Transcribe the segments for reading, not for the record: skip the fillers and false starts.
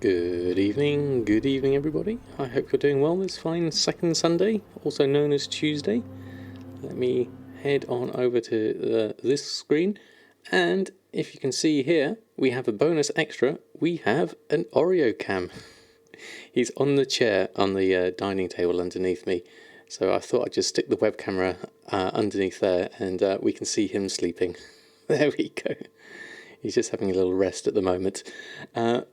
Good evening everybody. I hope you're doing well this fine second Sunday, also known as Tuesday. Let me head on over to this screen, and if you can see here, we have a bonus extra. We have an Oreo cam. He's on the chair on the dining table underneath me, so I thought I'd just stick the web camera underneath there, and we can see him sleeping. There we go. He's just having a little rest at the moment.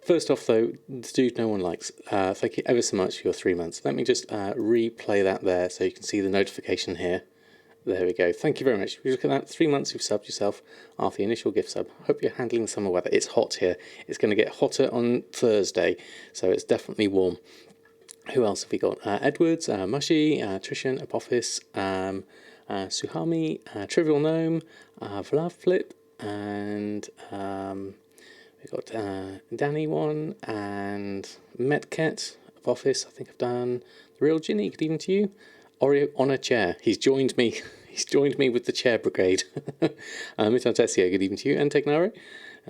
First off, though, the dude no one likes. Thank you ever so much for your 3 months. Let me just replay that there so you can see the notification here. There we go. Thank you very much. If you look at that, 3 months you've subbed yourself after the initial gift sub. Hope you're handling the summer weather. It's hot here. It's going to get hotter on Thursday, so it's definitely warm. Who else have we got? Edwards, Mushy, Trishan, Apophis, Suhami, Trivial Gnome, Vlav Flip, and we've got Danny one and Metcat of Office. I think I've done the Real Ginny. Good evening to you. Oreo on a chair. He's joined me. He's joined me with the chair brigade. Mitan Tessio, good evening to you. And Tegnari.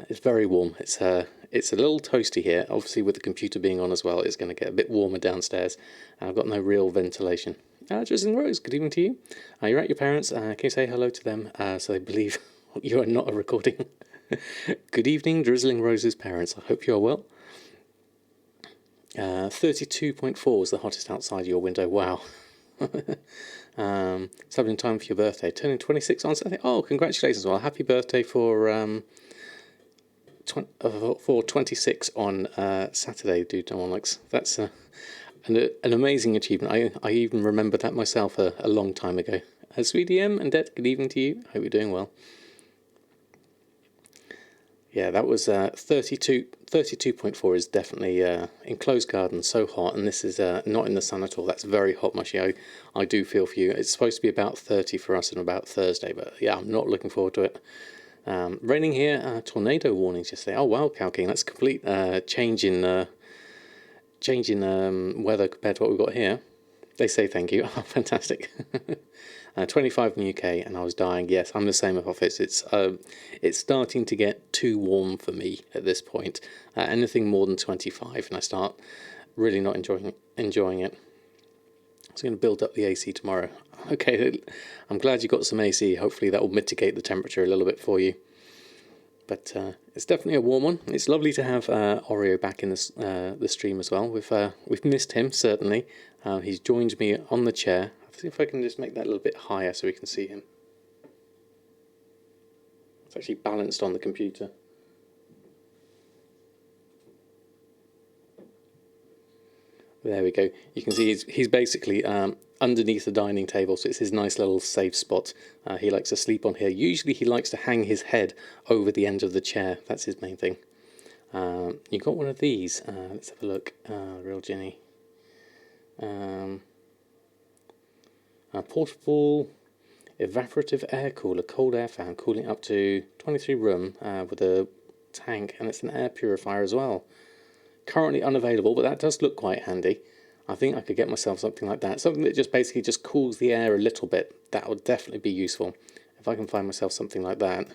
It's very warm. It's a little toasty here. Obviously, with the computer being on as well, it's going to get a bit warmer downstairs. I've got no real ventilation. Drizzling Rose, good evening to you. You're at your parents. Can you say hello to them so they believe you are not a recording? Good evening, Drizzling Rose's parents. I hope you are well. 32.4 is the hottest outside your window. Wow. Something in time for your birthday. Turning 26 on Saturday. Oh, congratulations! Well, happy birthday for 26 on Saturday, dude. No one likes. That's an amazing achievement. I even remember that myself a long time ago. Sweetie M and Det, good evening to you. Hope you're doing well. Yeah, that was 32.4 is definitely enclosed garden, so hot, and this is not in the sun at all. That's very hot, Mushy. I do feel for you. It's supposed to be about 30 for us on about Thursday, but yeah, I'm not looking forward to it. Raining here, tornado warnings yesterday. Oh wow, Cow King, that's a complete change in weather compared to what we've got here. They say thank you. Oh, fantastic. 25 in the UK, and I was dying. Yes, I'm the same at Office. It's starting to get too warm for me at this point. Anything more than 25, and I start really not enjoying it. I'm going to build up the AC tomorrow. Okay, I'm glad you got some AC. Hopefully that will mitigate the temperature a little bit for you. But it's definitely a warm one. It's lovely to have Oreo back in the stream as well. We've missed him, certainly. He's joined me on the chair. Let's see if I can just make that a little bit higher so we can see him. It's actually balanced on the computer. There we go. You can see he's basically underneath the dining table, so it's his nice little safe spot. He likes to sleep on here. Usually he likes to hang his head over the end of the chair. That's his main thing. You got one of these. Let's have a look. Real Ginny. A portable evaporative air cooler, cold air fan, cooling up to 23 room with a tank, and it's an air purifier as well. Currently unavailable, but that does look quite handy. I think I could get myself something like that. Something that just basically just cools the air a little bit. That would definitely be useful if I can find myself something like that.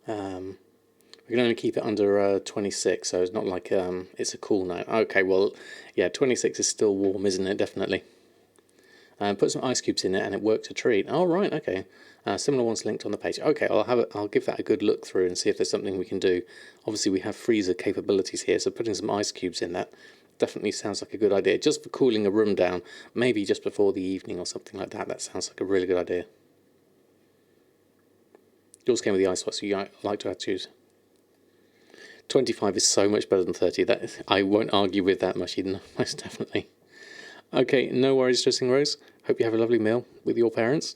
We can only keep it under 26, so it's not like it's a cool night. Okay, well, yeah, 26 is still warm, isn't it? Definitely. Put some ice cubes in it, and it worked a treat. Oh, right, okay. Similar ones linked on the page. Okay, I'll give that a good look through and see if there's something we can do. Obviously, we have freezer capabilities here, so putting some ice cubes in that definitely sounds like a good idea. Just for cooling a room down, maybe just before the evening or something like that. That sounds like a really good idea. Yours came with the ice box, so you like to add choose. 25 is so much better than 30. That I won't argue with that much, Eden. Most definitely. Okay, no worries, Dressing Rose. Hope you have a lovely meal with your parents.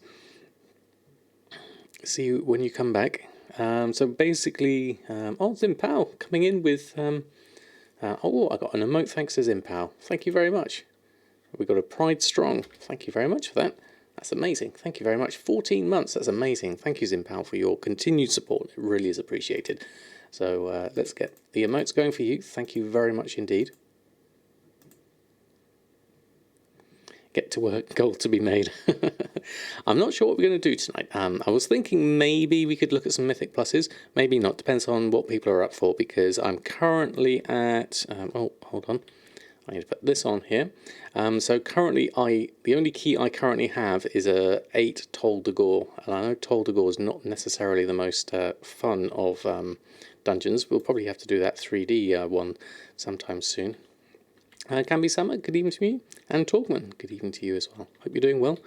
See you when you come back. So basically, Zimpao coming in with. I got an emote thanks to Zimpao. Thank you very much. We got a Pride Strong. Thank you very much for that. That's amazing. Thank you very much. 14 months. That's amazing. Thank you, Zimpao, for your continued support. It really is appreciated. So let's get the emotes going for you. Thank you very much indeed. Get to work. Goal to be made. I'm not sure what we're going to do tonight. I was thinking maybe we could look at some Mythic Pluses. Maybe not. Depends on what people are up for, because I'm currently at... oh, hold on. I need to put this on here. So currently, the only key I currently have is a 8 Toll de Gore. And I know Toll de Gore is not necessarily the most fun of dungeons. We'll probably have to do that 3D one sometime soon. Can be Summer, good evening to you. And Talkman, good evening to you as well. Hope you're doing well.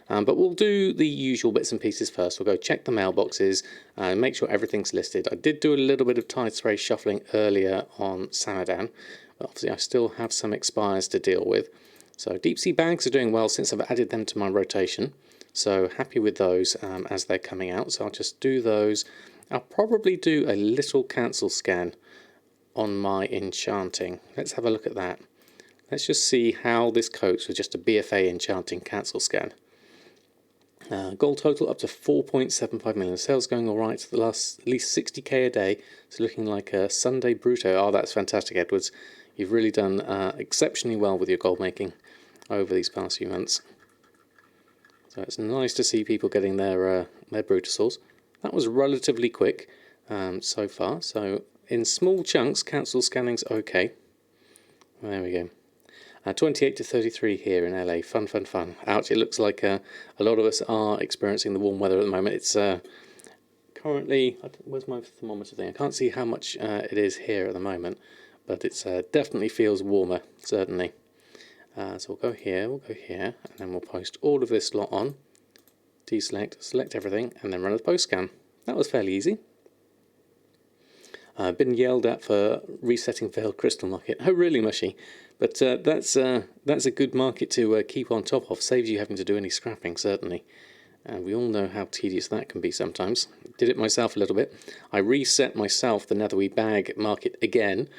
But we'll do the usual bits and pieces first. We'll go check the mailboxes and make sure everything's listed. I did do a little bit of tide spray shuffling earlier on Samadan. But obviously I still have some expires to deal with. So deep sea bags are doing well since I've added them to my rotation. So happy with those as they're coming out. So I'll just do those. I'll probably do a little cancel scan on my enchanting. Let's have a look at that. Let's just see how this copes with just a BFA enchanting cancel scan. Gold total up to 4.75 million. Sales going all right. The last at least 60k a day. It's looking like a Sunday Bruto. Oh, that's fantastic, Edwards. You've really done exceptionally well with your gold making over these past few months. So it's nice to see people getting their Brutosaurs. That was relatively quick so far. So in small chunks, cancel scanning's okay. There we go. 28 to 33 here in LA. Fun, fun, fun. Ouch, it looks like a lot of us are experiencing the warm weather at the moment. It's currently... Where's my thermometer thing? I can't see how much it is here at the moment, but it definitely feels warmer, certainly. So we'll go here, and then we'll post all of this lot on. Deselect, select everything, and then run a post scan. That was fairly easy. I've been yelled at for resetting failed crystal market. Oh, really, Mushy? But that's a good market to keep on top of. Saves you having to do any scrapping, certainly. And we all know how tedious that can be sometimes. Did it myself a little bit. I reset myself the Netherwee bag market again.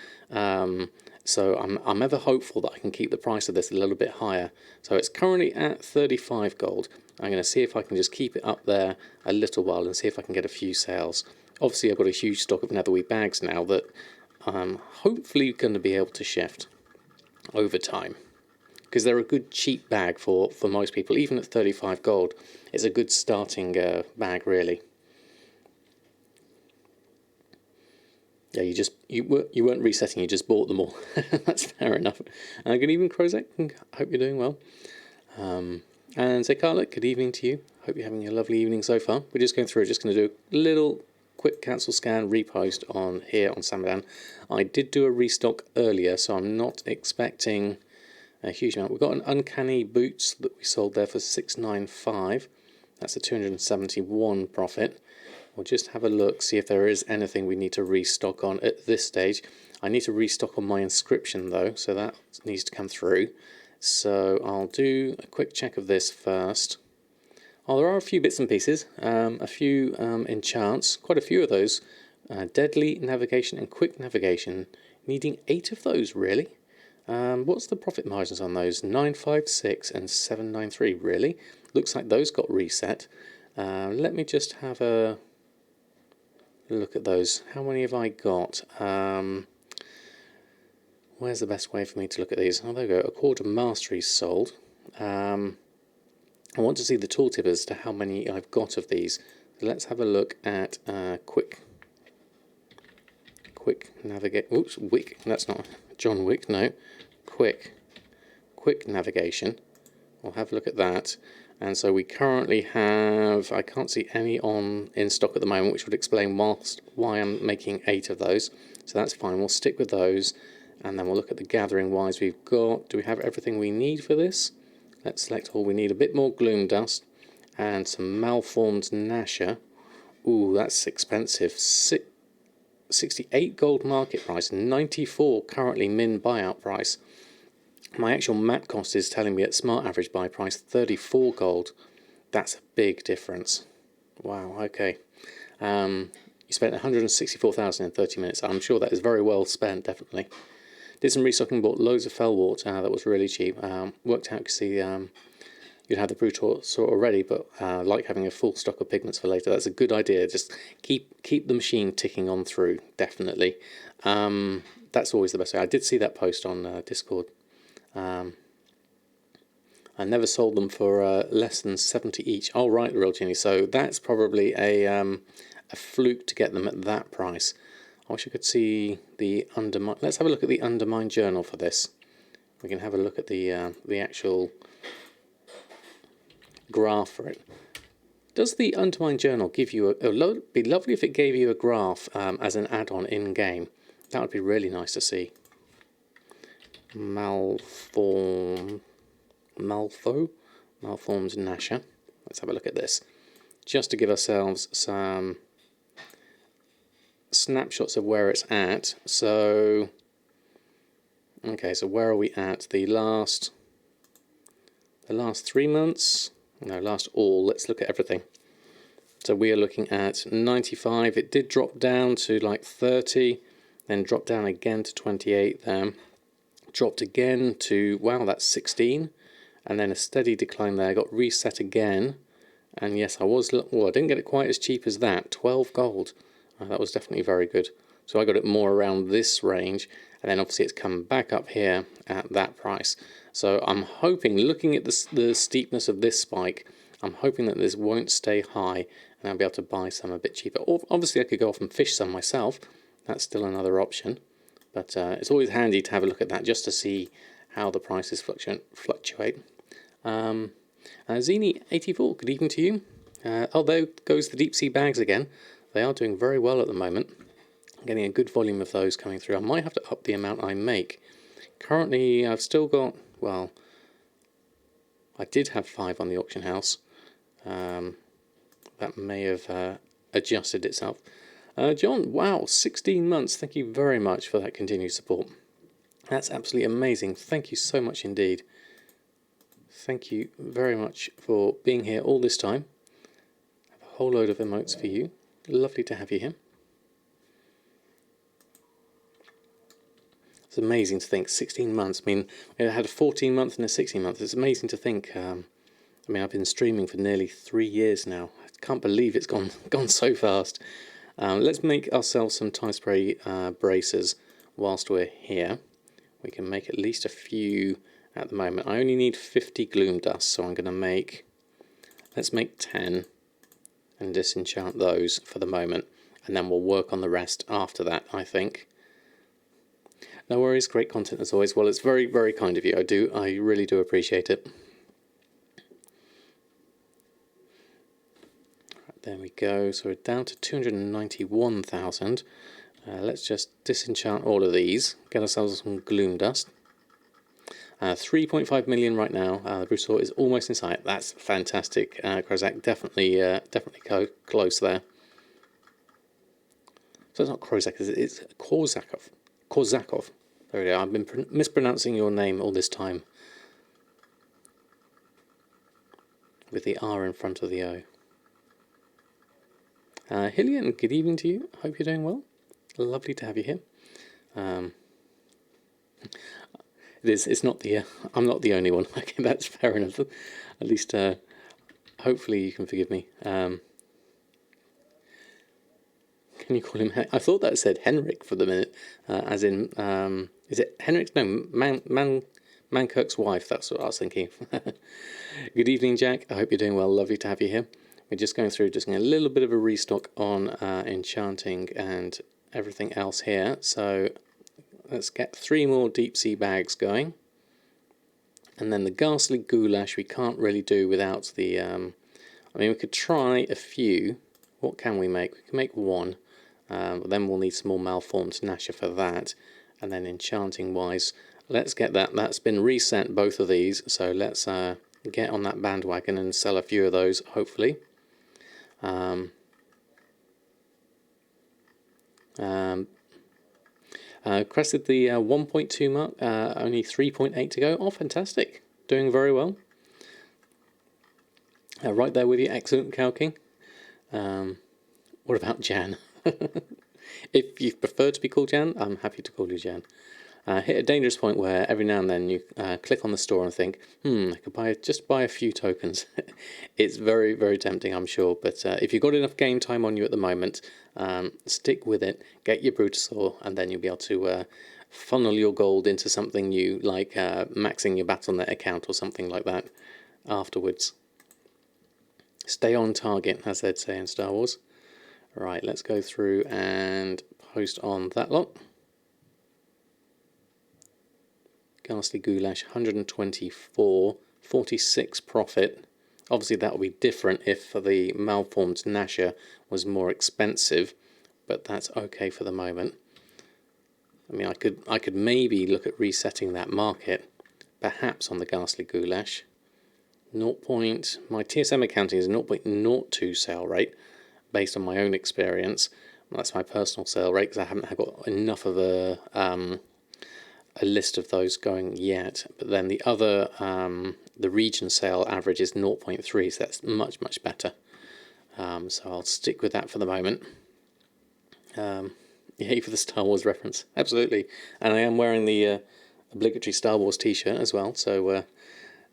So I'm ever hopeful that I can keep the price of this a little bit higher. So it's currently at 35 gold. I'm going to see if I can just keep it up there a little while and see if I can get a few sales. Obviously, I've got a huge stock of Netherwee bags now that I'm hopefully going to be able to shift over time, because they're a good cheap bag for most people. Even at 35 gold, it's a good starting bag, really. Yeah, you weren't resetting, you just bought them all. That's fair enough. Good evening, Crozek. Hope you're doing well. And say, Carla, good evening to you. Hope you're having a lovely evening so far. We're just going through, just going to do a little quick cancel scan repost on here on Samadan. I did do a restock earlier, so I'm not expecting a huge amount. We've got an uncanny boots that we sold there for 695. That's a 271 profit. We'll just have a look, see if there is anything we need to restock on at this stage. I need to restock on my inscription though, so that needs to come through. So I'll do a quick check of this first. Oh, there are a few bits and pieces, a few enchants, quite a few of those. Deadly navigation and quick navigation, needing 8 of those, really. What's the profit margins on those? 956 and 793, really? Looks like those got reset. Let me just have a look at those. How many have I got? Where's the best way for me to look at these? Oh, there we go. A quarter mastery sold. I want to see the tooltip as to how many I've got of these. So let's have a look at quick navigate. Oops, Wick. That's not John Wick. No, quick navigation. We'll have a look at that. And so we currently have. I can't see any in stock at the moment, which would explain why I'm making 8 of those. So that's fine. We'll stick with those, and then we'll look at the gathering wise we've got. Do we have everything we need for this? Let's select all. We need a bit more gloom dust and some malformed Nasher. Ooh, that's expensive. 68 gold market price, 94 currently min buyout price. My actual mat cost is telling me at smart average buy price 34 gold. That's a big difference. Wow, okay. You spent 164,000 in 30 minutes. I'm sure that is very well spent, definitely. Did some restocking, bought loads of Fellwort. That was really cheap. Worked out to see you'd have the Brutosaur already, but like having a full stock of pigments for later. That's a good idea. Just keep the machine ticking on through, definitely. That's always the best way. I did see that post on Discord. I never sold them for less than 70 each. Oh, right, the real genie. So that's probably a fluke to get them at that price. I wish I could see the Undermine. Let's have a look at the Undermine journal for this. We can have a look at the actual graph for it. Does the Undermine journal give you it'd be lovely if it gave you a graph as an add-on in-game. That would be really nice to see. Malformed Nasher. Let's have a look at this, just to give ourselves some snapshots of where it's at. So, okay, so where are we at? The last 3 months? No, last all. Let's look at everything. So we are looking at 95. It did drop down to like 30, then dropped down again to 28 there. Dropped again to, wow, that's 16. And then a steady decline there. Got reset again. And yes, I didn't get it quite as cheap as that. 12 gold. That was definitely very good. So I got it more around this range. And then obviously it's come back up here at that price. So I'm hoping, looking at the steepness of this spike, I'm hoping that this won't stay high and I'll be able to buy some a bit cheaper. Or obviously I could go off and fish some myself. That's still another option. But it's always handy to have a look at that just to see how the prices fluctuate. Zini84, good evening to you. Oh, there goes the deep sea bags again. They are doing very well at the moment. I'm getting a good volume of those coming through. I might have to up the amount I make. Currently, I've still got, well, I did have 5 on the auction house. That may have adjusted itself. John, wow, 16 months. Thank you very much for that continued support. That's absolutely amazing. Thank you so much indeed. Thank you very much for being here all this time. I have a whole load of emotes for you. Lovely to have you here. It's amazing to think 16 months. I mean, I had a 14-month and a 16-month. It's amazing to think. I mean, I've been streaming for nearly 3 years now. I can't believe it's gone so fast. Let's make ourselves some tie spray bracers whilst we're here. We can make at least a few at the moment. I only need 50 gloom dust, so I'm going to make, let's make 10 and disenchant those for the moment, and then we'll work on the rest after that, I think. No worries, great content as always. Well, it's very, very kind of you. I really do appreciate it. Right, there we go. So we're down to 291,000. Let's just disenchant all of these, get ourselves some gloom dust. 3.5 million right now. The Brusaur is almost in sight. That's fantastic. Krozak definitely close there. So it's not Krozak, it's Korzakov. Korzakov. There we go. I've been mispronouncing your name all this time, with the R in front of the O. Hillian, good evening to you. Hope you're doing well. Lovely to have you here. It's not the I'm not the only one. Okay, that's fair enough. At least hopefully you can forgive me. Can you call him? I thought that said Henrik for the minute, as in is it Henrik? No, Mankirk's wife. That's what I was thinking. Good evening, Jack. I hope you're doing well. Lovely to have you here. We're just going through, just getting a little bit of a restock on enchanting and everything else here. So let's get 3 more deep sea bags going, and then the ghastly goulash we can't really do without the. I mean, we could try a few. What can we make? We can make 1. But then we'll need some more malformed Nasher for that. And then enchanting wise, let's get that. That's been reset, both of these. So let's get on that bandwagon and sell a few of those, hopefully. Crested the 1.2 mark, only 3.8 to go. Oh, fantastic. Doing very well. Right there with you. Excellent, Cow King. What about Jan? If you prefer to be called Jan, I'm happy to call you Jan. Hit a dangerous point where every now and then you click on the store and think, I could just buy a few tokens. It's very, very tempting, I'm sure. But if you've got enough game time on you at the moment, stick with it, get your Brutosaur, and then you'll be able to funnel your gold into something new, like maxing your Battle.net account or something like that. afterwards. Stay on target, as they'd say in Star Wars. Right, let's go through and post on that lot. Ghastly Goulash, 124, 46 profit. Obviously that would be different if the malformed Nasher was more expensive, but that's okay for the moment. I mean, I could maybe look at resetting that market, perhaps on the Ghastly Goulash. My TSM accounting is 0.02 sale rate, based on my own experience. That's my personal sale rate because I haven't got enough of a list of those going yet. But then the other, the region sale average is 0.3, so that's much better. So I'll stick with that for the moment. Yay for the Star Wars reference, absolutely. And I am wearing the obligatory Star Wars T-shirt as well. So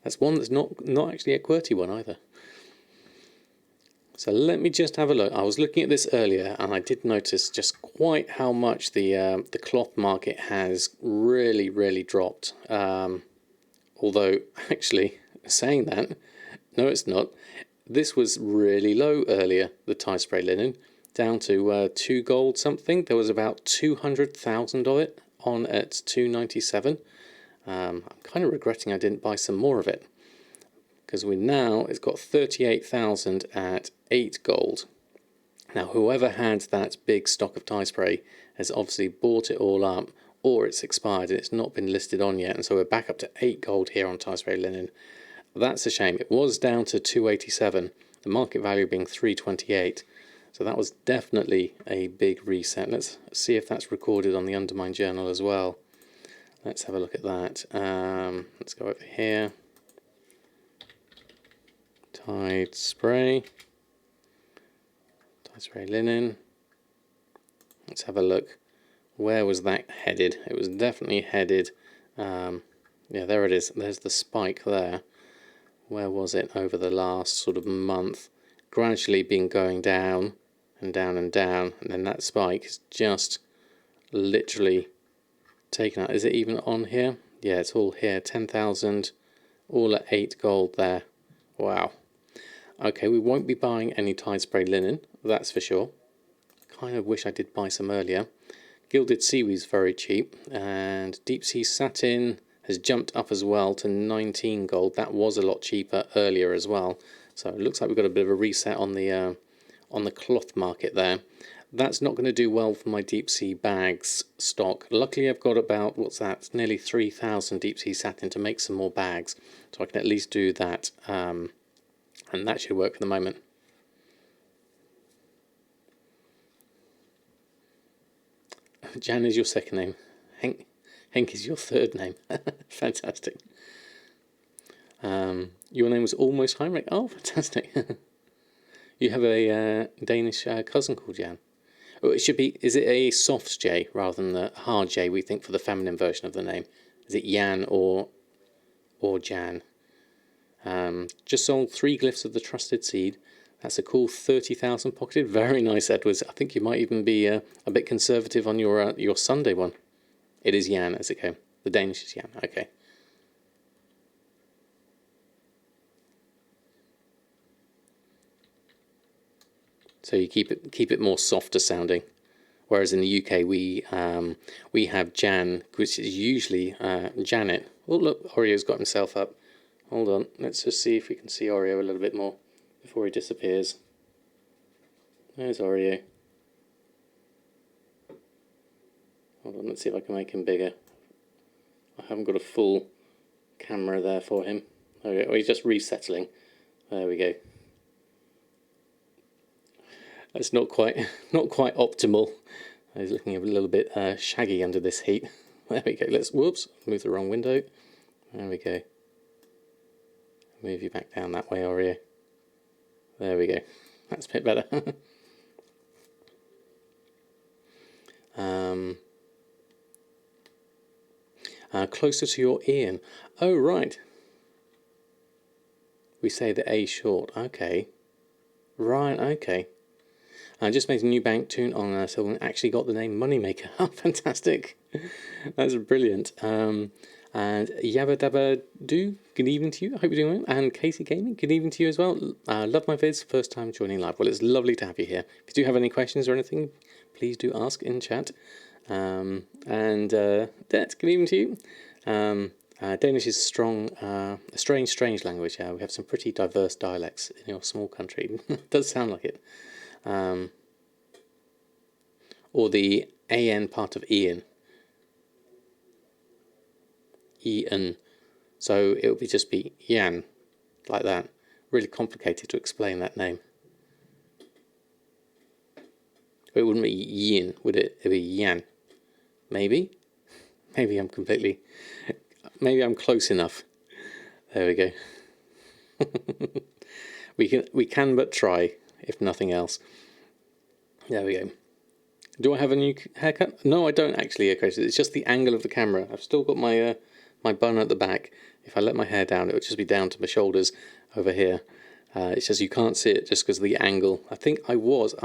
that's one that's not actually a QWERTY one either. So let me just have a look. I was looking at this earlier and I did notice just quite how much the cloth market has really dropped. Although, actually, saying that, no it's not. This was really low earlier, the tie spray linen, down to 2 gold something. There was about 200,000 of it on at 297. I'm kind of regretting I didn't buy some more of it, because it's got 38,000 at 8 gold. Now whoever had that big stock of tie spray has obviously bought it all up, or it's expired and it's not been listed on yet, and so we're back up to 8 gold here on tie spray linen. That's a shame. It was down to 287, the market value being 328, so that was definitely a big reset. Let's see if that's recorded on the Undermine journal as well. Let's have a look at that. Let's go over here. Tie spray linen. Let's have a look. Where was that headed? It was definitely headed. Yeah, there it is. There's the spike there. Where was it over the last sort of month? Gradually been going down and down and down, and then that spike is just literally taken out. Is it even on here? Yeah, it's all here. 10,000, all at 8 gold there. Wow. Okay, we won't be buying any Tide Spray linen, that's for sure. Kind of wish I did buy some earlier. Gilded Seaweed's very cheap, and Deep Sea Satin has jumped up as well to 19 gold. That was a lot cheaper earlier as well. So it looks like we've got a bit of a reset on the cloth market there. That's not going to do well for my Deep Sea bags stock. Luckily I've got about, it's nearly 3,000 Deep Sea Satin to make some more bags. So I can at least do that. And that should work for the moment. Jan is your second name. Henk is your third name. Fantastic. Your name was almost Heinrich. Oh, fantastic. You have a Danish cousin called Jan. Oh, it should be. Is it a soft J rather than the hard J we think for the feminine version of the name? Is it Jan or Jan? Just sold 3 glyphs of the Trusted Seed. That's a cool 30,000 pocketed. Very nice, Edwards. I think you might even be a bit conservative on your Sunday one. It is Jan as it came. The Danish is Jan. Okay. So you keep it more softer sounding, whereas in the UK we have Jan, which is usually Janet. Oh look, Oreo's got himself up. Hold on, let's just see if we can see Oreo a little bit more before he disappears. There's Oreo. Hold on, let's see if I can make him bigger. I haven't got a full camera there for him. Okay, oh, he's just resettling. There we go. That's not quite optimal. He's looking a little bit shaggy under this heat. There we go. Whoops, move the wrong window. There we go. Move you back down that way, Oreo. There we go. That's a bit better. Closer to your Ian. Oh, right. We say the A short. Okay. Right, okay. I just made a new bank tune on so actually got the name Moneymaker. Oh, fantastic. That's brilliant. And Yabba Dabba Do, good evening to you. I hope you're doing well. And Casey Gaming, good evening to you as well. Love my vids, first time joining live. Well, it's lovely to have you here. If you do have any questions or anything, please do ask in chat. Det, good evening to you. Danish is a strange language. We have some pretty diverse dialects in your small country. It does sound like it. Or the AN part of Ian. Ian. So it would just be Jan, like that. Really complicated to explain that name. It wouldn't be Yin, would it? It'd be Yan. Maybe? Maybe I'm close enough. There we go. we can but try, if nothing else. There we go. Do I have a new haircut? No, I don't actually, Chris. It's just the angle of the camera. I've still got my my bun at the back. If I let my hair down, it would just be down to my shoulders over here. It's just you can't see it just because of the angle. I think I was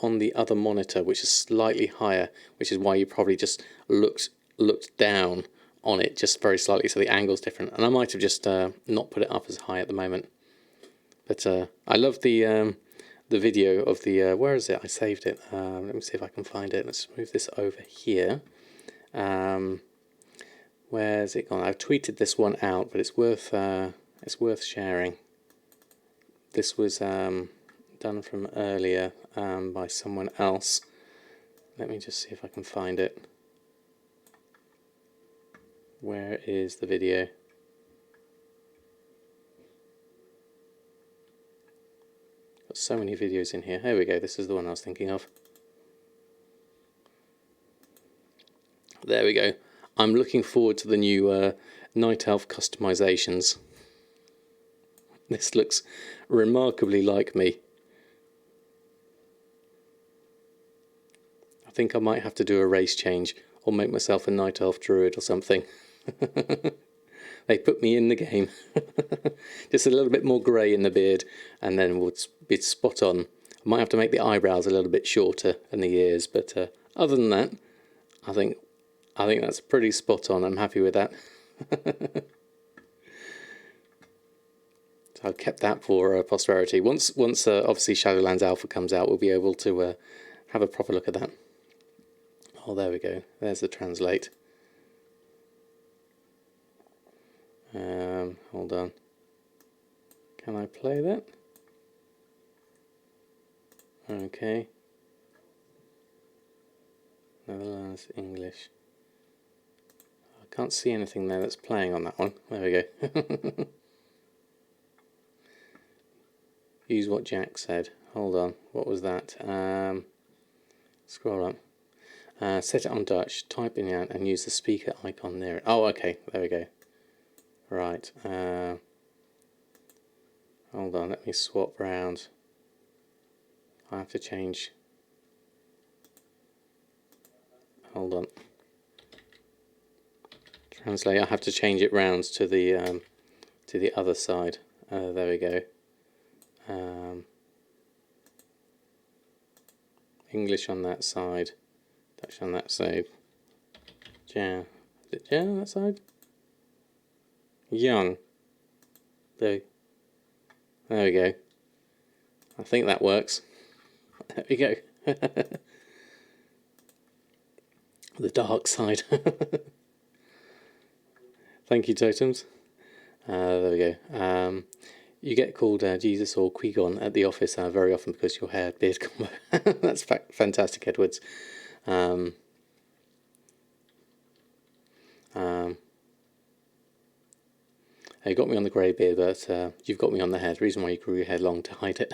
on the other monitor, which is slightly higher, which is why you probably just looked down on it just very slightly, so the angle's different. And I might have just not put it up as high at the moment. But I love the video of the where is it? I saved it. Let me see if I can find it. Let's move this over here. Where's it gone? I've tweeted this one out, but it's worth sharing. This was done from earlier by someone else. Let me just see if I can find it. Where is the video? Got so many videos in here. Here we go. This is the one I was thinking of. There we go. I'm looking forward to the new Night Elf customizations. This looks remarkably like me. I think I might have to do a race change or make myself a Night Elf Druid or something. They put me in the game. Just a little bit more grey in the beard and then we'll be spot on. I might have to make the eyebrows a little bit shorter and the ears, but other than that, I think that's pretty spot on. I'm happy with that. So I've kept that for posterity. Once obviously Shadowlands Alpha comes out, we'll be able to have a proper look at that. Oh, there we go. There's the translate. Hold on. Can I play that? Okay. Netherlands, English. I can't see anything there that's playing on that one. There we go. Use what Jack said. Hold on. What was that? Scroll up. Set it on Dutch. Type in Jan and use the speaker icon near it. Oh, okay. There we go. Right. Hold on. Let me swap round. I have to change. Hold on. Translate. I have to change it round to the other side. There we go. English on that side, Dutch on that side. Is it Jan on that side? Young. There we go. I think that works. There we go. The dark side. Thank you, totems. There we go. You get called Jesus or Qui-Gon at the office very often because your hair beard combo. That's fantastic, Edwards. You got me on the grey beard, but you've got me on the hair. The reason why you grew your hair long to hide it.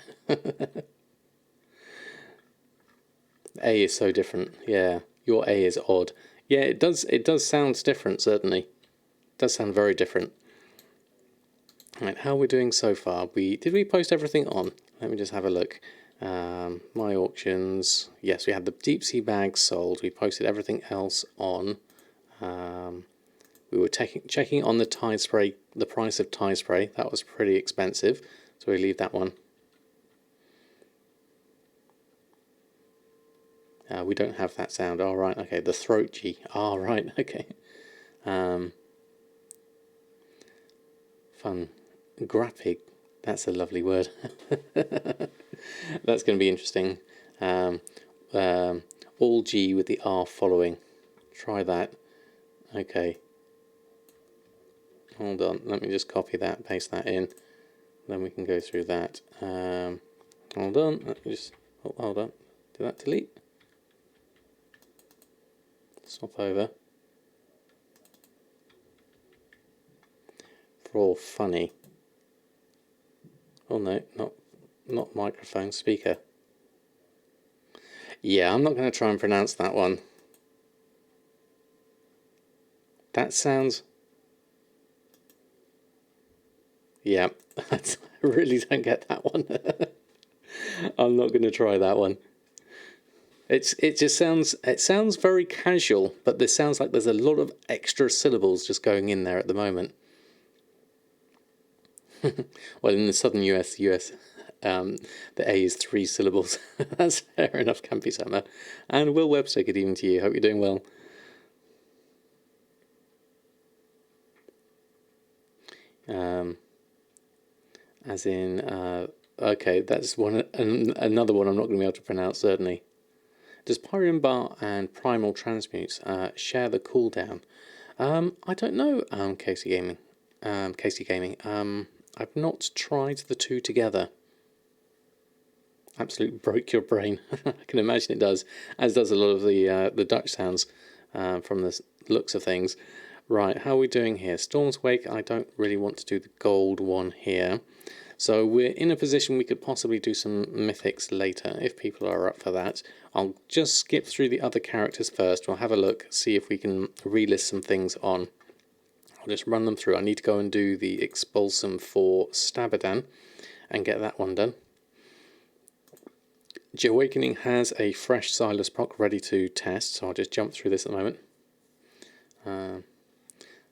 A is so different. Yeah, your A is odd. Yeah, it does sound different, certainly. It does sound very different. Right, how are we doing so far? Did we post everything on? Let me just have a look. My auctions. Yes, we had the deep sea bags sold. We posted everything else on. We were checking on the Tide Spray, the price of Tide Spray. That was pretty expensive, so we leave that one. We don't have that sound. All right, okay. The throat G. All right, okay. fun. Graphic. That's a lovely word. That's going to be interesting. All G with the R following. Try that. Okay. Hold on. Let me just copy that, paste that in. Then we can go through that. Hold on. Let me just. Oh, hold on. Did that delete? Swap over. For all funny. Oh no, not microphone, speaker. Yeah, I'm not going to try and pronounce that one. That sounds... Yeah, I really don't get that one. I'm not going to try that one. It sounds very casual, but this sounds like there's a lot of extra syllables just going in there at the moment. Well, in the southern US, the A is 3 syllables. That's fair enough, Campy Summer. And Will Webster, good evening to you. Hope you're doing well. As in, okay, that's another one I'm not going to be able to pronounce, certainly. Does Pyrian Bar and Primal Transmutes share the cooldown? I don't know, Casey Gaming. I've not tried the two together. Absolutely broke your brain. I can imagine it does, as does a lot of the Dutch sounds from the looks of things. Right, how are we doing here? Storm's Wake, I don't really want to do the gold one here. So we're in a position we could possibly do some mythics later, if people are up for that. I'll just skip through the other characters first. We'll have a look, see if we can relist some things on. I'll just run them through. I need to go and do the Expulsum for Samadan and get that one done. Awakening has a fresh Silas proc ready to test, so I'll just jump through this at the moment. I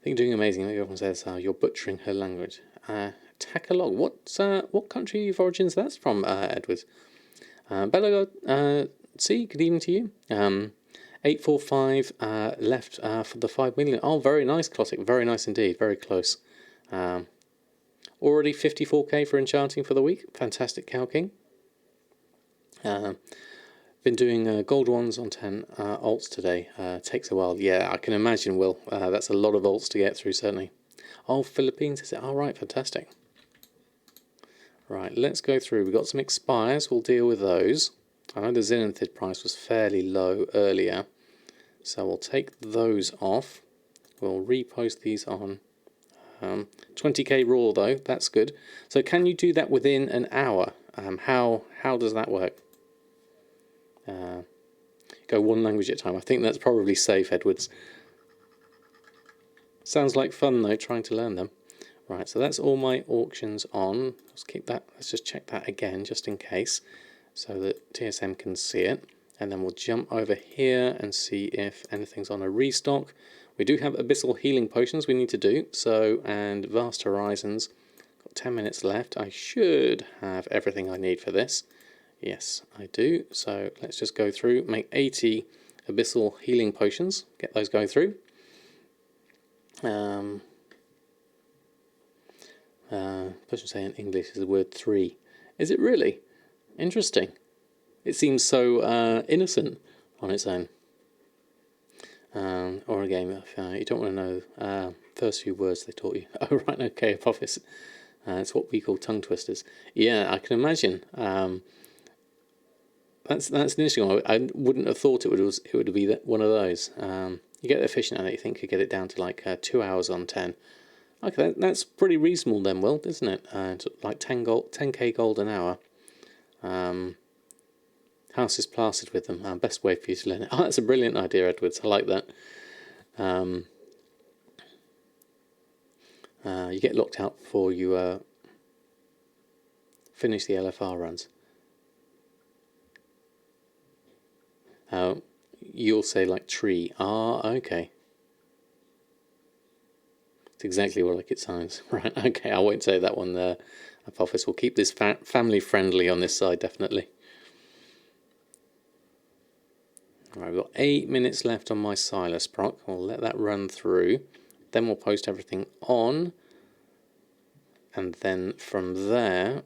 think you're doing amazing. Like everyone says, you're butchering her language. Tagalog. What country of origins that's from, Edward? Bella, C, good evening to you. 845 left for the 5 million. Oh, very nice, Clotic. Very nice indeed. Very close. Already 54k for enchanting for the week. Fantastic, Cow King. Been doing gold ones on 10 alts today. Takes a while. Yeah, I can imagine, Will. That's a lot of alts to get through, certainly. Oh, Philippines, is it? All right, fantastic. Right, let's go through. We've got some expires. We'll deal with those. I know the Zenithid price was fairly low earlier, so we'll take those off. We'll repost these on 20k raw, though. That's good. So can you do that within an hour? How does that work? Go one language at a time. I think that's probably safe, Edwards. Sounds like fun, though, trying to learn them. Right, so that's all my auctions on. Let's keep that. Let's just check that again, just in case, so that TSM can see it. And then we'll jump over here and see if anything's on a restock. We do have Abyssal Healing Potions we need to do, so, and Vast Horizons. Got 10 minutes left. I should have everything I need for this. Yes, I do. So let's just go through, make 80 Abyssal Healing Potions, get those going through. Person saying in English is the word 3. Is it really? Interesting. It seems so innocent on its own. Or a game, if you don't want to know first few words they taught you. Oh, right, okay, Apophis. It's what we call tongue twisters. Yeah, I can imagine. That's an interesting one. I wouldn't have thought it would be one of those. You get efficient at it, you think you get it down to like 2 hours on 10. Okay, that's pretty reasonable then, Will, isn't it? Like 10k gold an hour. House is plastered with them. Best way for you to learn it. Oh, that's a brilliant idea, Edwards. I like that. You get locked out before you finish the LFR runs. You'll say like tree. Ah, okay. It's exactly like it sounds. Right, okay, I won't say that one there. Apophis. We'll keep this family friendly on this side, definitely. Alright, we've got 8 minutes left on my Silas proc. We'll let that run through. Then we'll post everything on and then from there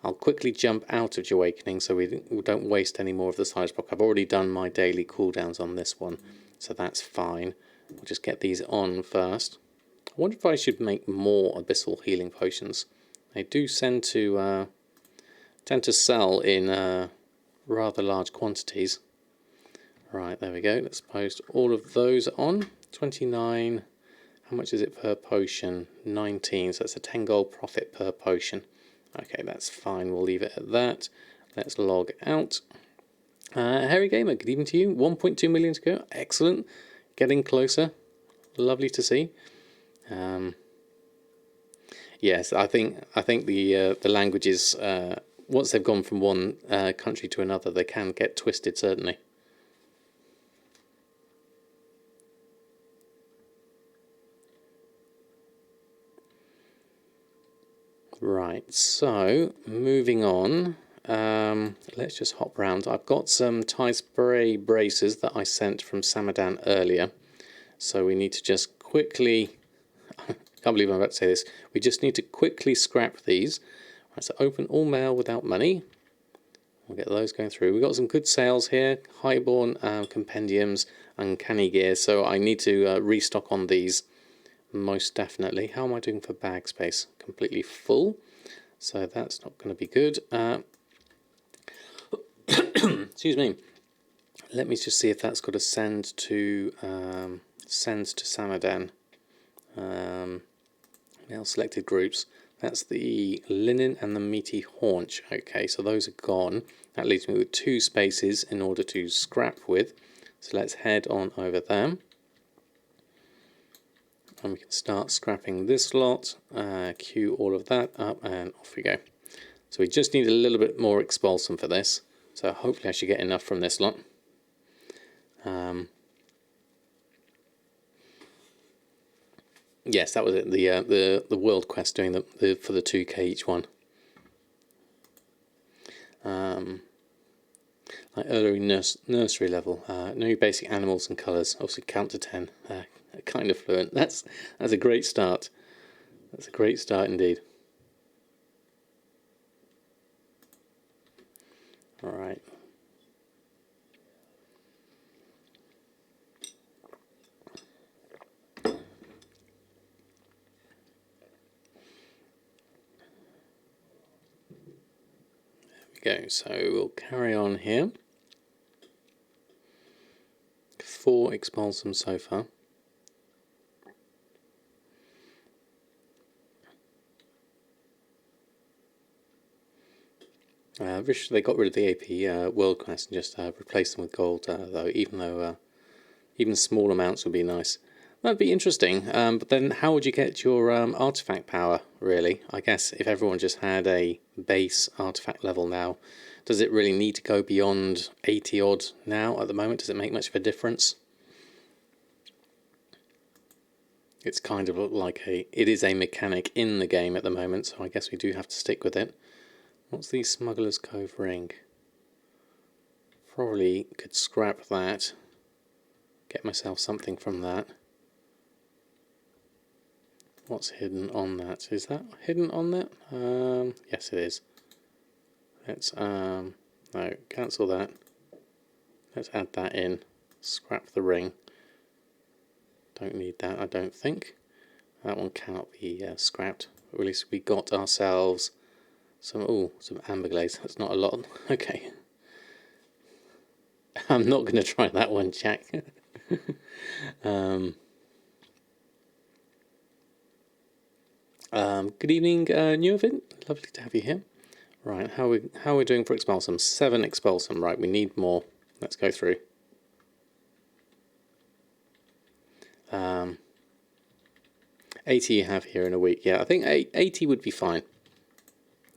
I'll quickly jump out of Awakening so we don't waste any more of the size block. I've already done my daily cooldowns on this one, so that's fine. We'll just get these on first. I wonder if I should make more abyssal healing potions. They do tend to sell in rather large quantities. Right, there we go. Let's post all of those on. 29. How much is it per potion? 19. So that's a 10 gold profit per potion. Okay, that's fine. We'll leave it at that. Let's log out. Harry Gamer, good evening to you. 1.2 million to go. Excellent. Getting closer. Lovely to see. Yes, I think the languages, once they've gone from one country to another, they can get twisted, certainly. Right, so moving on, let's just hop round. I've got some tie spray braces that I sent from Samadan earlier, so we need to just quickly, I can't believe I'm about to say this, we just need to quickly scrap these. Right, so open all mail without money. We'll get those going through. We've got some good sales here, highborn compendiums, uncanny gear, so I need to restock on these. Most definitely. How am I doing for bag space? Completely full, so that's not going to be good. Excuse me. Let me just see if that's got to send to Samadan. Now selected groups. That's the linen and the meaty haunch. Okay, so those are gone. That leaves me with 2 spaces in order to scrap with. So let's head on over there. And we can start scrapping this lot, queue all of that up, and off we go. So we just need a little bit more expulsum for this. So hopefully I should get enough from this lot. Yes, that was it. The world quest doing the for the 2k each one. Like early nursery level. Know basic animals and colours. Obviously count to 10. Kind of fluent. That's a great start. That's a great start indeed. All right. There we go. So we'll carry on here. 4 expulsum so far. I wish they got rid of the AP world quest and just replaced them with gold, though. Even small amounts would be nice. That'd be interesting. But then, how would you get your artifact power? Really, I guess if everyone just had a base artifact level now, does it really need to go beyond 80 odd now at the moment? Does it make much of a difference? It's kind of like it is a mechanic in the game at the moment, so I guess we do have to stick with it. What's the Smuggler's Cove ring? Probably could scrap that. Get myself something from that. What's hidden on that? Is that hidden on that? Yes, it is. Let's no, cancel that. Let's add that in. Scrap the ring. Don't need that, I don't think. That one cannot be scrapped. Or at least we got ourselves some amber glaze. That's not a lot. Okay. I'm not going to try that one, Jack. Good evening, Newvin. Lovely to have you here. Right, how are we doing for expulsum? 7 expulsum. Right, we need more. Let's go through. 80 you have here in a week. Yeah, I think 80 would be fine.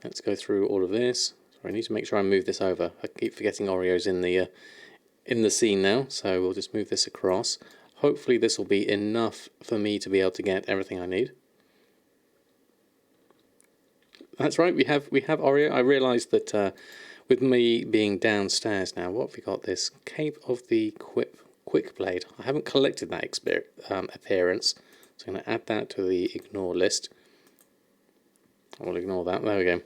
Let's go through all of this. Sorry, I need to make sure I move this over. I keep forgetting Oreo's in the scene now, so we'll just move this across. Hopefully this will be enough for me to be able to get everything I need. That's right, we have Oreo. I realised that with me being downstairs now, what have we got? This Cape of the Quick Blade. I haven't collected that appearance, so I'm going to add that to the ignore list. We'll ignore that. There we go.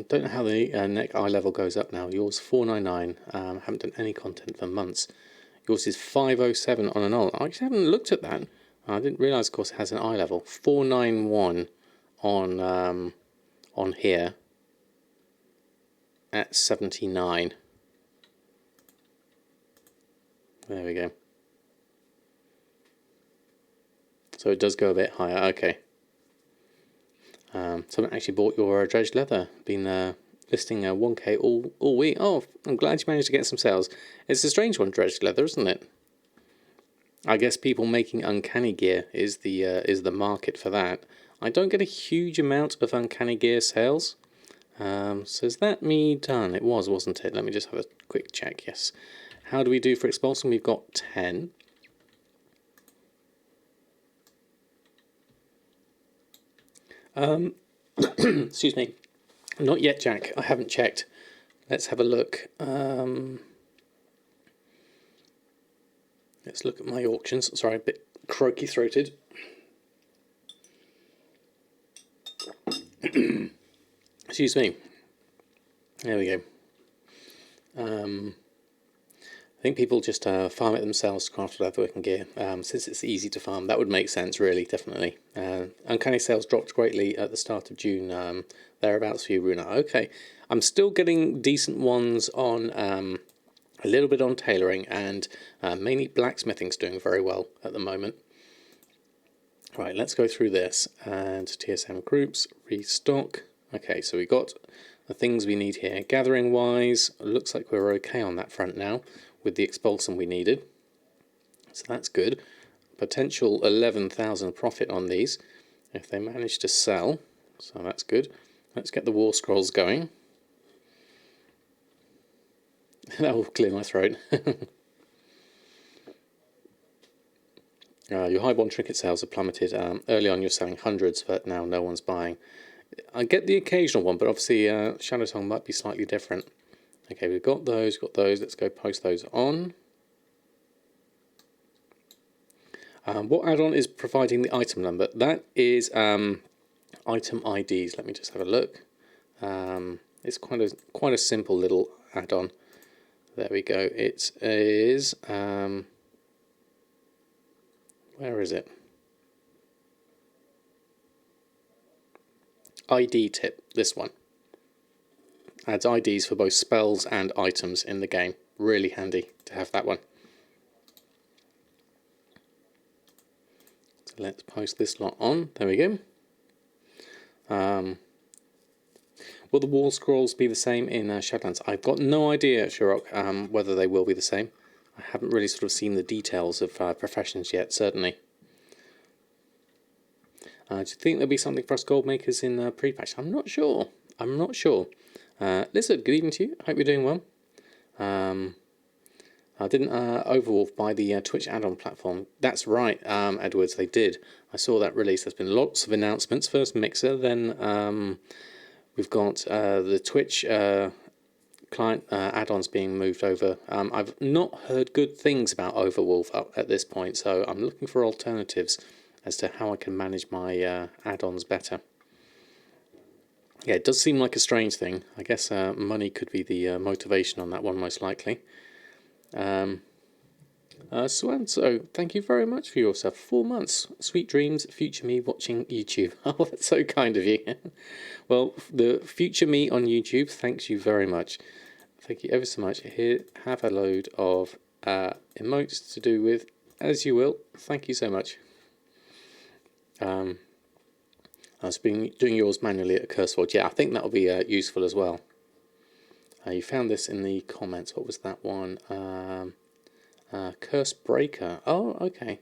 Don't know how the neck eye level goes up now. Yours 499. Haven't done any content for months. Yours is 507 on an old. I actually haven't looked at that. I didn't realise, of course, it has an eye level. 491 on here at 79. There we go. So it does go a bit higher. Okay. Someone actually bought your dredged leather. Been listing 1K all week. Oh, I'm glad you managed to get some sales. It's a strange one, dredged leather, isn't it? I guess people making uncanny gear is the market for that. I don't get a huge amount of uncanny gear sales. So is that me done? It was, wasn't it? Let me just have a quick check. Yes. How do we do for expulsion? We've got 10. Excuse me. Not yet, Jack. I haven't checked. Let's have a look. Let's look at my auctions. Sorry, a bit croaky-throated. Excuse me. There we go. I think people just farm it themselves to craft leatherworking gear. Since it's easy to farm, that would make sense, really, definitely. Uncanny sales dropped greatly at the start of June, thereabouts for you, Runa. Okay, I'm still getting decent ones on a little bit on tailoring, and mainly blacksmithing's doing very well at the moment. Right, let's go through this, and TSM groups, restock. Okay, so we got the things we need here. Gathering wise, looks like we're okay on that front now with the expulsum we needed. So that's good. Potential 11,000 profit on these if they manage to sell. So that's good. Let's get the war scrolls going. That will clear my throat. Your high bond trinket sales have plummeted. Early on you're selling hundreds, but now no one's buying. I get the occasional one, but obviously Shadow Song might be slightly different. Okay, we've got those, Let's go post those on. What add-on is providing the item number? That is item IDs. Let me just have a look. It's quite a simple little add-on. There we go. It is where is it? ID tip. This one adds IDs for both spells and items in the game. Really handy to have that one. So let's post this lot on. There we go. Will the wall scrolls be the same in Shadowlands? I've got no idea, Shurok, whether they will be the same. I haven't really sort of seen the details of professions yet, certainly. Do you think there'll be something for us gold makers in pre-patch? I'm not sure. Lizard, good evening to you. Hope you're doing well. Didn't Overwolf buy the Twitch add-on platform? That's right, Edwards, they did. I saw that release. There's been lots of announcements. First Mixer, then we've got the Twitch client add-ons being moved over. I've not heard good things about Overwolf up at this point, so I'm looking for alternatives as to how I can manage my add-ons better. Yeah, it does seem like a strange thing. I guess money could be the motivation on that one, most likely. Swan, so thank you very much for yourself. 4 months. Sweet dreams, future me watching YouTube. Oh, that's so kind of you. Well, the future me on YouTube, thanks you very much. Thank you ever so much. Here, have a load of emotes to do with as you will. Thank you so much. I was doing yours manually at CurseForge. Yeah, I think that'll be useful as well. You found this in the comments. What was that one? Curse Breaker. Oh, okay.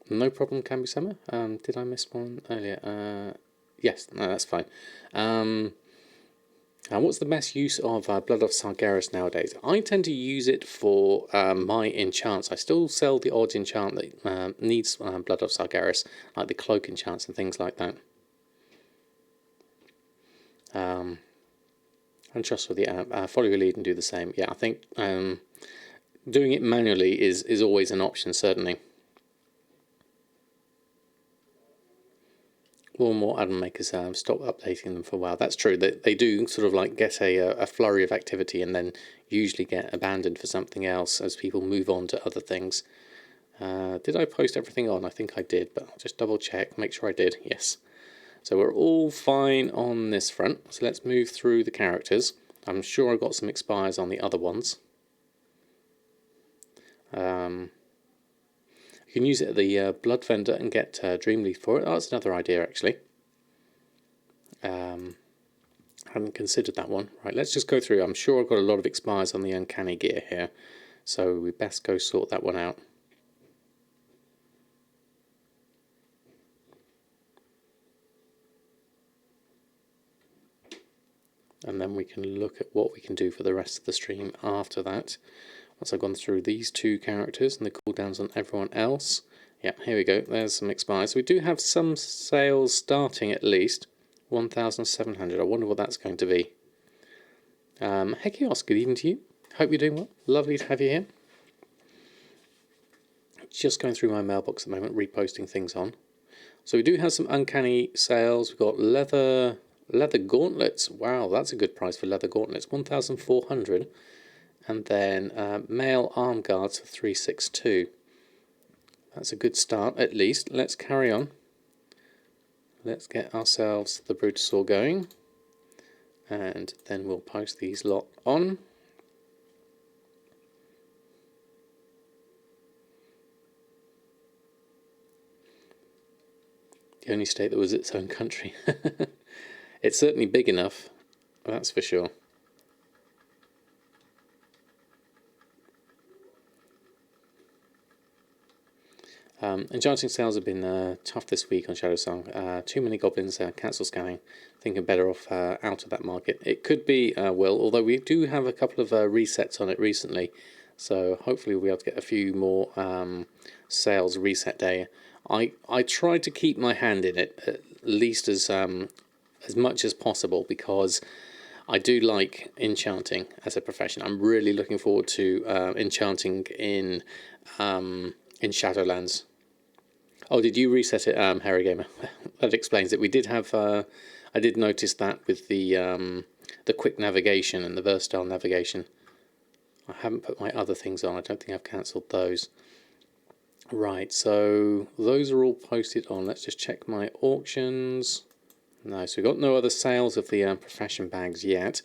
No problem, Can Be Summer. Did I miss one earlier? Yes, no, that's fine. What's the best use of Blood of Sargeras nowadays? I tend to use it for my enchants. I still sell the odd enchant that needs Blood of Sargeras, like the cloak enchants and things like that. And trust with the app. Follow your lead and do the same. Yeah, I think doing it manually is always an option, certainly. More and more add-on makers stop updating them for a while. That's true. They do sort of like get a flurry of activity and then usually get abandoned for something else as people move on to other things. Did I post everything on? I think I did, but I'll just double check, make sure I did. Yes. So we're all fine on this front. So let's move through the characters. I'm sure I've got some expires on the other ones. You can use it at the blood vendor and get Dreamleaf for it. Oh, that's another idea, actually. Hadn't considered that one. Right, let's just go through. I'm sure I've got a lot of expires on the uncanny gear here, so we best go sort that one out. And then we can look at what we can do for the rest of the stream after that. Once I've gone through these two characters and the cooldowns on everyone else. Yeah, here we go. There's some expires. We do have some sales starting at least. 1,700. I wonder what that's going to be. Hekios, good evening to you. Hope you're doing well. Lovely to have you here. Just going through my mailbox at the moment, reposting things on. So we do have some uncanny sales. We've got leather gauntlets. Wow, that's a good price for leather gauntlets. 1,400. And then male arm guards for 362. That's a good start, at least. Let's carry on. Let's get ourselves the Brutosaur going. And then we'll post these lot on. The only state that was its own country. It's certainly big enough, that's for sure. Enchanting sales have been tough this week on Shadow Song. Too many goblins cancel scanning. Think I'm better off out of that market. It could be, Will, although we do have a couple of resets on it recently. So hopefully we'll be able to get a few more sales reset day. I try to keep my hand in it at least as much as possible because I do like enchanting as a profession. I'm really looking forward to enchanting in Shadowlands. Oh, did you reset it, Harry Gamer? That explains it. We did have. I did notice that with the quick navigation and the versatile navigation. I haven't put my other things on. I don't think I've cancelled those. Right, so those are all posted on. Let's just check my auctions. No, so we've got no other sales of the profession bags yet.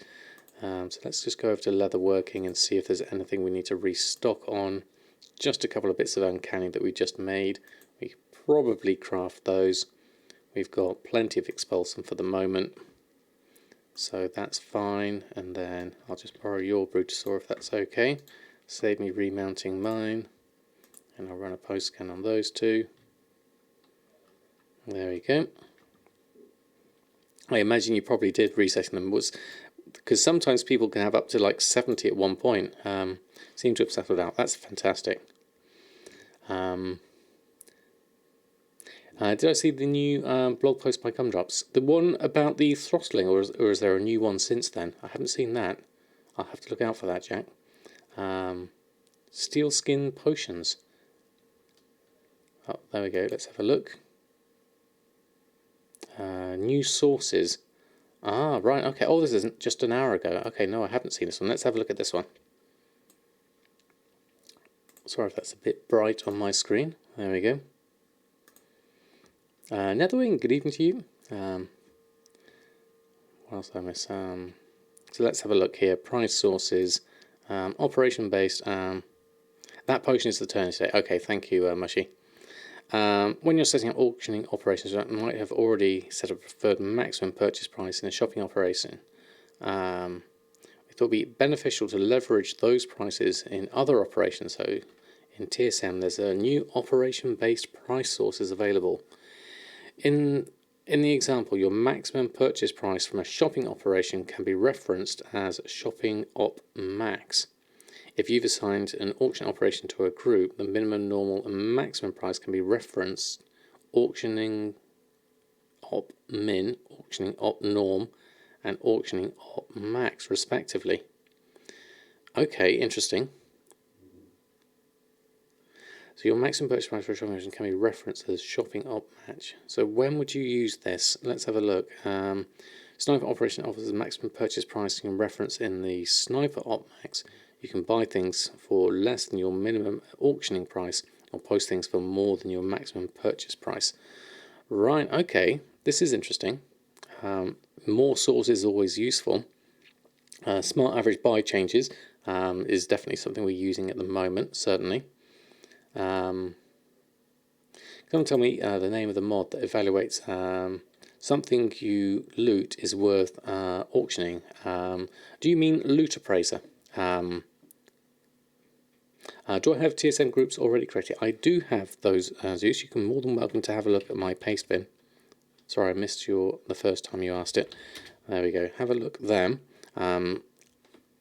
So let's just go over to leatherworking and see if there's anything we need to restock on. Just a couple of bits of uncanny that we just made. We could probably craft those. We've got plenty of expulsum for the moment, so that's fine. And then I'll just borrow your Brutosaur if that's okay. Save me remounting mine, and I'll run a post scan on those two. There we go. I imagine you probably did resetting them, because sometimes people can have up to like 70 at one point. Seem to have settled out. That's fantastic. Did I see the new blog post by Gumdrops? The one about the throttling, or is there a new one since then? I haven't seen that. I'll have to look out for that, Jack. Steel skin potions. Oh, there we go. Let's have a look. New sources. Ah, right. Okay. Oh, this isn't just an hour ago. Okay, no, I haven't seen this one. Let's have a look at this one. Sorry if that's a bit bright on my screen. There we go. Netherwing, good evening to you. What else did I miss? So let's have a look here. Price sources, operation based. That potion is the turn today. Okay, thank you, Mushy. When you're setting up auctioning operations, you might have already set a preferred maximum purchase price in a shopping operation. We thought it would be beneficial to leverage those prices in other operations. So in TSM, there's a new operation-based price sources available. In the example, your maximum purchase price from a shopping operation can be referenced as shopping op max. If you've assigned an auction operation to a group, the minimum, normal, and maximum price can be referenced auctioning op min, auctioning op norm, and auctioning op max respectively. Okay, interesting. So your maximum purchase price for a shopping auction can be referenced as shopping op match. So when would you use this? Let's have a look. Sniper operation offers a maximum purchase price you can reference in the Sniper op max. You can buy things for less than your minimum auctioning price or post things for more than your maximum purchase price. Right, okay, this is interesting. More sources is always useful. Smart average buy changes is definitely something we're using at the moment, certainly. Come and tell me the name of the mod that evaluates something you loot is worth auctioning. Do you mean loot appraiser? Do I have TSM groups already created? I do have those, Zeus. You can more than welcome to have a look at my paste bin. Sorry, I missed the first time you asked it. There we go. Have a look there.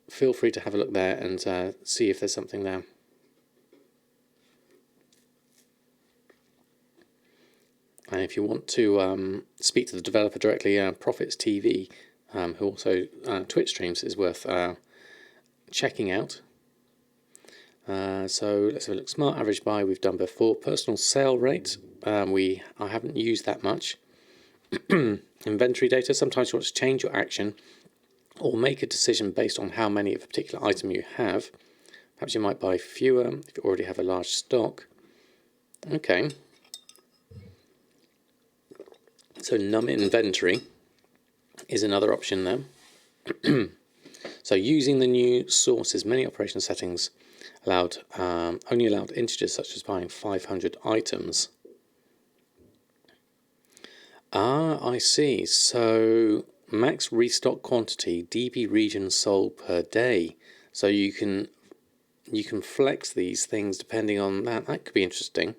Feel free to have a look there and see if there's something there. And if you want to speak to the developer directly, Profits TV, who also Twitch streams, is worth checking out. So let's have a look. Smart average buy we've done before. Personal sale rate, I haven't used that much. Inventory data, sometimes you want to change your action or make a decision based on how many of a particular item you have. Perhaps you might buy fewer if you already have a large stock. Okay. So num inventory is another option there. So using the new sources, many operation settings only allowed integers such as buying 500 items. Ah, I see. So max restock quantity, DB region sold per day. So you can flex these things depending on that. That could be interesting.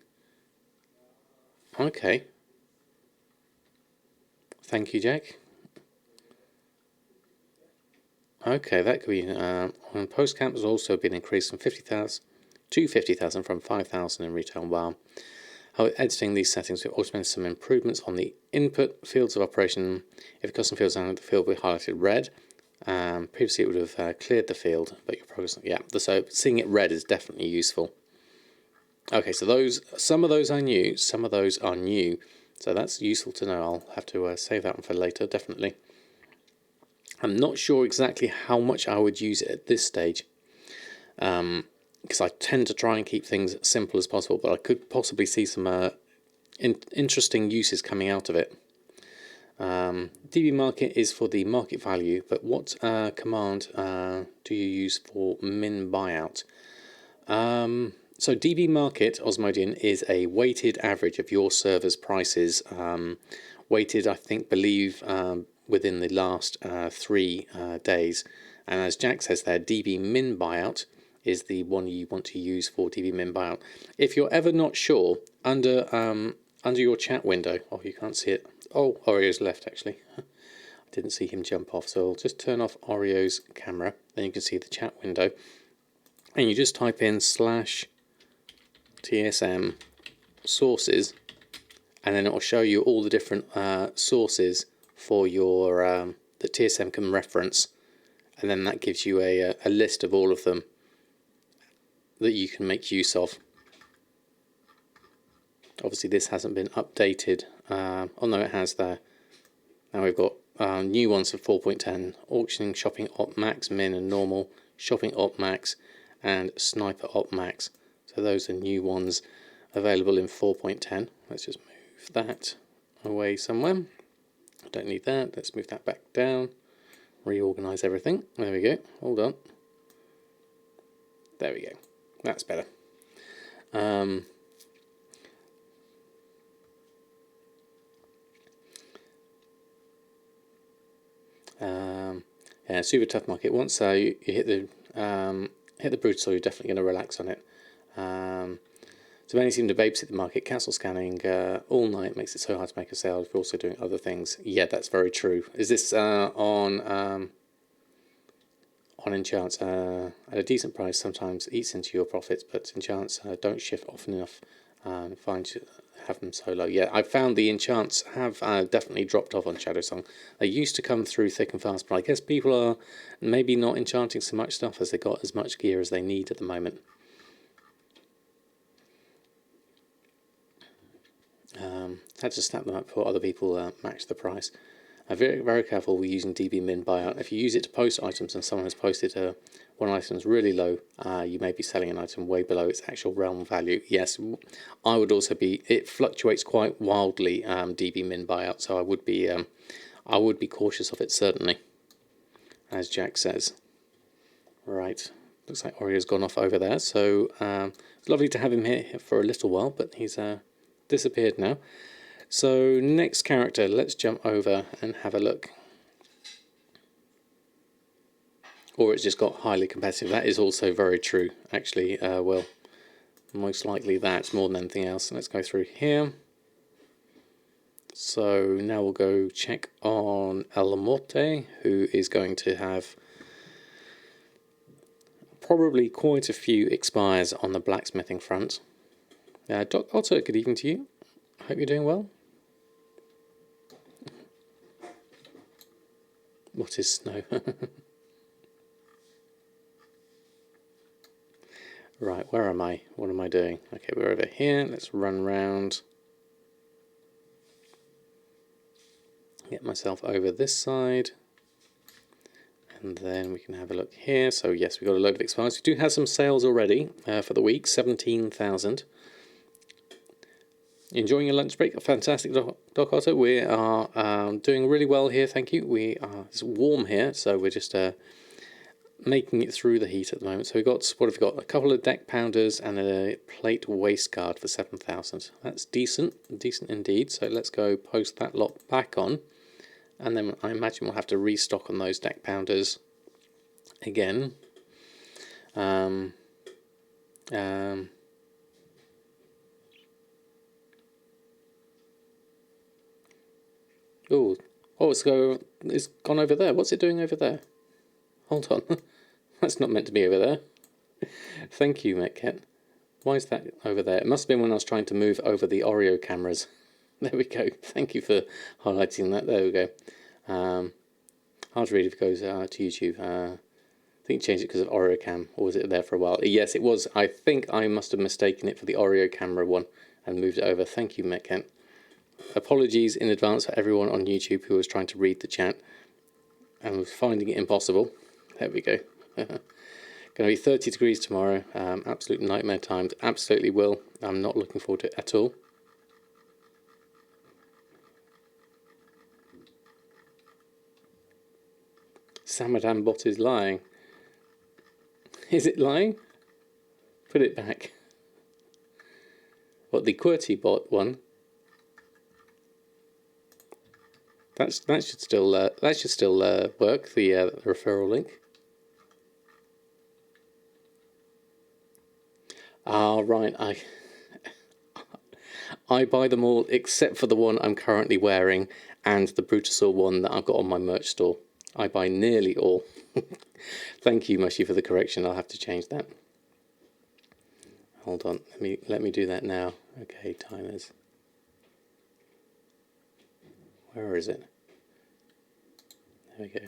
Okay. Thank you, Jack. Okay, that could be. On post camp has also been increased from 50,000 to 50,000 from 5,000 in retail. Wow. How editing these settings, we've automated some improvements on the input fields of operation. If a custom field is on the field, we highlighted red. Previously, it would have cleared the field, but your progress. Yeah, so seeing it red is definitely useful. Okay, so some of those are new, some of those are new. So that's useful to know. I'll have to save that one for later, definitely. I'm not sure exactly how much I would use it at this stage, because I tend to try and keep things simple as possible, but I could possibly see some interesting uses coming out of it. DB market is for the market value, but what command do you use for min buyout? So DB market, Osmodian, is a weighted average of your server's prices, weighted, believe, within the last 3 days. And as Jack says there, DB min buyout is the one you want to use for DB min buyout. If you're ever not sure, under your chat window, oh, you can't see it. Oh, Oreo's left, actually. I didn't see him jump off, so I'll just turn off Oreo's camera, then you can see the chat window. And you just type in /TSM sources, and then it will show you all the different sources for your that TSM can reference, and then that gives you a list of all of them that you can make use of. Obviously this hasn't been updated. Oh no, it has there. Now we've got new ones for 4.10, auctioning, shopping op max, min and normal, shopping op max, and sniper op max. So those are new ones available in 4.10. Let's just move that away somewhere. I don't need that. Let's move that back down. Reorganize everything. There we go. Hold on. There we go. That's better. Yeah, super tough market. Once you hit the brutal, you're definitely going to relax on it. So many seem to babysit the market. Castle scanning all night makes it so hard to make a sale if you're also doing other things. Yeah, that's very true. Is this on enchants at a decent price? Sometimes eats into your profits, but enchants don't shift often enough. Find have them so low. Yeah, I found the enchants have definitely dropped off on Shadow Song. They used to come through thick and fast, but I guess people are maybe not enchanting so much stuff as they got as much gear as they need at the moment. Had to snap them up before other people match the price. Very, very careful with using DB min buyout. If you use it to post items and someone has posted one item is really low, you may be selling an item way below its actual realm value. Yes, I would also be. It fluctuates quite wildly, DB min buyout, so I would be cautious of it certainly, as Jack says. Right, looks like Oreo's gone off over there. So it's lovely to have him here for a little while, but he's disappeared now. So next character, let's jump over and have a look. Or it's just got highly competitive. That is also very true, actually. Well, most likely that's more than anything else. Let's go through here. So now we'll go check on El Morte, who is going to have probably quite a few expires on the blacksmithing front. Doc Otter, good evening to you. Hope you're doing well. What is snow? Right, where am I? What am I doing? Okay, we're over here. Let's run round. Get myself over this side. And then we can have a look here. So yes, we've got a load of expires. We do have some sales already for the week, 17,000. Enjoying your lunch break? Fantastic, Doc Otto. We are doing really well here, thank you. It's warm here, so we're just making it through the heat at the moment. So we've got, what have we got? A couple of deck pounders and a plate waist guard for 7,000. That's decent indeed. So let's go post that lot back on. And then I imagine we'll have to restock on those deck pounders again. Oh, it's gone over there. What's it doing over there? Hold on. That's not meant to be over there. Thank you, Metcat. Why is that over there? It must have been when I was trying to move over the Oreo cameras. There we go. Thank you for highlighting that. There we go. Hard to read if it goes to YouTube. I think you changed it because of Oreo cam, or was it there for a while? Yes, it was. I think I must have mistaken it for the Oreo camera one and moved it over. Thank you, Metcat. Apologies in advance for everyone on YouTube who was trying to read the chat and was finding it impossible. There we go. Going to be 30 degrees tomorrow. Absolute nightmare times. Absolutely will. I'm not looking forward to it at all. Samadan bot is lying. Is it lying? Put it back. What, the QWERTY bot one? That should still work. The referral link. Ah, right. I buy them all except for the one I'm currently wearing and the Brutosaur one that I've got on my merch store. I buy nearly all. Thank you, Mushy, for the correction. I'll have to change that. Hold on. Let me do that now. Okay, timers. Where is it? There we go.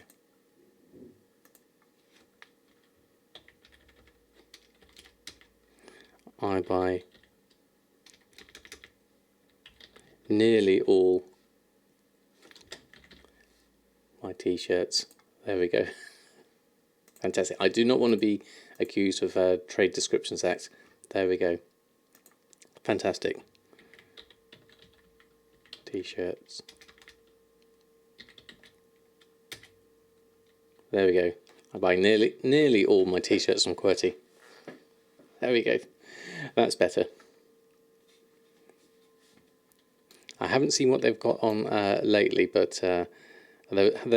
I buy nearly all my t-shirts. There we go. Fantastic. I do not want to be accused of Trade Descriptions Act. There we go. Fantastic. T-shirts. There we go. I buy nearly all my t-shirts from QWERTY. There we go. That's better. I haven't seen what they've got on lately, but there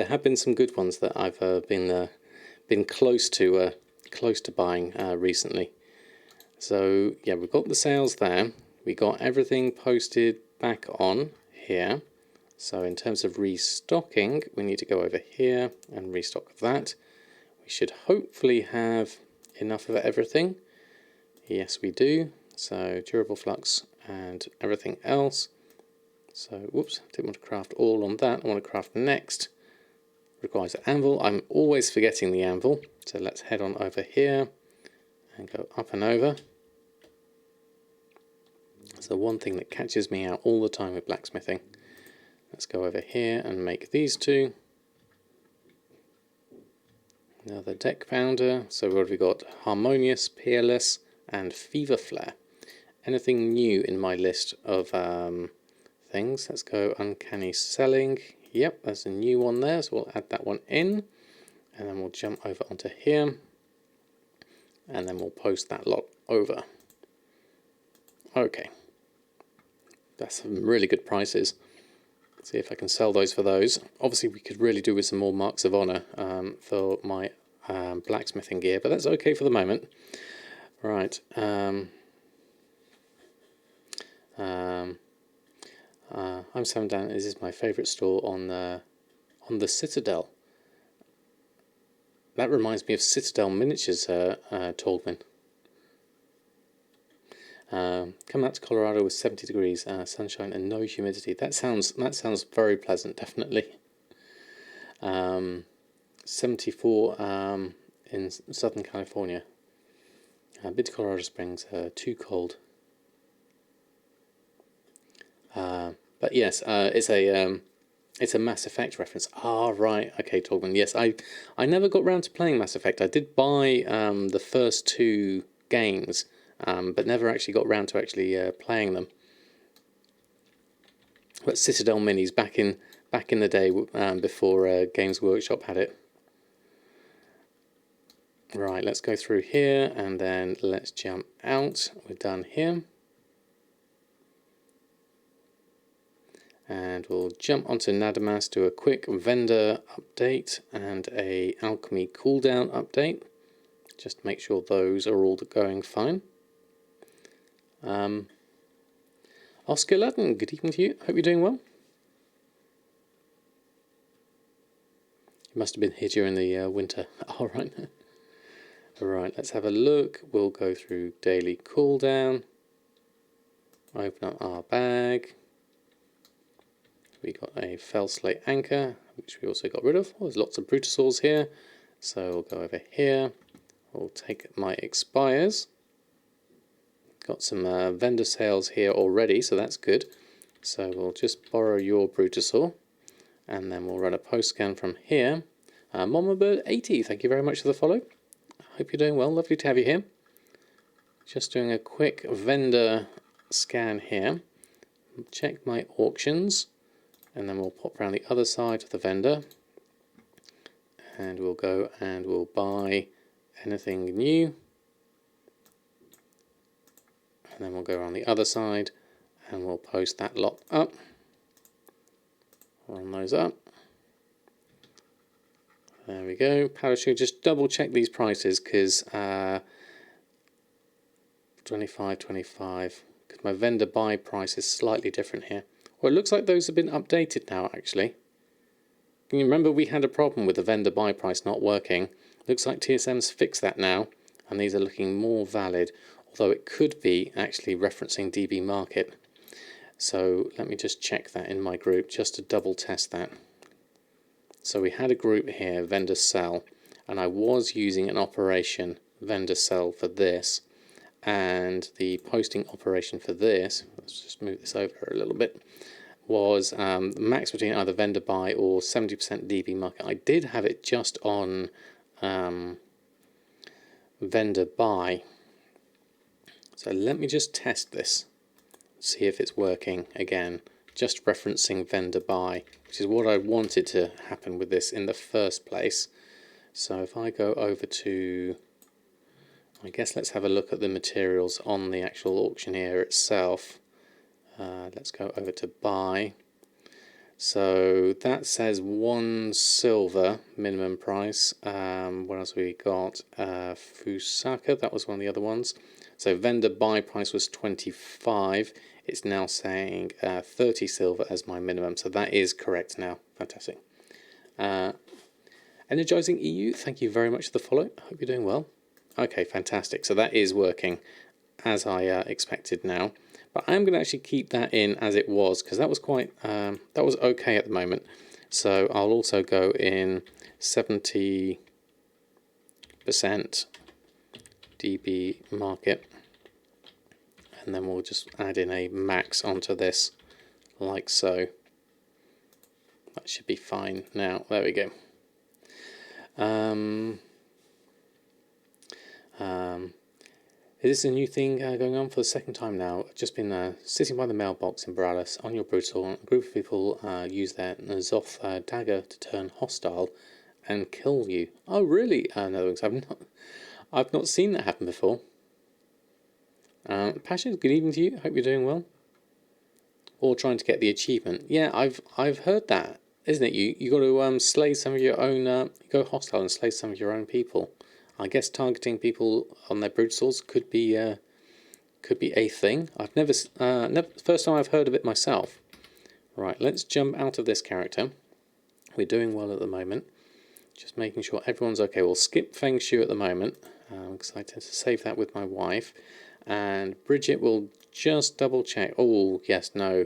have been some good ones that I've been close to buying recently. So yeah, we've got the sales there. We got everything posted back on here. So in terms of restocking, we need to go over here and restock that. We should hopefully have enough of everything. Yes, we do. So durable flux and everything else. So, whoops, didn't want to craft all on that. I want to craft next. Requires an anvil. I'm always forgetting the anvil. So let's head on over here and go up and over. So one thing that catches me out all the time with blacksmithing. Let's go over here and make these two. Another deck pounder. So what have we got? Harmonious, Peerless, and Fever Flare. Anything new in my list of things? Let's go Uncanny Selling. Yep, there's a new one there, so we'll add that one in. And then we'll jump over onto here. And then we'll post that lot over. Okay. That's some really good prices. See if I can sell those for those. Obviously, we could really do with some more marks of honor for my blacksmithing gear, but that's okay for the moment. Right. I'm Samadan. This is my favourite store on the Citadel. That reminds me of Citadel Miniatures, Tallman. Come out to Colorado with 70 degrees, sunshine and no humidity. That sounds very pleasant, definitely. 74 in Southern California. Bid to Colorado Springs, too cold. But yes, it's a Mass Effect reference. Ah, right. Okay, Torben. Yes, I never got round to playing Mass Effect. I did buy the first two games, but never actually got round to actually playing them. But Citadel Minis back in the day, before Games Workshop had it. Right, let's go through here and then let's jump out. We're done here. And we'll jump onto Nadamas, do a quick vendor update and a alchemy cooldown update. Just to make sure those are all going fine. Oscar Latin, good evening to you. Hope you're doing well. You must have been here during the winter. All right. Right, let's have a look. We'll go through daily cooldown. Open up our bag. We got a Fell Slate Anchor, which we also got rid of. Oh, there's lots of Brutosaurs here. So we'll go over here. We'll take my expires. Got some vendor sales here already, so that's good. So we'll just borrow your Brutosaur. And then we'll run a post scan from here. Mama Bird 80, thank you very much for the follow. Hope you're doing well. Lovely to have you here. Just doing a quick vendor scan here. Check my auctions. And then we'll pop around the other side of the vendor. And we'll go and we'll buy anything new. And then we'll go around the other side and we'll post that lot up. Run those up. There we go. Parachute, just double check these prices because 25, because my vendor buy price is slightly different here. Well, it looks like those have been updated now, actually. Can you remember we had a problem with the vendor buy price not working? Looks like TSM's fixed that now, and these are looking more valid, although it could be actually referencing DB Market. So let me just check that in my group, just to double test that. So we had a group here, vendor sell, and I was using an operation vendor sell for this, and the posting operation for this, let's just move this over a little bit, was max between either vendor buy or 70% DB Market. I did have it just on vendor buy. So let me just test this, see if it's working again, just referencing vendor buy, which is what I wanted to happen with this in the first place. So if I go over to, I guess let's have a look at the materials on the actual auctioneer itself. Let's go over to buy. So that says 1 silver minimum price. What else have we got? Fusaka, that was one of the other ones. So vendor buy price was 25. It's now saying 30 silver as my minimum. So that is correct now. Fantastic. Energizing EU, thank you very much for the follow. I hope you're doing well. Okay, fantastic. So that is working as I expected now. But I am going to actually keep that in as it was, because that was quite, that was okay at the moment. So I'll also go in 70% DB market, and then we'll just add in a max onto this, like so. That should be fine now. There we go. Is this a new thing going on for the second time now? I've just been sitting by the mailbox in Borealis on your brutal. A group of people use their Nazoth dagger to turn hostile and kill you. Oh, really? No, I've not seen that happen before. Passion, good evening to you. Hope you're doing well. Or trying to get the achievement. Yeah, I've heard that, isn't it? You got to slay some of your own. Go hostile and slay some of your own people. I guess targeting people on their brood souls could be a thing. I've never first time I've heard of it myself. Right, let's jump out of this character. We're doing well at the moment. Just making sure everyone's okay. We'll skip Feng Shui at the moment because I tend to save that with my wife. And Briggit will just double check. Oh yes, no.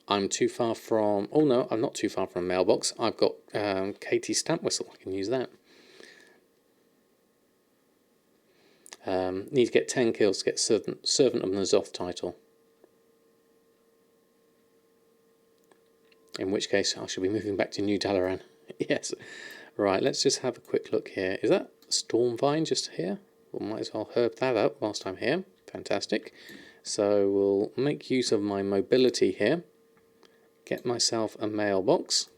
I'm too far from. Oh no, I'm not too far from a mailbox. I've got Katie's stamp whistle. I can use that. Need to get 10 kills to get Servant of Nazoth title. In which case I shall be moving back to New Dalaran. Yes. Right, let's just have a quick look here. Is that Stormvine just here? We might as well herb that up whilst I'm here. Fantastic. So we'll make use of my mobility here. Get myself a mailbox.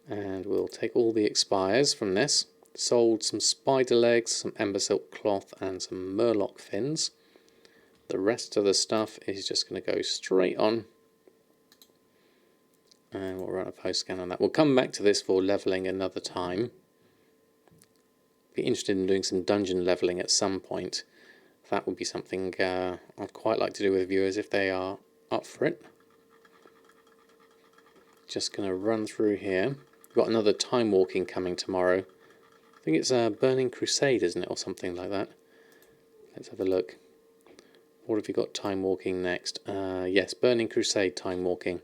And we'll take all the expires from this. Sold some spider legs, some ember silk cloth and some murloc fins. The rest of the stuff is just going to go straight on. And we'll run a post scan on that. We'll come back to this for levelling another time. Be interested in doing some dungeon levelling at some point. That would be something I'd quite like to do with viewers if they are up for it. Just going to run through here. We've got another time walking coming tomorrow. I think it's a Burning Crusade, isn't it, or something like that. Let's have a look. What have you got time walking next? Yes, Burning Crusade time walking.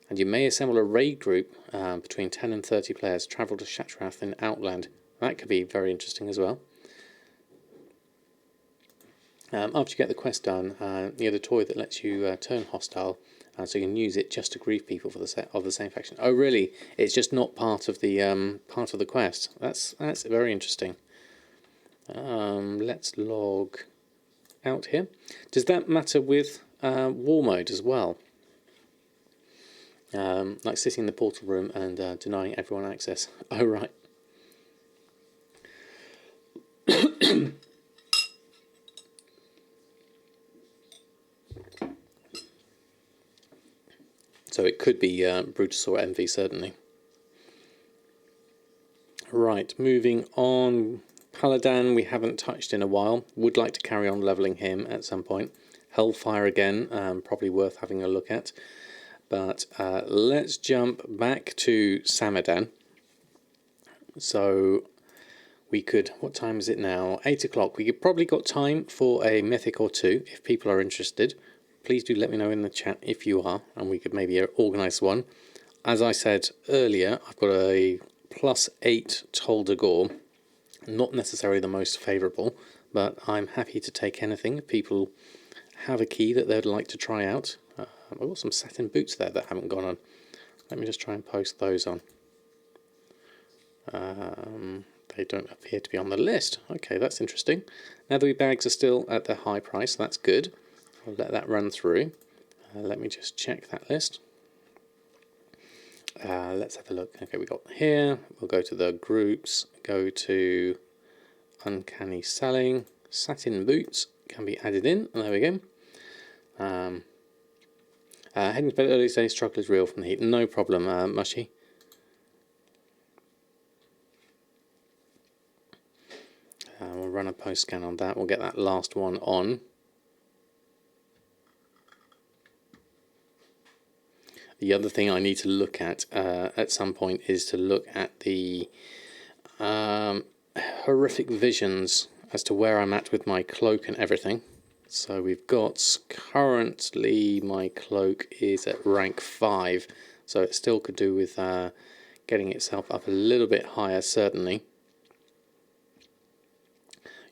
And you may assemble a raid group between 10 and 30 players, travel to Shatrath in Outland. That could be very interesting as well. After you get the quest done, you get a toy that lets you turn hostile, so you can use it just to grieve people for of the same faction. Oh, really? It's just not part of the quest. That's very interesting. Let's log out here. Does that matter with war mode as well? Like sitting in the portal room and denying everyone access. Oh, right. So it could be Brutus or Envy, certainly. Right, moving on. Paladin we haven't touched in a while. Would like to carry on levelling him at some point. Hellfire again, probably worth having a look at. But let's jump back to Samadan. So we could, what time is it now? 8 o'clock. We could probably got time for a mythic or two if people are interested. Please do let me know in the chat if you are, and we could maybe organise one. As I said earlier, I've got a +8 Tol de Gore. Not necessarily the most favourable, but I'm happy to take anything if people have a key that they'd like to try out. I've got some satin boots there that haven't gone on. Let me just try and post those on. They don't appear to be on the list. Okay, that's interesting. Leather bags are still at their high price, so that's good. I'll let that run through. Let me just check that list. Let's have a look. Okay, we got here. We'll go to the groups, go to Uncanny Selling. Satin boots can be added in. There we go. Heading to bed early today, struggle is real from the heat. No problem, Mushy. We'll run a post scan on that. We'll get that last one on. The other thing I need to look at some point is to look at the horrific visions as to where I'm at with my cloak and everything. So we've got, currently my cloak is at rank 5, so it still could do with getting itself up a little bit higher, certainly.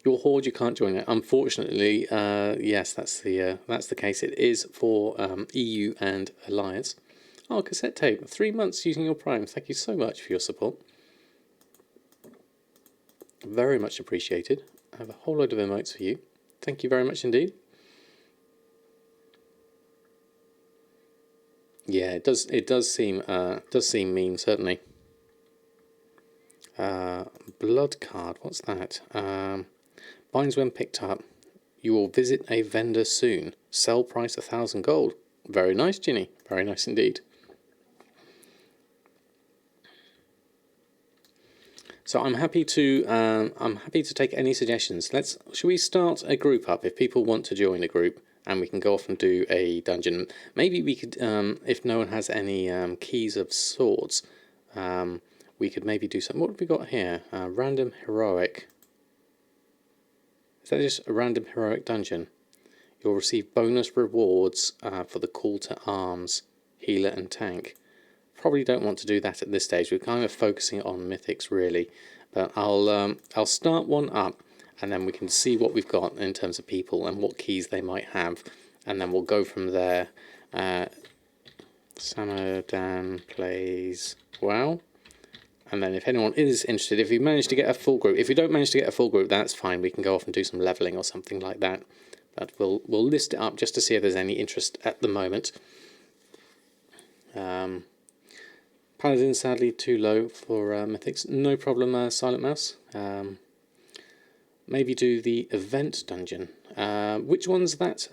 Your horde, you can't join it. Unfortunately, yes, that's the case. It is for EU and Alliance. Oh, cassette tape. 3 months using your Prime. Thank you so much for your support. Very much appreciated. I have a whole load of emotes for you. Thank you very much indeed. Yeah, it does. It does seem mean, certainly. Blood card. What's that? Binds when picked up. You will visit a vendor soon. Sell price 1,000 gold. Very nice, Ginny. Very nice indeed. So I'm happy to take any suggestions. Shall we start a group up if people want to join a group, and we can go off and do a dungeon. Maybe we could, if no one has any keys of swords, we could maybe do something. What have we got here? Random heroic. Is that just a random heroic dungeon? You'll receive bonus rewards for the call to arms, healer and tank. Probably don't want to do that at this stage. We're kind of focusing on mythics really, but I'll start one up, and then we can see what we've got in terms of people and what keys they might have, and then we'll go from there. Samadan plays WoW, and then if anyone is interested, if you manage to get a full group, if you don't manage to get a full group, that's fine. We can go off and do some leveling or something like that. But we'll list it up just to see if there's any interest at the moment. Paladin sadly too low for mythics. No problem, Silent Mouse. Maybe do the event dungeon. Which one's that,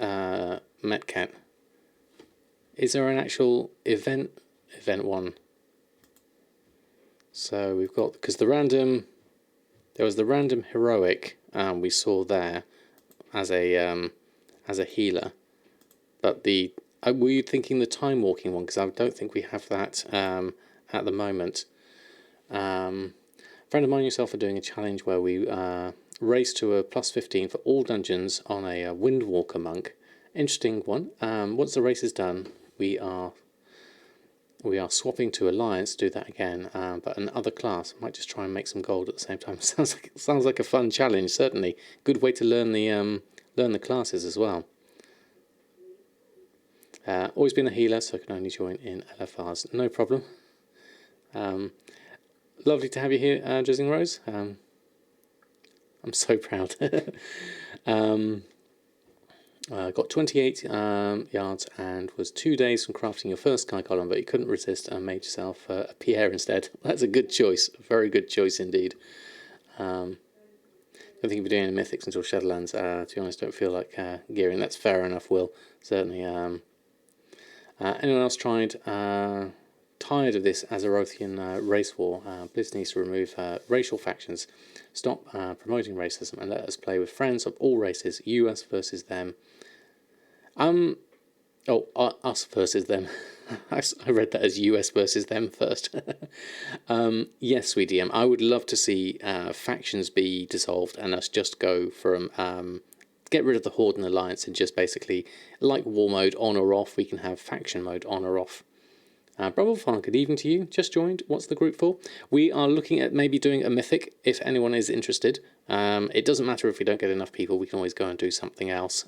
Metcat? Is there an actual event one? So we've got, because there was the random heroic we saw there as a healer, but were you thinking the time walking one? Because I don't think we have that at the moment. A friend of mine and yourself are doing a challenge where we race to a +15 for all dungeons on a Windwalker monk. Interesting one. Once the race is done, we are swapping to Alliance to do that again, but another class. Might just try and make some gold at the same time. sounds like a fun challenge. Certainly, good way to learn the classes as well. Always been a healer, so I can only join in LFRs. No problem. Lovely to have you here, Drizzling Rose. I'm so proud. Got 28 yards and was 2 days from crafting your first sky column, but you couldn't resist and made yourself a Pierre instead. That's a good choice. A very good choice indeed. Don't think you'll be doing any mythics until Shadowlands. To be honest, don't feel like gearing. That's fair enough, Will. Certainly. Anyone else tried? Tired of this Azerothian race war. Blizz needs to remove racial factions, stop promoting racism, and let us play with friends of all races. US versus them. Us versus them. I read that as US versus them first. Yes, sweet DM. I would love to see factions be dissolved and us just go from get rid of the Horde and Alliance and just basically, like war mode on or off, we can have faction mode on or off. Bravo Farm, good evening to you. Just joined. What's the group for? We are looking at maybe doing a mythic if anyone is interested. It doesn't matter if we don't get enough people. We can always go and do something else.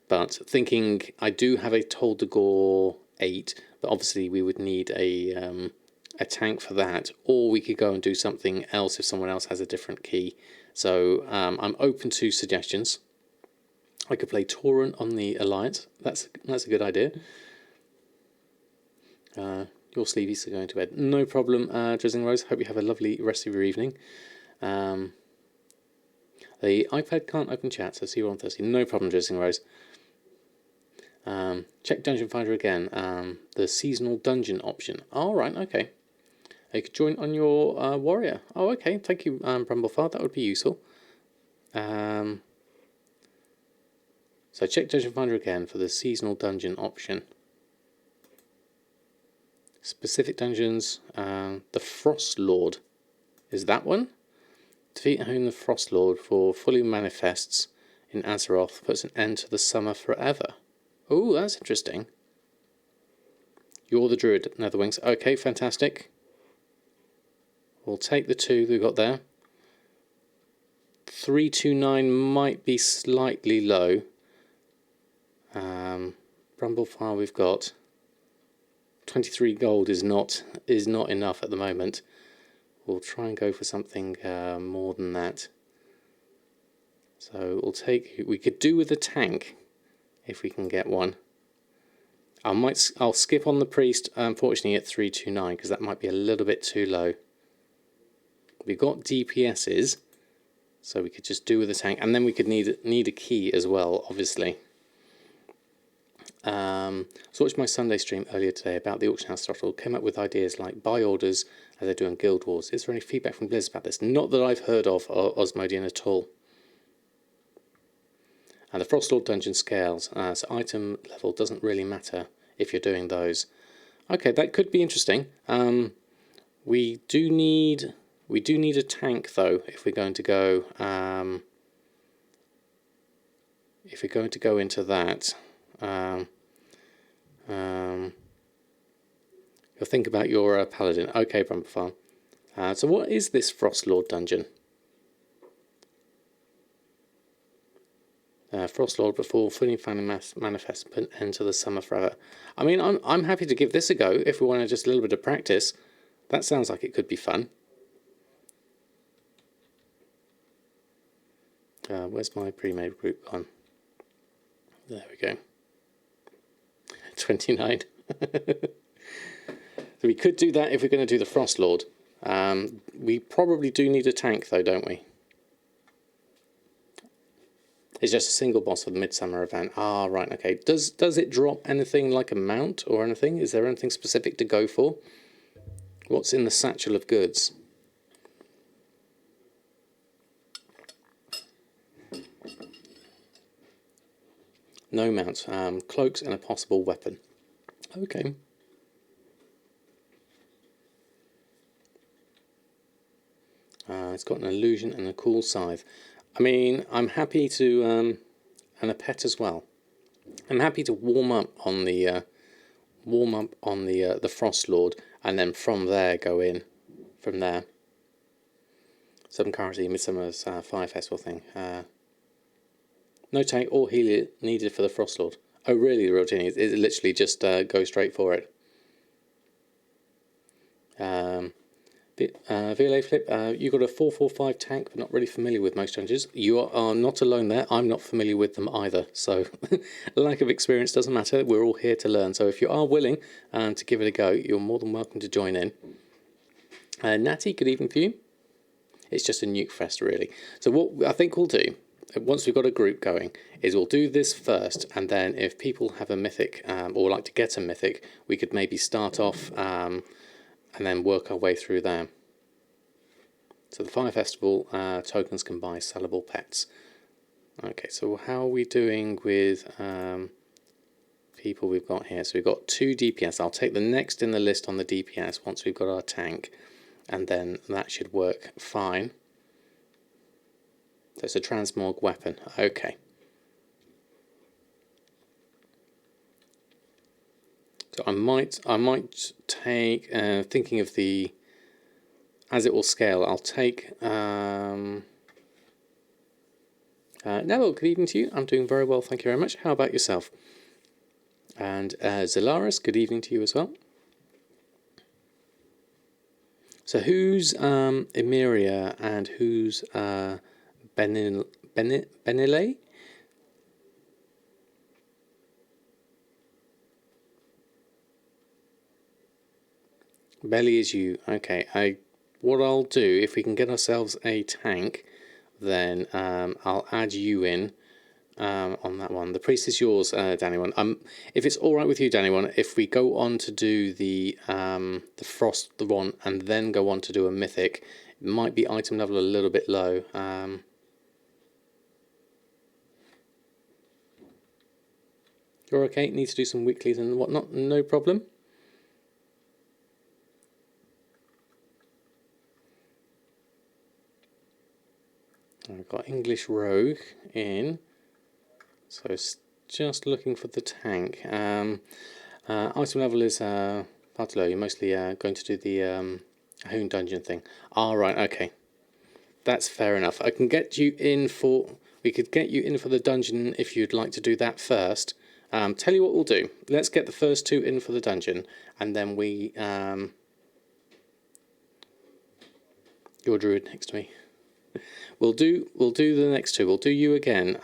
But thinking, I do have a Told to Gore 8, but obviously we would need a tank for that, or we could go and do something else if someone else has a different key. So I'm open to suggestions. I could play Torrent on the Alliance. That's a good idea. Your sleevies are going to bed. No problem, Drizzling Rose. Hope you have a lovely rest of your evening. The iPad can't open chat, so see you on Thursday. No problem, Drizzling Rose. Check Dungeon Finder again. The seasonal dungeon option. All right, okay. You could join on your warrior. Oh, okay. Thank you, Brumblefar. That would be useful. So check Dungeon Finder again for the seasonal dungeon option. Specific dungeons. The Frost Lord. Is that one? Defeat Ahune the Frost Lord for fully manifests in Azeroth puts an end to the summer forever. Oh, that's interesting. You're the druid, Netherwings. Okay, fantastic. We'll take the 2 that we've got there. 329 might be slightly low. Brumblefire we've got. 23 gold is not enough at the moment. We'll try and go for something more than that. So we could do with a tank if we can get one. I'll skip on the priest, unfortunately, at 329 because that might be a little bit too low. We've got DPSs, so we could just do with a tank, and then we could need a key as well, obviously. So watched my Sunday stream earlier today about the auction house throttle. Came up with ideas like buy orders as they do in Guild Wars. Is there any feedback from Blizzard about this? Not that I've heard of Osmodian at all. And the Frostlord dungeon scales, so item level doesn't really matter if you're doing those. Okay, that could be interesting. We do need a tank though if we're going to go into that. You'll think about your paladin. Okay, Brumperfarm. So what is this Frostlord dungeon? Frostlord before fully finding manifest put end to the summer forever. I mean, I'm happy to give this a go if we want just a little bit of practice. That sounds like it could be fun. Where's my pre-made group gone? There we go. 29. So we could do that if we're going to do the Frostlord. We probably do need a tank though, don't we? It's just a single boss of the Midsummer event. Ah, right, okay. Does it drop anything like a mount or anything? Is there anything specific to go for? What's in the satchel of goods? No mounts. Cloaks and a possible weapon. Okay. It's got an illusion and a cool scythe. I mean, I'm happy to, and a pet as well. I'm happy to warm up on the Frostlord, and then from there go in. From there. Some currency, Midsummer's Fire Festival thing. No tank or healer needed for the Frostlord. Oh, really? The real thing is literally just go straight for it. VLA Flip, you got a 445 tank, but not really familiar with most challenges. You are not alone there. I'm not familiar with them either. So, lack of experience doesn't matter. We're all here to learn. So, if you are willing to give it a go, you're more than welcome to join in. Natty, good evening for you. It's just a nuke fest, really. So, what I think we'll do, once we've got a group going, is we'll do this first, and then if people have a mythic or like to get a mythic, we could maybe start off and then work our way through there. So the Fire Festival tokens can buy sellable pets. Okay, so how are we doing with people we've got here? So we've got 2 DPS. I'll take the next in the list on the DPS once we've got our tank, and then that should work fine. So it's a transmog weapon. Okay. So I might take, thinking of the, as it will scale, I'll take, Neville, good evening to you. I'm doing very well, thank you very much. How about yourself? And Zelaris, good evening to you as well. So who's Emiria and who's Benile? Belly is you. Okay. What I'll do, if we can get ourselves a tank, then I'll add you in on that one. The priest is yours, Danny One. If it's all right with you, Danny One, if we go on to do the frost one and then go on to do a mythic, it might be item level a little bit low. You're okay. Need to do some weeklies and whatnot. No problem. I've got English Rogue in. So it's just looking for the tank. Item level is far too low. You're mostly going to do the Ahune dungeon thing. Right, okay. That's fair enough. I can get you in for... We could get you in for the dungeon if you'd like to do that first. Tell you what we'll do. Let's get the first 2 in for the dungeon, and then we... Your druid next to me. We'll do the next 2. We'll do you again,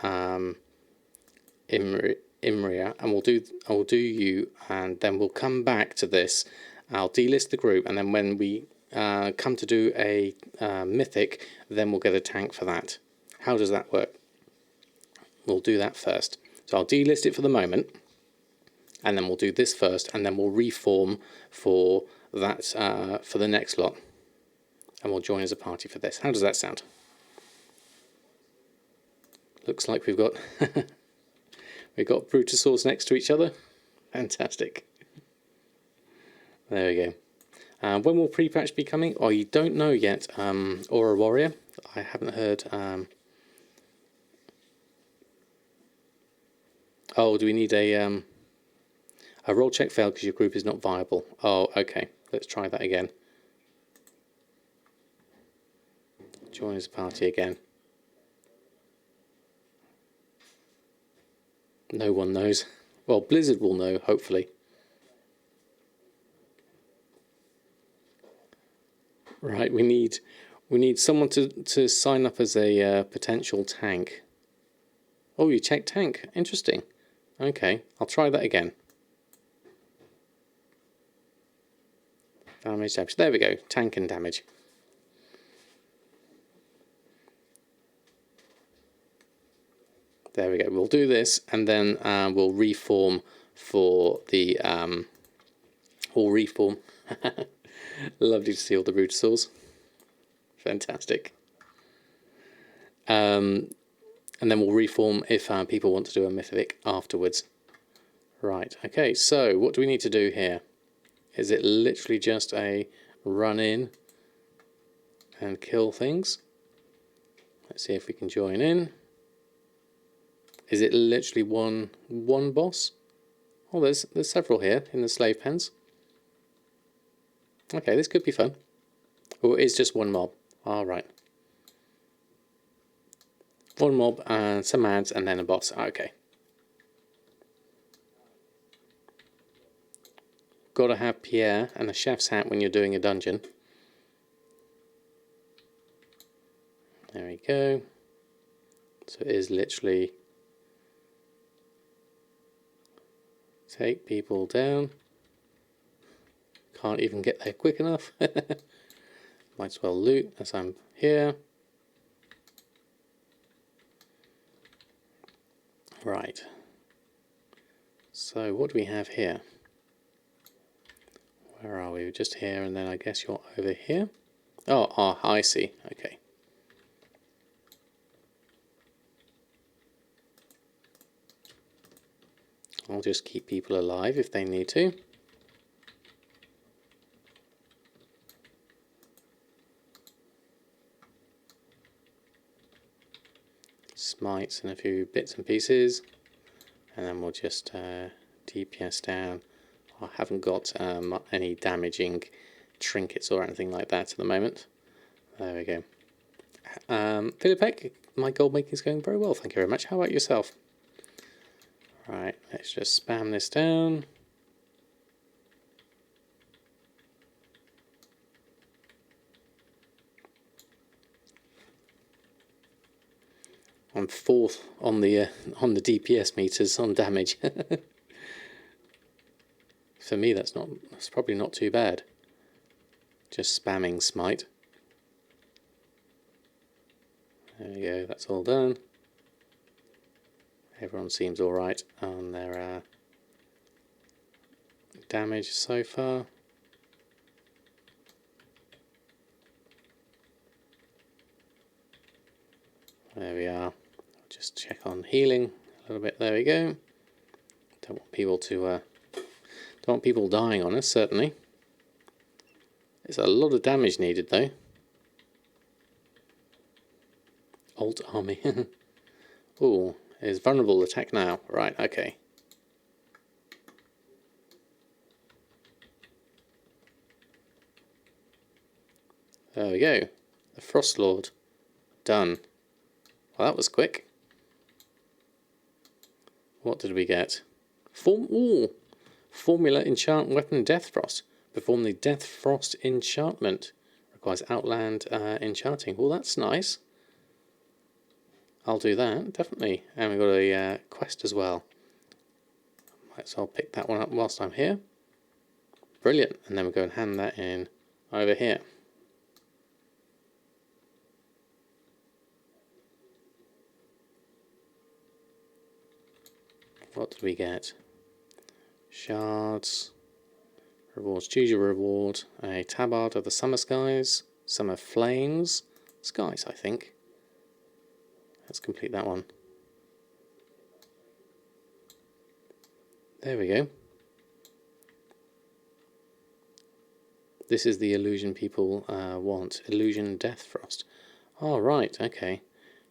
Imria, and I'll do you, and then we'll come back to this. I'll delist the group, and then when we come to do a mythic, then we'll get a tank for that. How does that work? We'll do that first. So I'll delist it for the moment, and then we'll do this first, and then we'll reform for that for the next lot, and we'll join as a party for this. How does that sound? Looks like we've got we've got Brutosaurs next to each other. Fantastic. There we go. When will pre-patch be coming? Oh, you don't know yet. Or a warrior. I haven't heard. Oh, do we need a roll check failed because your group is not viable? Oh, okay. Let's try that again. Join as a party again. No one knows. Well, Blizzard will know, hopefully. Right, we need someone to sign up as a potential tank. Oh, you checked tank. Interesting. Okay, I'll try that again. Damage. There we go. Tank and damage. There we go. We'll do this, and then we'll reform for the... we'll reform. Lovely to see all the Brutosaurs. Fantastic. And then we'll reform if people want to do a mythic afterwards. Right, okay, so what do we need to do here? Is it literally just a run in and kill things? Let's see if we can join in. Is it literally one boss? Oh, there's several here in the slave pens. Okay, this could be fun. Or it's just one mob. All right. One mob and some ads and then a boss. Okay. Got to have Pierre and a chef's hat when you're doing a dungeon. There we go. So it is literally take people down. Can't even get there quick enough. Might as well loot as I'm here. Right. So what do we have here? Where are we? We're just here, and then I guess you're over here. Oh, I see. Okay. I'll just keep people alive if they need to. Smites and a few bits and pieces, and then we'll just DPS down. I haven't got any damaging trinkets or anything like that at the moment. There we go. Philipek, my gold making is going very well, thank you very much. How about yourself? Right, let's just spam this down. I'm fourth on the DPS meters on damage. For me, that's probably not too bad. Just spamming smite. There we go. That's all done. Everyone seems all right on their damage so far. There we are. Just check on healing a little bit. There we go. Don't want people to don't want people dying on us, certainly. There's a lot of damage needed though. Alt army. Oh, is vulnerable. Attack now. Right, okay. There we go. The Frost Lord. Done. Well, that was quick. What did we get? Formula Enchant Weapon Death Frost. Perform the Death Frost enchantment. Requires Outland enchanting. Well, that's nice. I'll do that, definitely. And we've got a quest as well. Might as well pick that one up whilst I'm here. Brilliant. And then we'll go and hand that in over here. What did we get? Shards. Rewards. Choose your reward. A tabard of the summer skies. Summer flames. Skies, I think. Let's complete that one. There we go. This is the illusion people want. Illusion Death Frost. Oh, right, okay.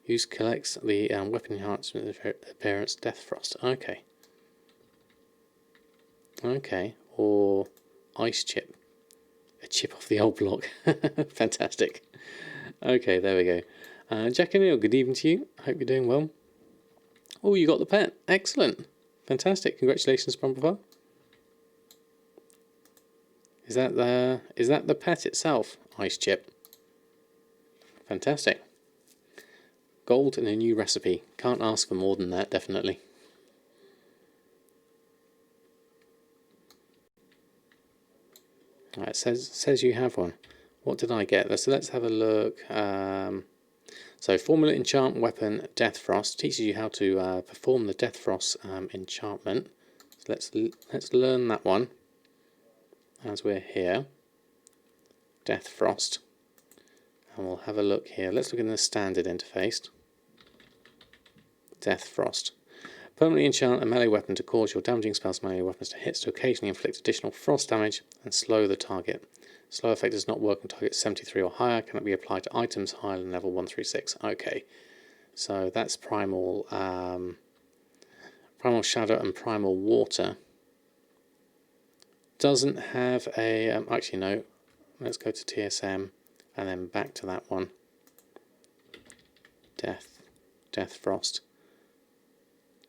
Use collects the weapon enhancement appearance Death Frost. Okay. Okay. Or Ice Chip. A chip off the old block. Fantastic. Okay, there we go. Jack and Neil, good evening to you. Hope you're doing well. Oh, you got the pet. Excellent. Fantastic. Congratulations, Brumblefar. Is that the pet itself? Ice Chip. Fantastic. Gold and a new recipe. Can't ask for more than that, definitely. Right, it says you have one. What did I get? So let's have a look. So Formula Enchant Weapon Death Frost teaches you how to perform the Death Frost enchantment. So let's learn that one as we're here. Death Frost. And we'll have a look here. Let's look in the standard interface. Death Frost. Permanently enchant a melee weapon to cause your damaging spells melee weapons to hits to occasionally inflict additional frost damage and slow the target. Slow effect does not work on targets 73 or higher, cannot be applied to items higher than level 136. Okay, so that's Primal Primal Shadow and Primal Water. Doesn't have a... actually, no. Let's go to TSM and then back to that one. Death Frost.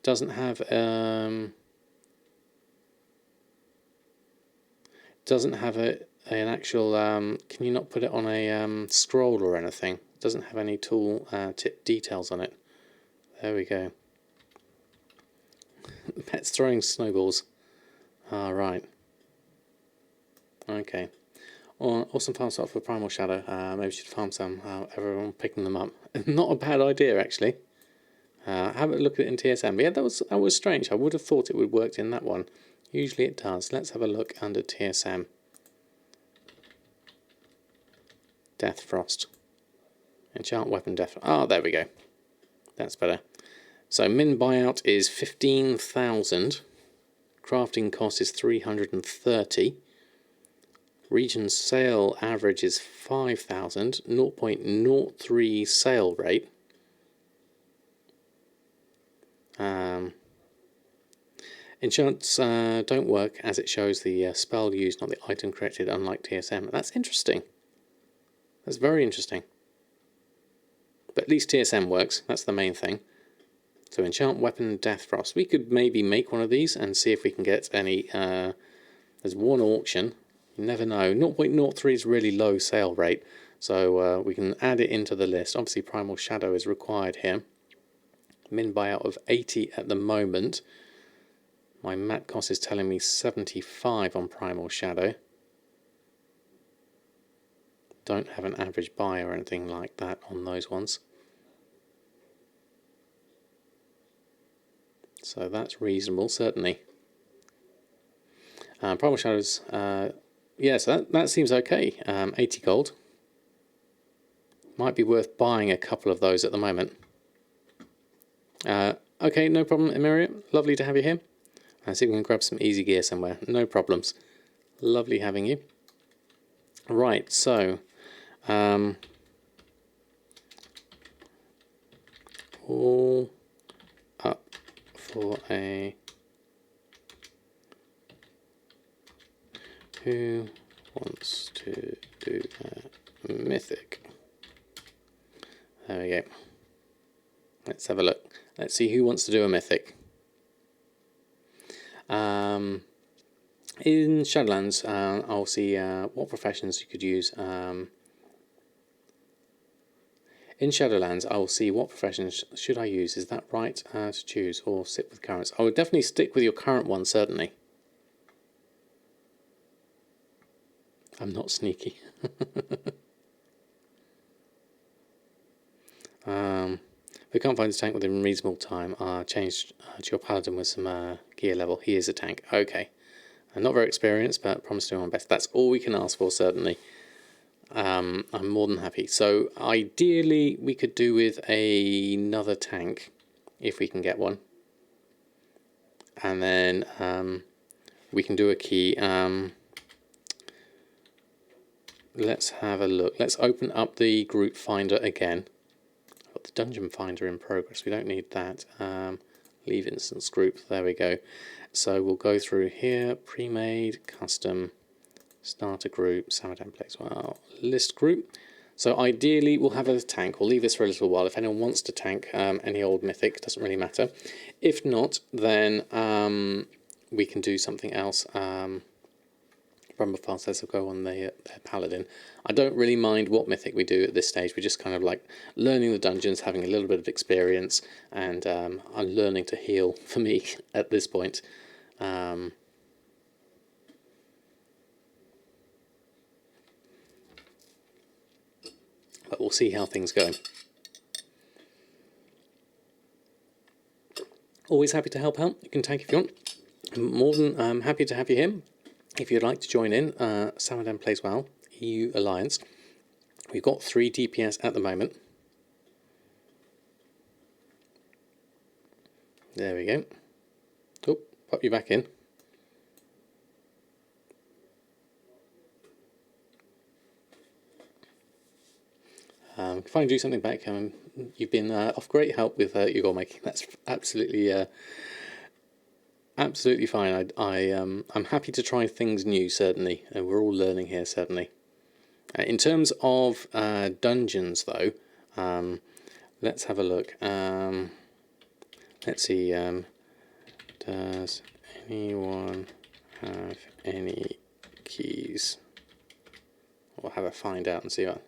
Doesn't have... doesn't have an actual... can you not put it on a scroll or anything? Doesn't have any tool tip details on it. There we go. The pet's throwing snowballs. Ah, right. Okay. Awesome farm start for Primal Shadow. Maybe we should farm some. Everyone picking them up. Not a bad idea, actually. Have a look at it in TSM. But yeah, that was strange. I would have thought it would have worked in that one. Usually it does. Let's have a look under TSM. Death Frost. Enchant Weapon Death. Ah, there we go. That's better. So min buyout is 15,000. Crafting cost is 330. Region sale average is 5,000. 0.03 sale rate. Enchants don't work as it shows the spell used, not the item created, unlike TSM. That's interesting. That's very interesting. But at least TSM works. That's the main thing. So enchant weapon Death Frost. We could maybe make one of these and see if we can get any. There's one auction. You never know. 0.03 is really low sale rate, so we can add it into the list. Obviously, Primal Shadow is required here. Min buyout of 80 at the moment. My mat cost is telling me 75 on Primal Shadow. Don't have an average buy or anything like that on those ones. So that's reasonable, certainly. Primal Shadows, yeah, so that seems okay. 80 gold. Might be worth buying a couple of those at the moment. Okay, no problem, Emiria. Lovely to have you here. See if we can grab some easy gear somewhere. No problems. Lovely having you. Right, so... all up for a... Who wants to do a mythic? There we go. Let's have a look. Let's see who wants to do a mythic. In Shadowlands, I'll see what professions you could use. In Shadowlands, I will see what professions should I use. Is that right to choose, or sit with currents? I would definitely stick with your current one, certainly. I'm not sneaky. We can't find a tank within reasonable time. Change to your paladin with some gear level. He is a tank. Okay. I'm not very experienced, but promise to do my best. That's all we can ask for, certainly. I'm more than happy. So ideally, we could do with another tank, if we can get one. And then we can do a key. Let's have a look. Let's open up the group finder again. I've got the dungeon finder in progress. We don't need that. Leave instance group. There we go. So we'll go through here. Pre-made, custom, starter group, Samadan plays well, list group. So ideally we'll have a tank. We'll leave this for a little while. If anyone wants to tank any old mythic, doesn't really matter. If not, then we can do something else. Brumblefast says we'll go on their paladin. I don't really mind what mythic we do at this stage. We're just kind of like learning the dungeons, having a little bit of experience, and I'm learning to heal for me at this point. But we'll see how things go. Always happy to help out. You can tank if you want. I'm more than happy to have you here. If you'd like to join in, Samadan Plays Well, EU Alliance. We've got 3 DPS at the moment. There we go. Oh, pop you back in. If I can do something back, you've been of great help with your Goldmaking. That's absolutely absolutely fine. I'm happy to try things new, certainly, and we're all learning here, certainly. In terms of dungeons, though, let's have a look. Let's see. Does anyone have any keys? We'll have a find out and see what.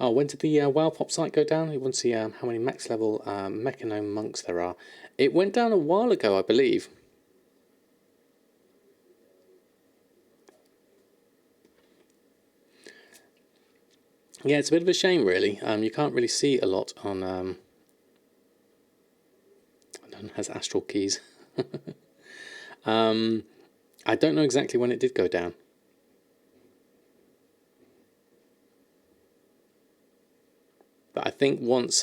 Oh, when did the WoW Pop site go down? We want to see how many max level Mechanome monks there are. It went down a while ago, I believe. Yeah, it's a bit of a shame, really. You can't really see a lot on... None has astral keys. I don't know exactly when it did go down. But I think once...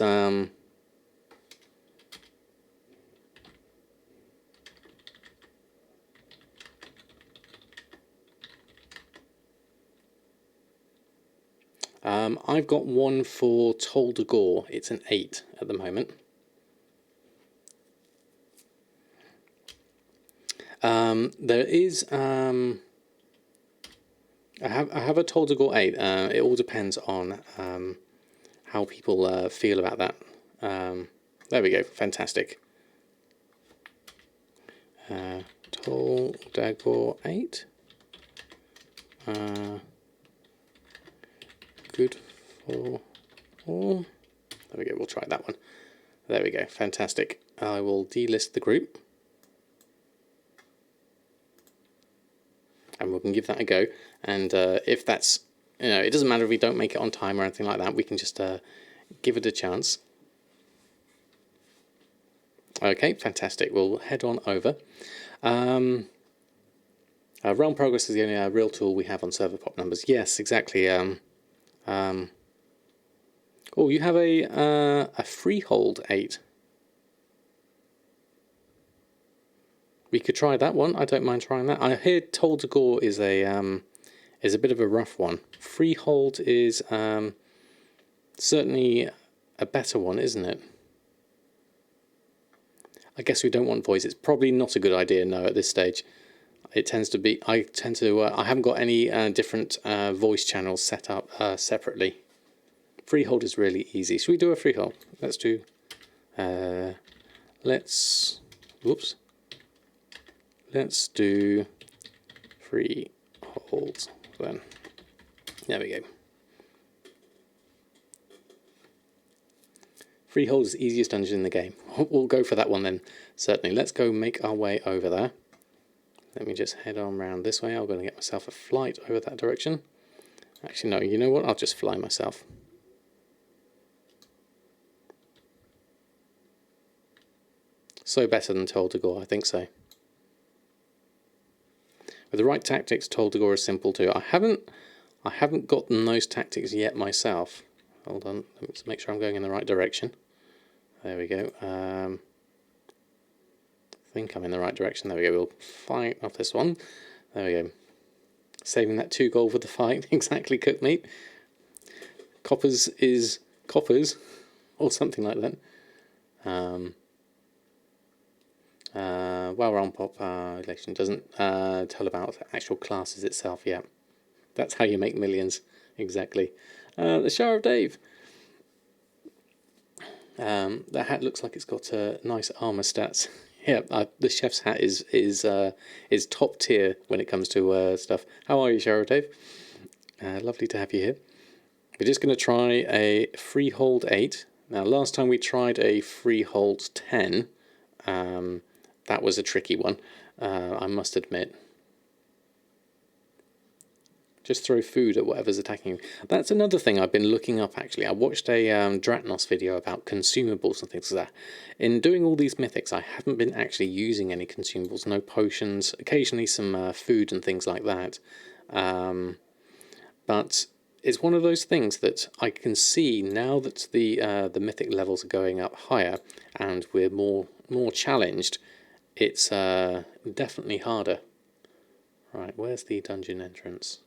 I've got one for Tol de Gore. It's an 8 at the moment. There is... I have a Tol de Gore 8. It all depends on how people feel about that. There we go. Fantastic. Tol de Gore 8. Good for all. There we go, we'll try that one. There we go, fantastic. I will delist the group. And we can give that a go. And if that's, it doesn't matter if we don't make it on time or anything like that, we can just give it a chance. Okay, fantastic. We'll head on over. Realm Progress is the only real tool we have on server pop numbers. Yes, exactly. Oh, you have a Freehold 8. We could try that one. I don't mind trying that. I hear Tol de Gore is a bit of a rough one. Freehold is certainly a better one, isn't it? I guess we don't want voice. It's probably not a good idea, no, at this stage. It tends to be, I haven't got any different voice channels set up separately. Freehold is really easy. Should we do a freehold? Let's do, let's do freehold then. There we go. Freehold is the easiest dungeon in the game. We'll go for that one then, certainly. Let's go make our way over there. Let me just head on around this way. I'm going to get myself a flight over that direction. Actually, no, you know what? I'll just fly myself. So better than Toldagor, I think so. With the right tactics, Toldagor is simple too. I haven't gotten those tactics yet myself. Hold on, let's make sure I'm going in the right direction. There we go. I think I'm in the right direction. There we go. We'll fight off this one. There we go. Saving that 2 gold for the fight. Exactly, cooked meat. Coppers is coppers, or something like that. Well-round population doesn't tell about actual classes itself yet. That's how you make millions. Exactly. The Shower of Dave. The hat looks like it's got nice armor stats. Yeah, the chef's hat is top tier when it comes to stuff. How are you, Shower of Dave? Lovely to have you here. We're just going to try a Freehold 8. Now, last time we tried a Freehold 10, that was a tricky one, I must admit. Just throw food at whatever's attacking you. That's another thing I've been looking up, actually. I watched a Dratnos video about consumables and things like that. In doing all these mythics, I haven't been actually using any consumables, no potions, occasionally some food and things like that. But it's one of those things that I can see now that the mythic levels are going up higher and we're more challenged. It's definitely harder. Right, where's the dungeon entrance?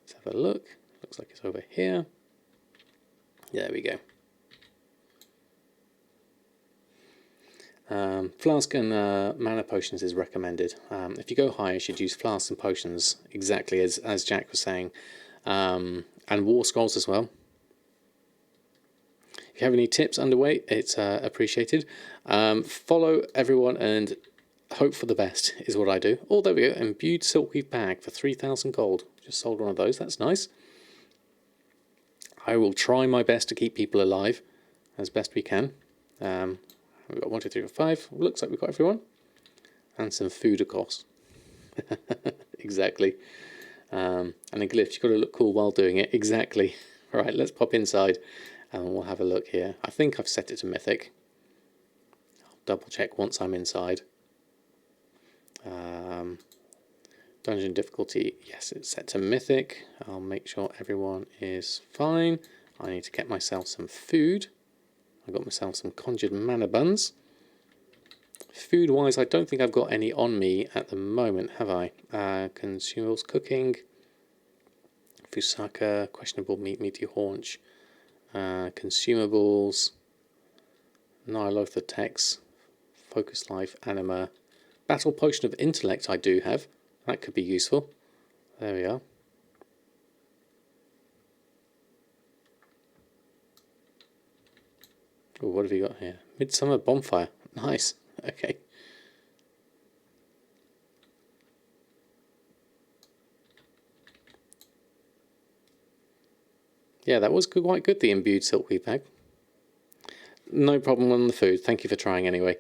Let's have a look. Looks like it's over here. There we go. Flask and mana potions is recommended. If you go higher, you should use flasks and potions, exactly as Jack was saying, and war scrolls as well. If you have any tips underway, it's appreciated. Follow everyone and hope for the best is what I do. Oh, there we go. Imbued silkweave bag for 3,000 gold. Just sold one of those. That's nice. I will try my best to keep people alive as best we can. We've got 1, 2, 3, 4, 5. Looks like we've got everyone. And some food, of course. Exactly. And a glyph. You've got to look cool while doing it. Exactly. All right, let's pop inside and we'll have a look here. I think I've set it to Mythic. I'll double check once I'm inside. Dungeon difficulty, yes, it's set to Mythic. I'll make sure everyone is fine. I need to get myself some food. I got myself some conjured mana buns. Food wise, I don't think I've got any on me at the moment, have I? Consumables, cooking, fusaka, questionable meat, meaty haunch, consumables, Nylothetex, focus life, anima, battle potion of intellect I do have. That could be useful. There we are. Ooh, what have you got here? Midsummer bonfire. Nice. Okay. Yeah, that was quite good, the imbued silkweed bag. No problem on the food. Thank you for trying anyway.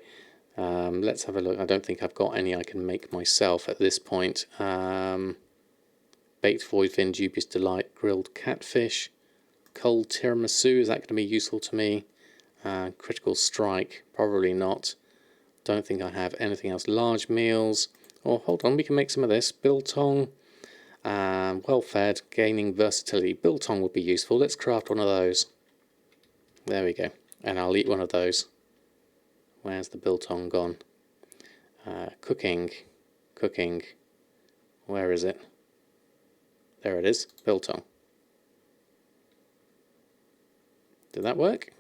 Let's have a look. I don't think I've got any I can make myself at this point. Baked voidfin, dubious delight, grilled catfish, cold tiramisu. Is that going to be useful to me? Critical strike, probably not. Don't think I have anything else. Large meals. Oh, hold on, we can make some of this. Biltong, well fed, gaining versatility. Biltong would be useful. Let's craft one of those. There we go. And I'll eat one of those. Where's the biltong gone? Cooking. Where is it? There it is. Biltong. Did that work?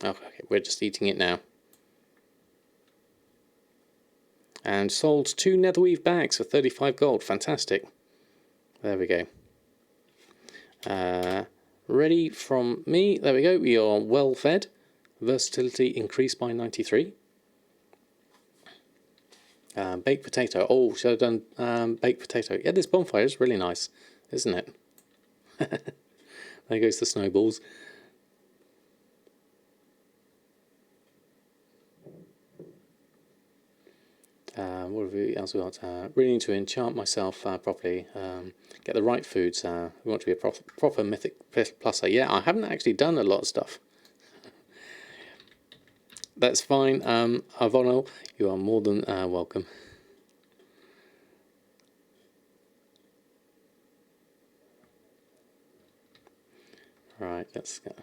Oh, okay, we're just eating it now. And sold 2 netherweave bags for 35 gold. Fantastic. There we go. Ready from me. There we go. We are well fed. Versatility increased by 93. Baked potato. Oh, should I have done baked potato? Yeah, this bonfire is really nice, isn't it? There goes the snowballs. What else we got? Really need to enchant myself properly. Get the right foods. We want to be a proper Mythic Pluser. Yeah, I haven't actually done a lot of stuff. That's fine. Avonal, you are more than welcome. Right, let's go.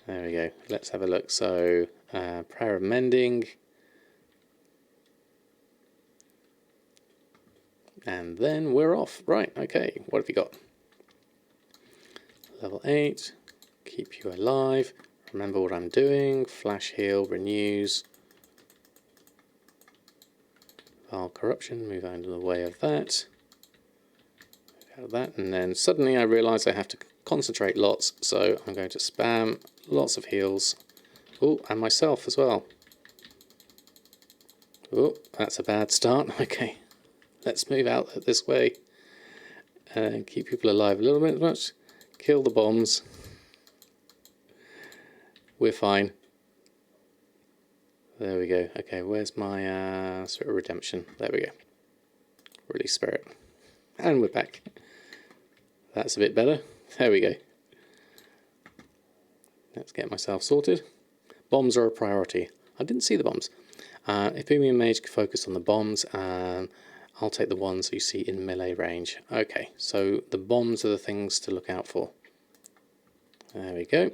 There we go. Let's have a look. So, Prayer of Mending. And then we're off. Right, okay. What have we got? Level 8. Keep you alive. Remember what I'm doing. Flash heal, renews. Vile corruption. Move out of the way of that. Move out of that. And then suddenly I realise I have to concentrate lots. So I'm going to spam lots of heals. Oh, and myself as well. Oh, that's a bad start. Okay. Let's move out this way and keep people alive a little bit much. Kill the bombs. We're fine. There we go. Okay, where's my Spirit of Redemption? There we go. Release Spirit. And we're back. That's a bit better. There we go. Let's get myself sorted. Bombs are a priority. I didn't see the bombs. If Booming Mage could focus on the bombs, I'll take the ones you see in melee range. Okay, so the bombs are the things to look out for. There we go.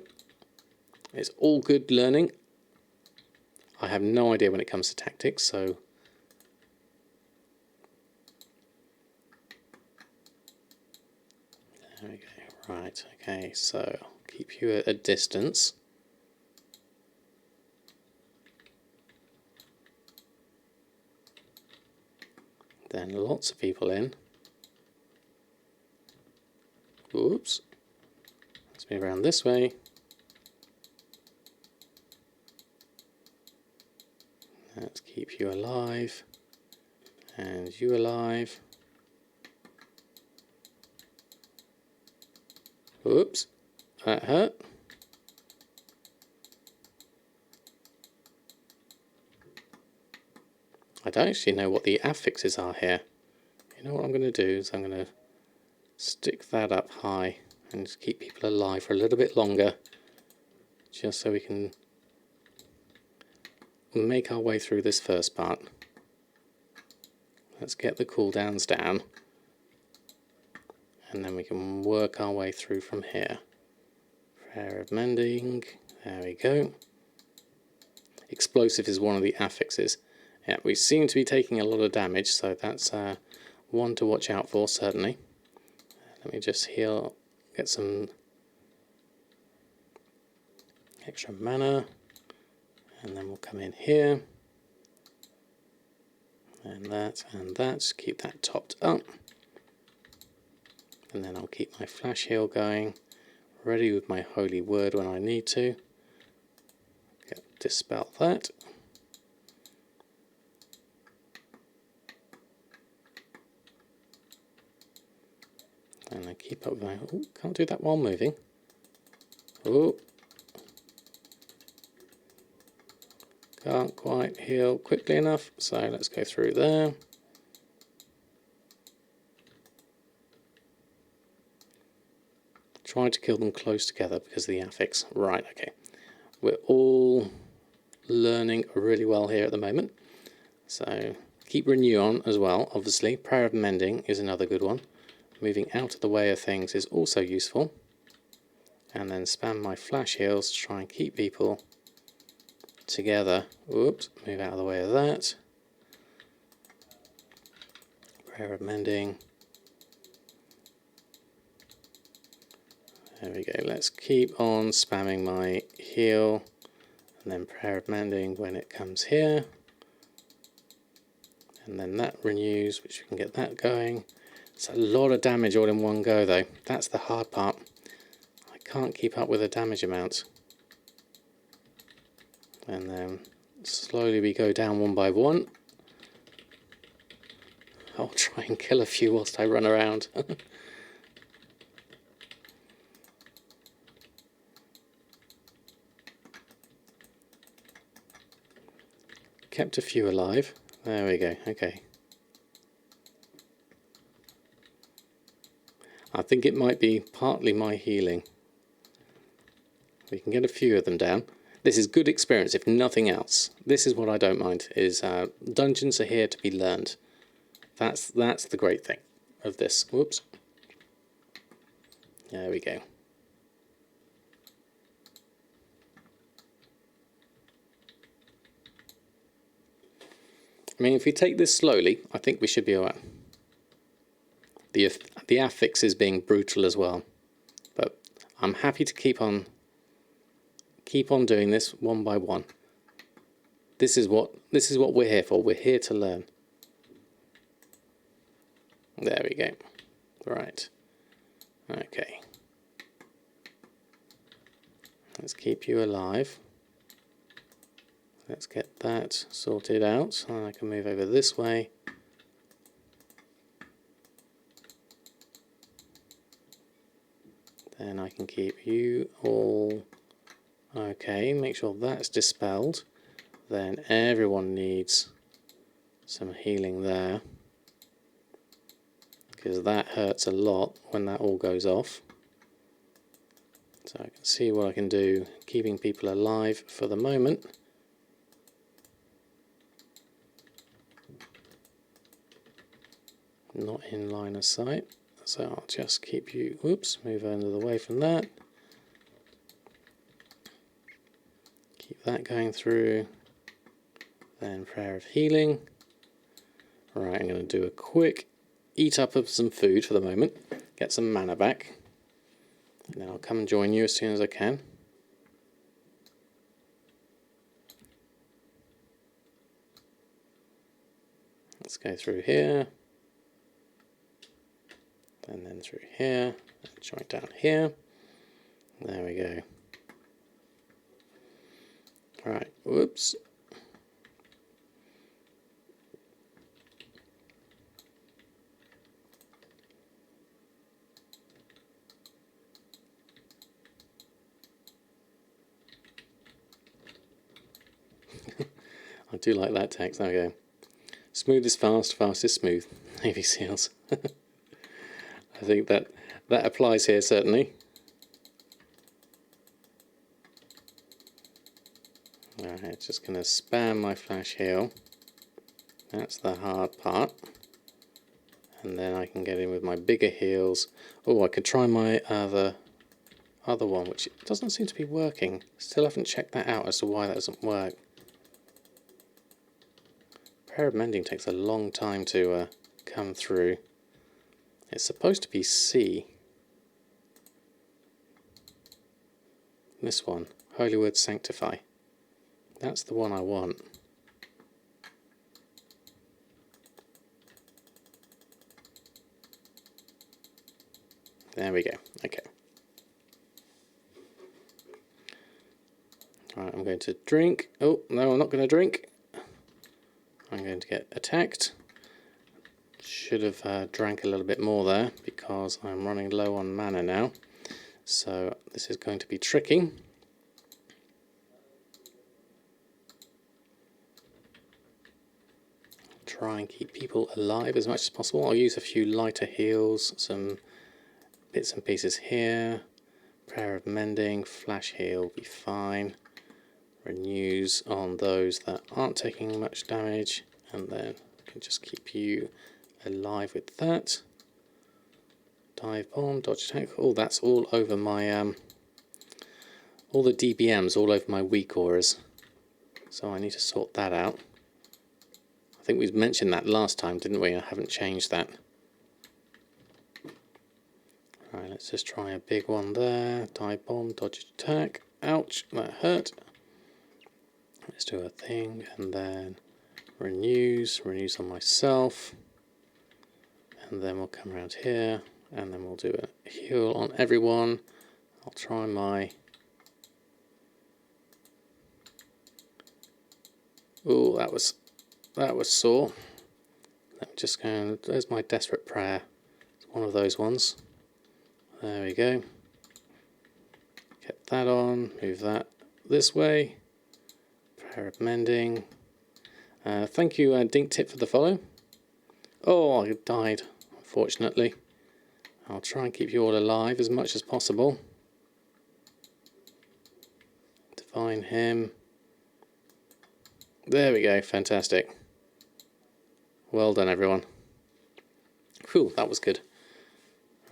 It's all good learning. I have no idea when it comes to tactics, so... There we go. Right, okay, so I'll keep you at a distance. Then lots of people in. Oops. Let's move around this way. Let's keep you alive. And you alive. Oops. That hurt. I don't actually know what the affixes are here. You know what I'm going to do is I'm going to stick that up high and just keep people alive for a little bit longer, just so we can make our way through this first part. Let's get the cooldowns down, and then we can work our way through from here. Prayer of Mending, there we go. Explosive is one of the affixes. Yeah, we seem to be taking a lot of damage, so that's one to watch out for, certainly. Let me just heal, get some extra mana, and then we'll come in here. And that, keep that topped up. And then I'll keep my flash heal going, ready with my holy word when I need to. Dispel that. And I keep up going. Oh, can't do that while moving. Oh. Can't quite heal quickly enough, so let's go through there. Try to kill them close together because of the affix. Right, okay. We're all learning really well here at the moment. So keep Renew on as well, obviously. Prayer of Mending is another good one. Moving out of the way of things is also useful. And then spam my flash heals to try and keep people together. Oops, move out of the way of that. Prayer of Mending. There we go. Let's keep on spamming my heal. And then Prayer of Mending when it comes here. And then that renews, which we can get that going. It's a lot of damage all in one go though. That's the hard part. I can't keep up with the damage amount. And then slowly we go down one by one. I'll try and kill a few whilst I run around. Kept a few alive. There we go, okay. I think it might be partly my healing. We can get a few of them down. This is good experience if nothing else. This is what I don't mind, is dungeons are here to be learned. That's the great thing of this. Whoops. There we go. I mean, if we take this slowly, I think we should be alright. The affix is being brutal as well, but I'm happy to keep on doing this one by one. This is what we're here for. We're here to learn. There we go. Right. Okay. Let's keep you alive. Let's get that sorted out. I can move over this way. Then I can keep you all okay. Make sure that's dispelled. Then everyone needs some healing there, because that hurts a lot when that all goes off. So I can see what I can do, keeping people alive for the moment. Not in line of sight, so I'll just keep you, whoops, move out of the way from that. Keep that going through. Then prayer of healing. Right, I'm going to do a quick eat up of some food for the moment, get some mana back, and then I'll come and join you as soon as I can. Let's go through here, and then through here, and join down here. There we go. Right, whoops. I do like that text. There we go. Smooth is fast, fast is smooth. Navy SEALs. I think that applies here certainly. Alright, just going to spam my flash heal. That's the hard part. And then I can get in with my bigger heals. Oh, I could try my other one, which doesn't seem to be working. Still haven't checked that out as to why that doesn't work. Prayer of Mending takes a long time to come through. It's supposed to be C. This one, Holy Word Sanctify. That's the one I want. There we go. Okay. Alright, I'm going to drink. Oh, no, I'm not going to drink. I'm going to get attacked. Should have drank a little bit more there because I'm running low on mana now. So this is going to be tricky. Try and keep people alive as much as possible. I'll use a few lighter heals, some bits and pieces here. Prayer of Mending, flash heal will be fine. Renews on those that aren't taking much damage, and then I can just keep you alive with that. Dive bomb, dodge attack. Oh, that's all over my all the DBMs all over my weak auras, so I need to sort that out. I think we mentioned that last time, didn't we? I haven't changed that. Alright, let's just try a big one there. Dive bomb, dodge attack. Ouch, that hurt. Let's do a thing, and then renews on myself, and then we'll come around here, and then we'll do a heal on everyone. I'll try my... Oh, that was sore. Let me just go, there's my desperate prayer. It's one of those ones. There we go. Get that on, move that this way. Prayer of mending. Thank you, Dink Tip, for the follow. Oh, I died, unfortunately. I'll try and keep you all alive as much as possible. Divine Hymn. There we go, fantastic. Well done, everyone. Whew, that was good.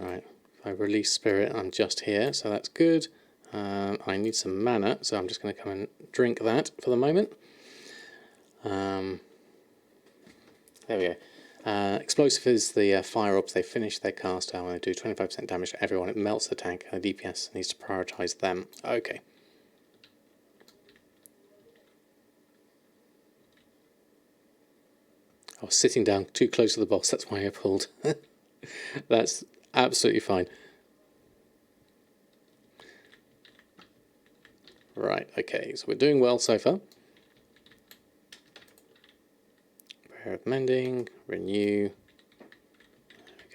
Alright, if I release spirit, I'm just here, so that's good. I need some mana, so I'm just going to come and drink that for the moment. There we go. Explosive is the fire orbs. They finish their cast when they do 25% damage to everyone. It melts the tank, and the DPS needs to prioritise them. Okay. I was sitting down too close to the boss, that's why I pulled. That's absolutely fine. Right, okay, so we're doing well so far. Prayer of Mending, renew.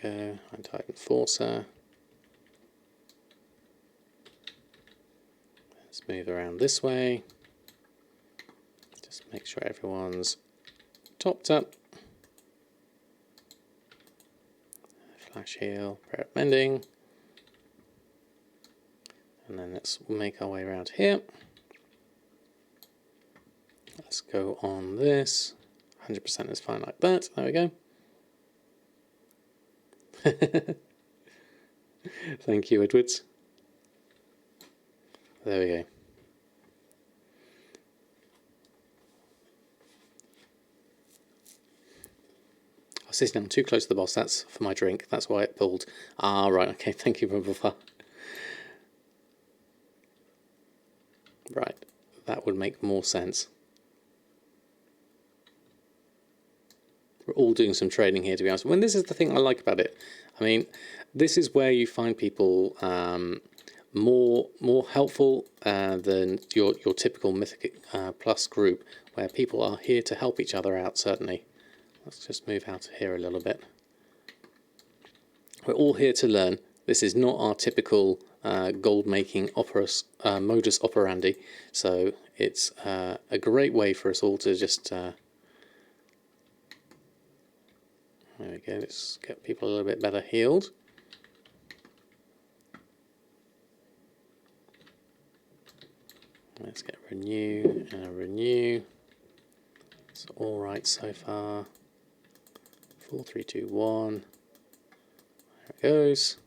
There we go, Untied Enforcer. Let's move around this way. Just make sure everyone's topped up. Flash heal, prayer of mending. And then let's make our way around here. Let's go on this. 100% is fine like that. There we go. Thank you, Edwards. There we go. I was sitting down too close to the boss. That's for my drink. That's why it pulled. Ah, right. Okay. Thank you, Bubba. Right. That would make more sense. We're all doing some trading here, to be honest. When this is the thing I like about it. I mean, this is where you find people more helpful than your typical Mythic Plus group, where people are here to help each other out. Certainly. Let's just move out of here a little bit. We're all here to learn. This is not our typical gold making modus operandi. So it's a great way for us all to just. There we go. Let's get people a little bit better healed. Let's get renew and a renew. It's all right so far. 4, 3, 2, 1. There it goes.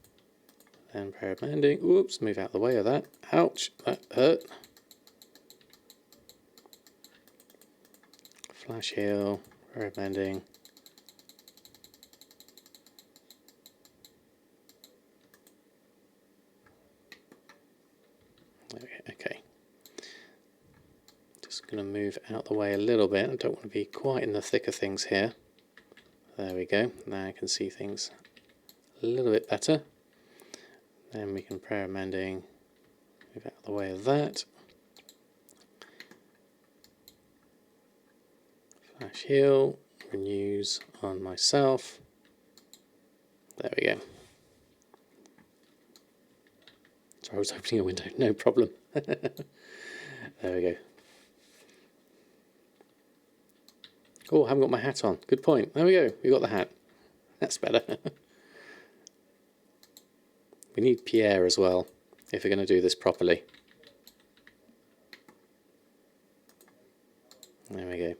Then prayer of mending. Oops, move out of the way of that. Ouch, that hurt. Flash heal, prayer of mending. Okay. Just going to move out the way a little bit. I don't want to be quite in the thick of things here. There we go. Now I can see things a little bit better. Then we can prayer mending, move out of the way of that. Flash heal, renews on myself. There we go. Sorry, I was opening a window, no problem. There we go. Oh, I haven't got my hat on. Good point. There we go. We got the hat. That's better. We need Pierre as well, if we're going to do this properly. There we go.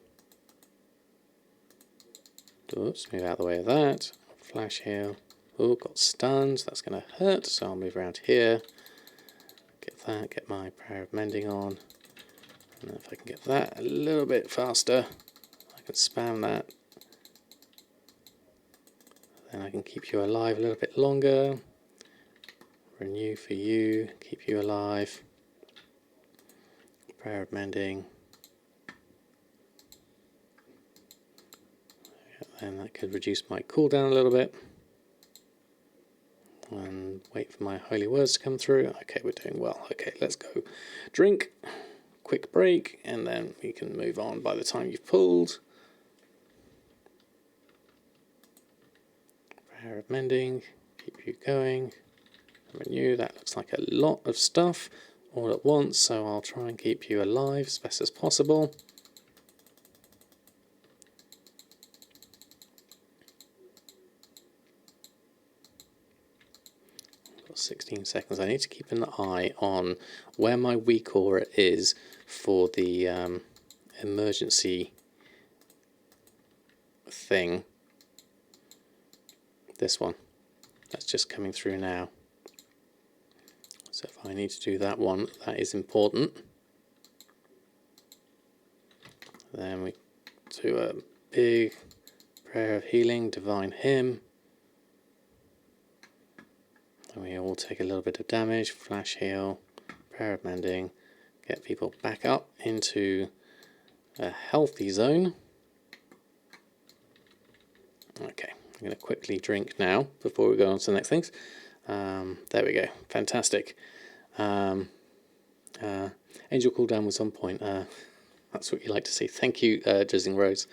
Oops, move out of the way of that. Flash heal. Oh, got stuns. That's going to hurt, so I'll move around here. Get that, get my prayer of mending on. And then if I can get that a little bit faster, I can spam that. Then I can keep you alive a little bit longer. Renew for you, keep you alive. Prayer of mending. and that could reduce my cooldown a little bit. And wait for my holy words to come through. Okay, we're doing well. Okay, let's go. Drink, quick break, and then we can move on by the time you've pulled. Prayer of Mending, keep you going. Renew, that looks like a lot of stuff all at once, so I'll try and keep you alive as best as possible. Got 16 seconds. I need to keep an eye on where my weak aura is for the emergency thing. This one. That's just coming through now. So if I need to do that one, that is important. Then we do a big prayer of healing, divine hymn. And we all take a little bit of damage, flash heal, prayer of mending, get people back up into a healthy zone. Okay, I'm going to quickly drink now before we go on to the next things. There we go, fantastic. Angel cooldown was on point. That's what you like to see. Thank you, Jizzing Rose.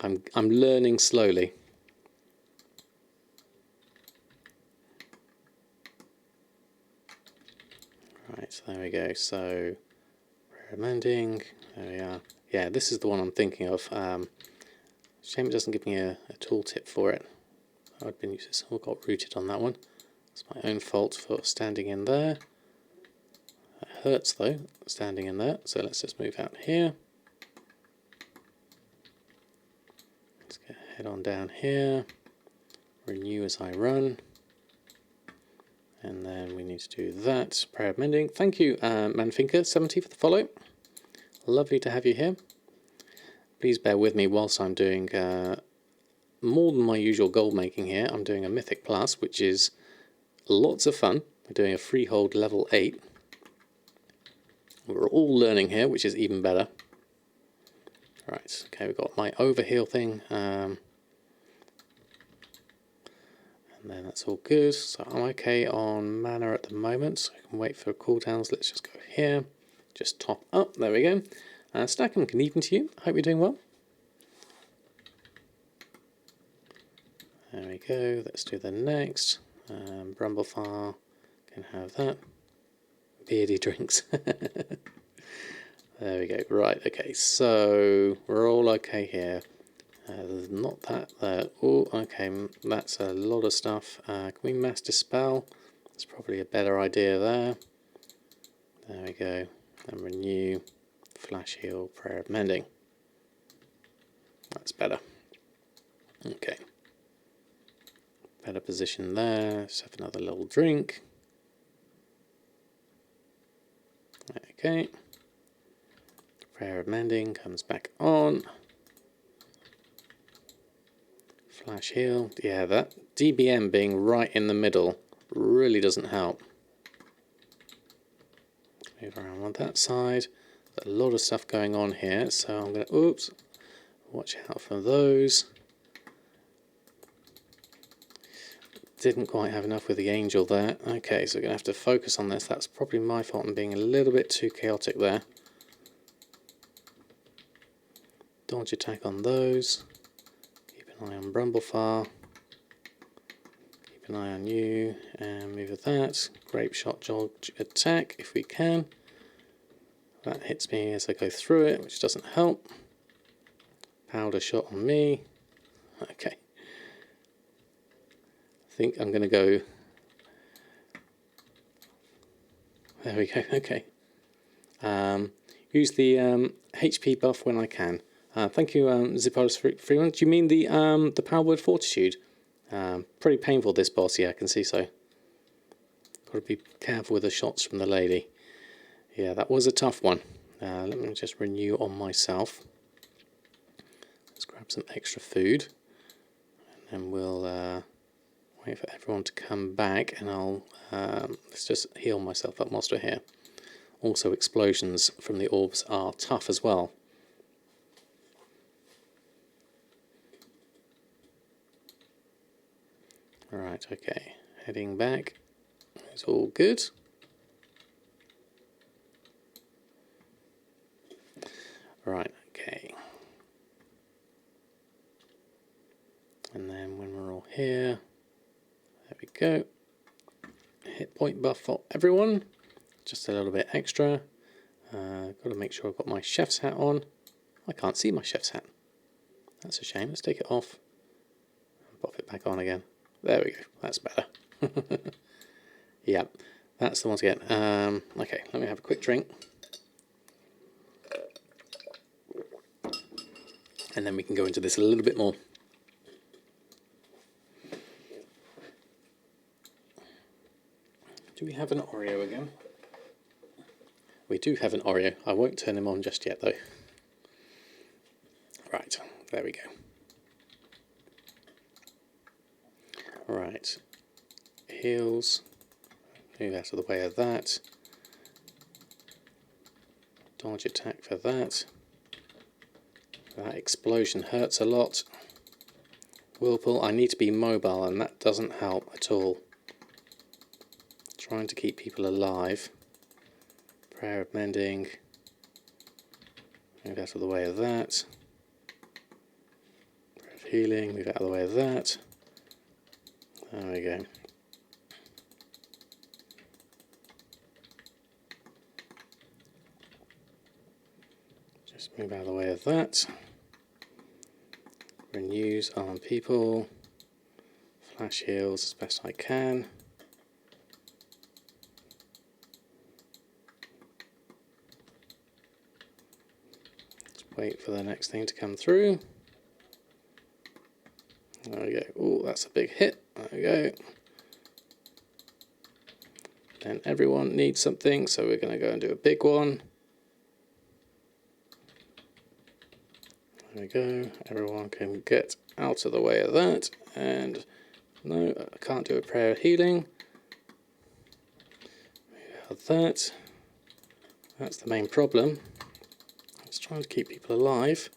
I'm learning slowly. Right, so there we go. So, prayer mending. There we are. Yeah, this is the one I'm thinking of. Shame it doesn't give me a tooltip for it. I would have been useful. Got rooted on that one. It's my own fault for standing in there. That hurts though, standing in there. So let's just move out here. Let's get head on down here. Renew as I run. And then we need to do that. Prayer of mending. Thank you, Manfinker70 for the follow. Lovely to have you here. Please bear with me whilst I'm doing more than my usual gold making here. I'm doing a Mythic Plus, which is lots of fun. We're doing a Freehold level 8. We're all learning here, which is even better. Right, okay, we've got my overheal thing. And then that's all good. So I'm okay on mana at the moment, so I can wait for cooldowns. Let's just go here. Just top up. There we go. Stack and even to you. Hope you're doing well. There we go. Let's do the next. Brumblefar can have that. Beardy drinks. There we go. Right. Okay. So we're all okay here. There's not that there. Oh, okay. That's a lot of stuff. Can we mass dispel? That's probably a better idea there. There we go. And renew. Flash heal, prayer of mending. That's better. Okay. Better position there. Let's have another little drink. Okay. Prayer of mending comes back on. Flash heal. Yeah, that DBM being right in the middle really doesn't help. Move around on that side. A lot of stuff going on here, so I'm going to, oops, watch out for those. Didn't quite have enough with the angel there. Okay, so we're going to have to focus on this. That's probably my fault in being a little bit too chaotic there. Dodge attack on those. Keep an eye on Brumblefar. Keep an eye on you, and move with that. Grape shot dodge attack if we can. That hits me as I go through it, which doesn't help. Powder shot on me. Okay. I think I'm going to go... There we go, okay. Use the HP buff when I can. Thank you, Zippos Freeman. Do you mean the Power Word Fortitude? Pretty painful, this boss, yeah, I can see so. Got to be careful with the shots from the lady. Yeah, that was a tough one. Let me just renew on myself. Let's grab some extra food. And then we'll wait for everyone to come back. And I'll let's just heal myself up whilst we're here. Also, explosions from the orbs are tough as well. Right, okay. Heading back. It's all good. Right, okay. And then when we're all here, there we go. Hit point buff for everyone. Just a little bit extra. Got to make sure I've got my chef's hat on. I can't see my chef's hat. That's a shame. Let's take it off and pop it back on again. There we go. That's better. Yeah, that's the one to get. Okay, let me have a quick drink. And then we can go into this a little bit more. Do we have an Oreo again? We do have an Oreo. I won't turn him on just yet though. Right, there we go. Right, heals. Move out of the way of that. Dodge attack for that. That explosion hurts a lot. Whirlpool, I need to be mobile and that doesn't help at all. Trying to keep people alive. Prayer of Mending. Move out of the way of that. Prayer of Healing, move out of the way of that. There we go. Just move out of the way of that. Renews on people. Flash heals as best I can. Let's wait for the next thing to come through. There we go. Oh, that's a big hit. There we go. Then everyone needs something, so we're going to go and do a big one. There we go. Everyone can get out of the way of that. And no, I can't do a prayer of healing. Move out that. That's the main problem. It's trying to keep people alive.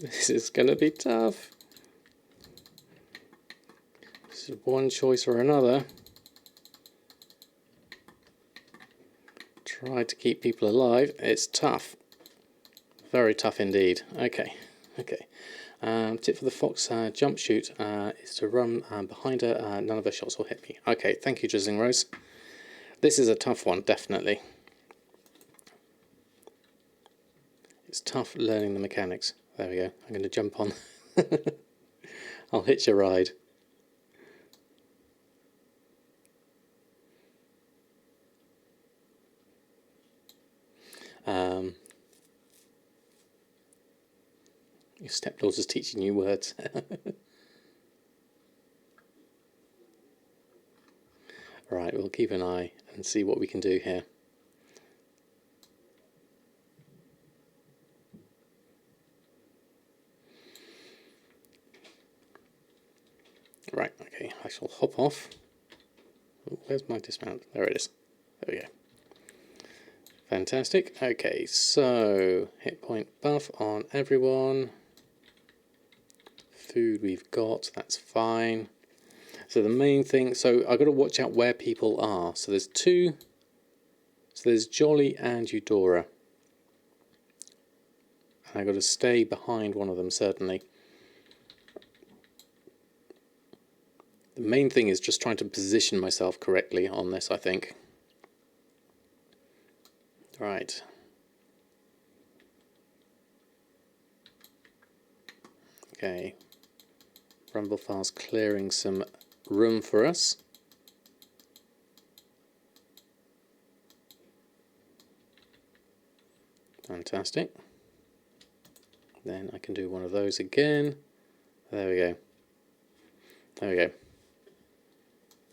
This is going to be tough. This is one choice or another. Try to keep people alive. It's tough. Very tough indeed. Okay. Tip for the fox jump shoot is to run behind her. None of her shots will hit me. Okay, thank you, Drizzling Rose. This is a tough one, definitely. It's tough learning the mechanics. There we go. I'm going to jump on. I'll hitch a ride. Your stepdaughter's teaching you words. Right, we'll keep an eye and see what we can do here. Right, okay, I shall hop off. Oh, where's my dismount? There it is. There we go. Fantastic. Okay, so hit point buff on everyone. Food we've got, that's fine. So the main thing, so I've got to watch out where people are. So there's two. So there's Jolly and Eudora. And I've got to stay behind one of them, certainly. The main thing is just trying to position myself correctly on this, I think. Right. Okay. Rumblefile's clearing some room for us. Fantastic. Then I can do one of those again. There we go. There we go.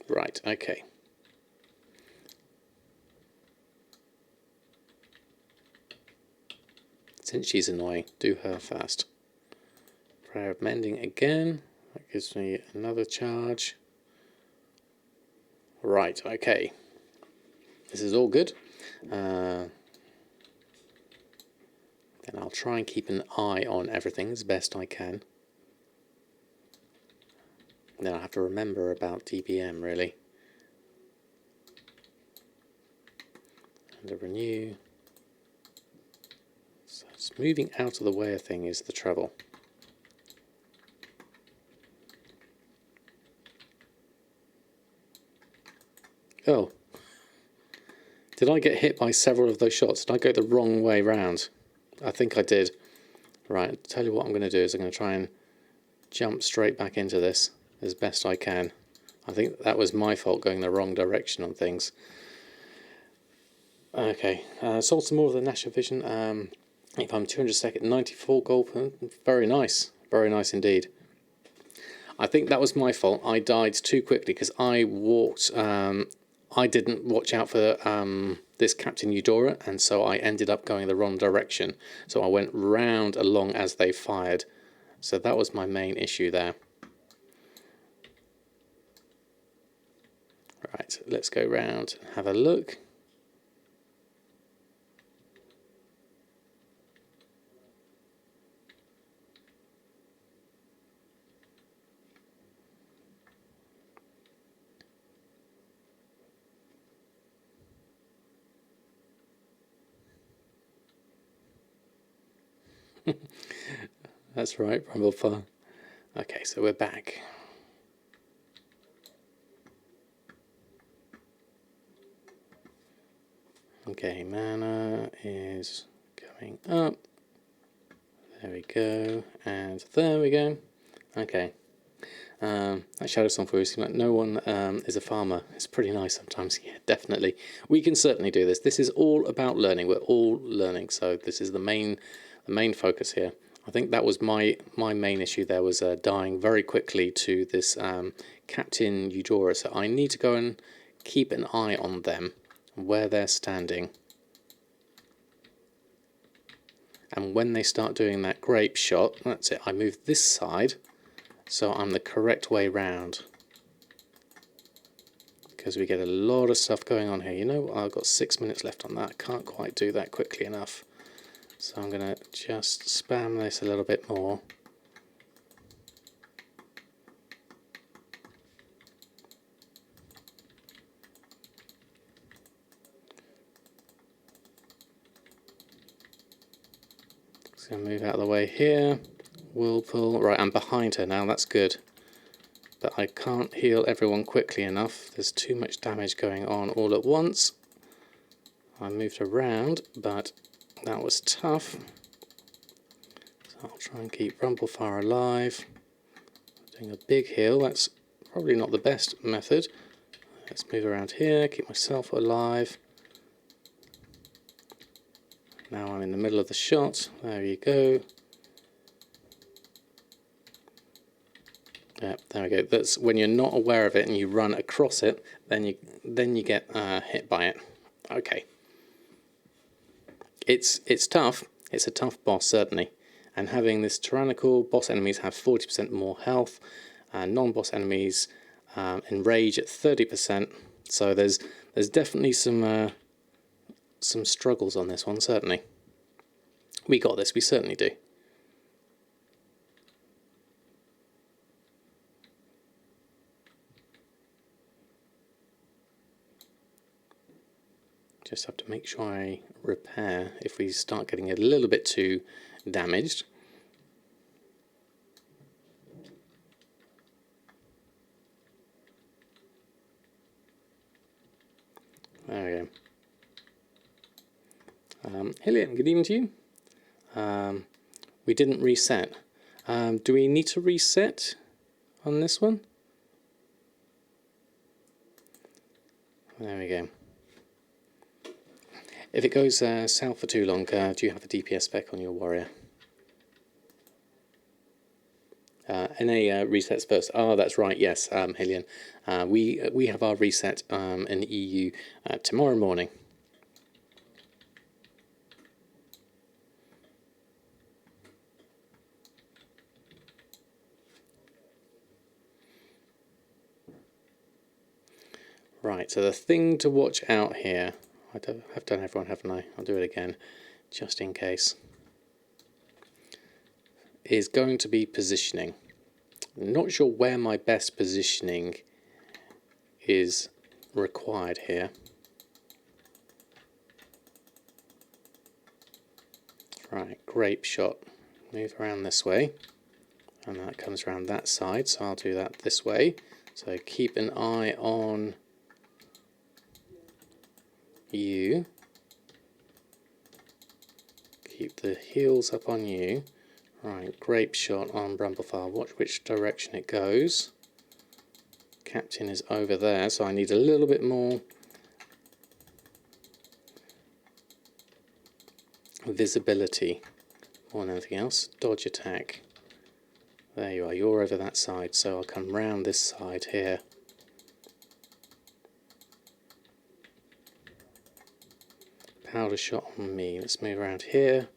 Right, okay. Since she's annoying, do her first. Prayer of Mending again. That gives me another charge. Right, okay. This is all good. The Then I'll try and keep an eye on everything as best I can. And then I'll have to remember about DBM really. And a renew. So it's moving out of the way of thing is the trouble. Oh. Did I get hit by several of those shots? Did I go the wrong way round? I think I did. Right, tell you what I'm going to do is I'm going to try and jump straight back into this as best I can. I think that was my fault going the wrong direction on things. Okay, sold some more of the National Vision. If I'm 202nd, 94 gold per, very nice indeed. I think that was my fault. I died too quickly because I walked. I didn't watch out for this Captain Eudora, and so I ended up going the wrong direction. So I went round along as they fired. So that was my main issue there. Right, let's go round and have a look. That's right, Brumblefire. Okay, so we're back. Okay, mana is going up. There we go, and there we go. Okay, that shadow song for you seems like no one is a farmer. It's pretty nice sometimes. Yeah, definitely. We can certainly do this. This is all about learning. We're all learning, so this is the main focus here. I think that was my main issue there, was dying very quickly to this Captain Eudora. So I need to go and keep an eye on them, where they're standing. And when they start doing that grape shot, that's it. I move this side, so I'm the correct way round. Because we get a lot of stuff going on here. You know, I've got 6 minutes left on that. I can't quite do that quickly enough. So I'm going to just spam this a little bit more. Just going to move out of the way here. Whirlpool. Right, I'm behind her now. That's good. But I can't heal everyone quickly enough. There's too much damage going on all at once. I moved around, but that was tough. So I'll try and keep Brumblefire alive. Doing a big heal, that's probably not the best method. Let's move around here, keep myself alive. Now I'm in the middle of the shot. There you go. Yeah, there we go. That's when you're not aware of it and you run across it, then you get hit by it. Okay. It's tough. It's a tough boss, certainly. And having this tyrannical, boss enemies have 40% more health, and non-boss enemies enrage at 30%. So there's definitely some struggles on this one, certainly. We got this, we certainly do. Just have to make sure I repair if we start getting a little bit too damaged. There we go. Hillian, good evening to you. We didn't reset. Do we need to reset on this one? There we go. If it goes south for too long, do you have a DPS spec on your warrior? NA resets first. Oh, that's right. Yes, Hillian. We have our reset in the EU tomorrow morning. Right. So the thing to watch out here. I've done everyone, haven't I? I'll do it again, just in case. is going to be positioning. I'm not sure where my best positioning is required here. Right, grape shot. Move around this way, and that comes around that side, so I'll do that this way. So keep an eye on you. Keep the heels up on you. Right, grape shot on Brumblefire. Watch which direction it goes. Captain is over there, so I need a little bit more visibility more than anything else. Dodge attack. There you are, you're over that side, so I'll come round this side here. Powder shot on me. Let's move around here.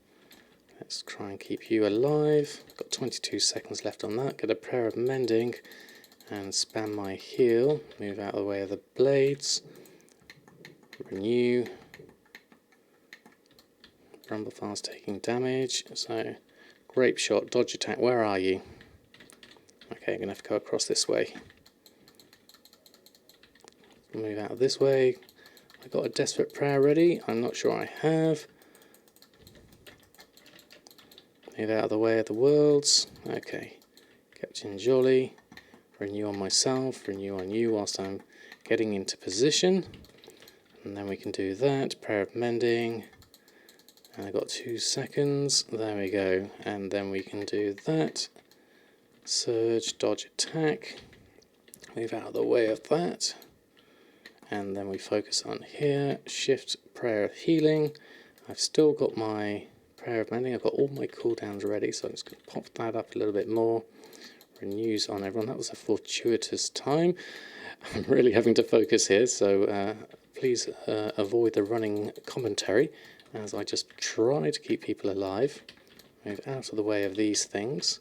Let's try and keep you alive. Got 22 seconds left on that. Get a prayer of mending and spam my heal. Move out of the way of the blades. Renew. Brumblefire's taking damage. So, grape shot, dodge attack. Where are you? Okay, I'm going to have to go across this way. Move out of this way. I got a desperate prayer ready. I'm not sure I have. Move out of the way of the worlds. Okay. Captain Jolly. Renew on myself. Renew on you whilst I'm getting into position. And then we can do that. Prayer of mending. And I've got 2 seconds. There we go. And then we can do that. Surge, dodge, attack. Move out of the way of that. And then we focus on here. Shift, prayer of healing. I've still got my prayer of mending. I've got all my cooldowns ready, so I'm just going to pop that up a little bit more. Renews on everyone. That was a fortuitous time. I'm really having to focus here, so please avoid the running commentary as I just try to keep people alive. Move out of the way of these things.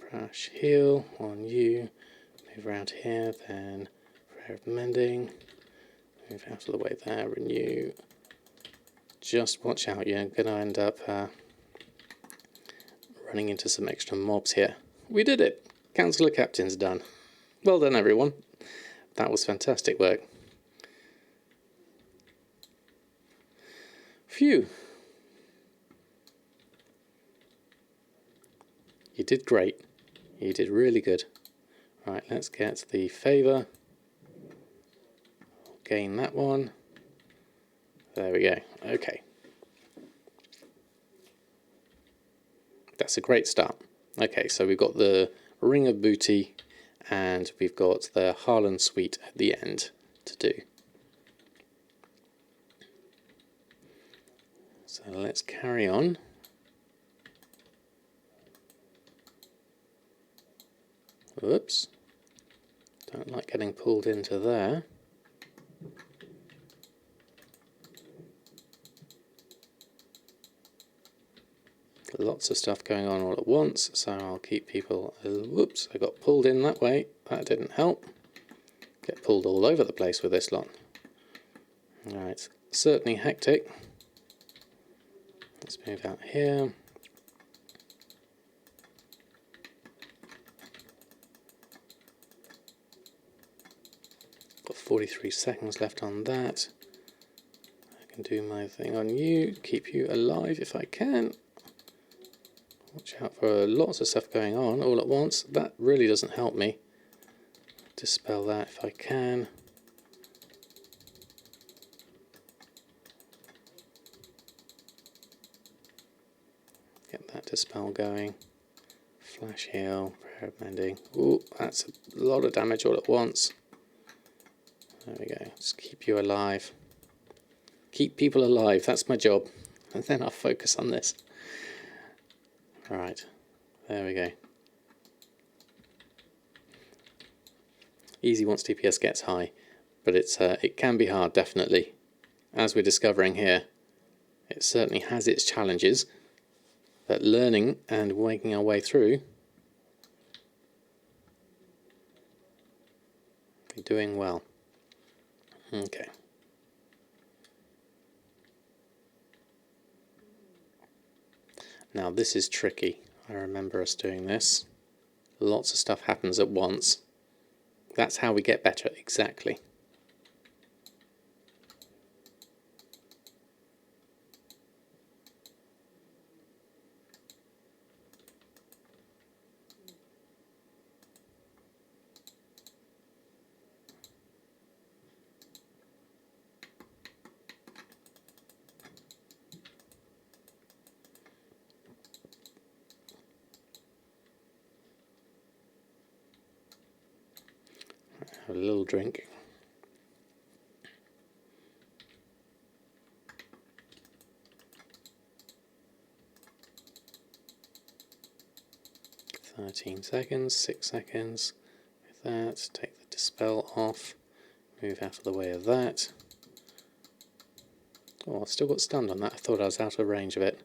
Crash heal on you. Move around here, then prayer of mending. Move out of the way there. Renew. Just watch out, you're going to end up running into some extra mobs here. We did it! Council of Captains done. Well done, everyone. That was fantastic work. Phew. You did great. You did really good. Right, let's get the favour. Gain that one. There we go. Okay. That's a great start. Okay, so we've got the Ring of Booty and we've got the Harlan Suite at the end to do. So let's carry on. Whoops. Don't like getting pulled into there. Lots of stuff going on all at once, so I'll keep people... Whoops, I got pulled in that way. That didn't help. Get pulled all over the place with this lot. Alright, certainly hectic. Let's move out here. Got 43 seconds left on that. I can do my thing on you, keep you alive if I can. Watch out for lots of stuff going on all at once. That really doesn't help me. Dispel that if I can. Get that dispel going. Flash heal, prayer of mending. Ooh, that's a lot of damage all at once. There we go. Just keep you alive. Keep people alive, that's my job. And then I'll focus on this. Right, there we go. Easy once DPS gets high, but it can be hard, definitely. As we're discovering here, it certainly has its challenges, but learning and working our way through, we're doing well. Okay. Now this is tricky. I remember us doing this. Lots of stuff happens at once. That's how we get better, exactly. Have a little drink. $13, 6 seconds. With that, take the dispel off. Move out of the way of that. Oh, I've still got stunned on that. I thought I was out of range of it.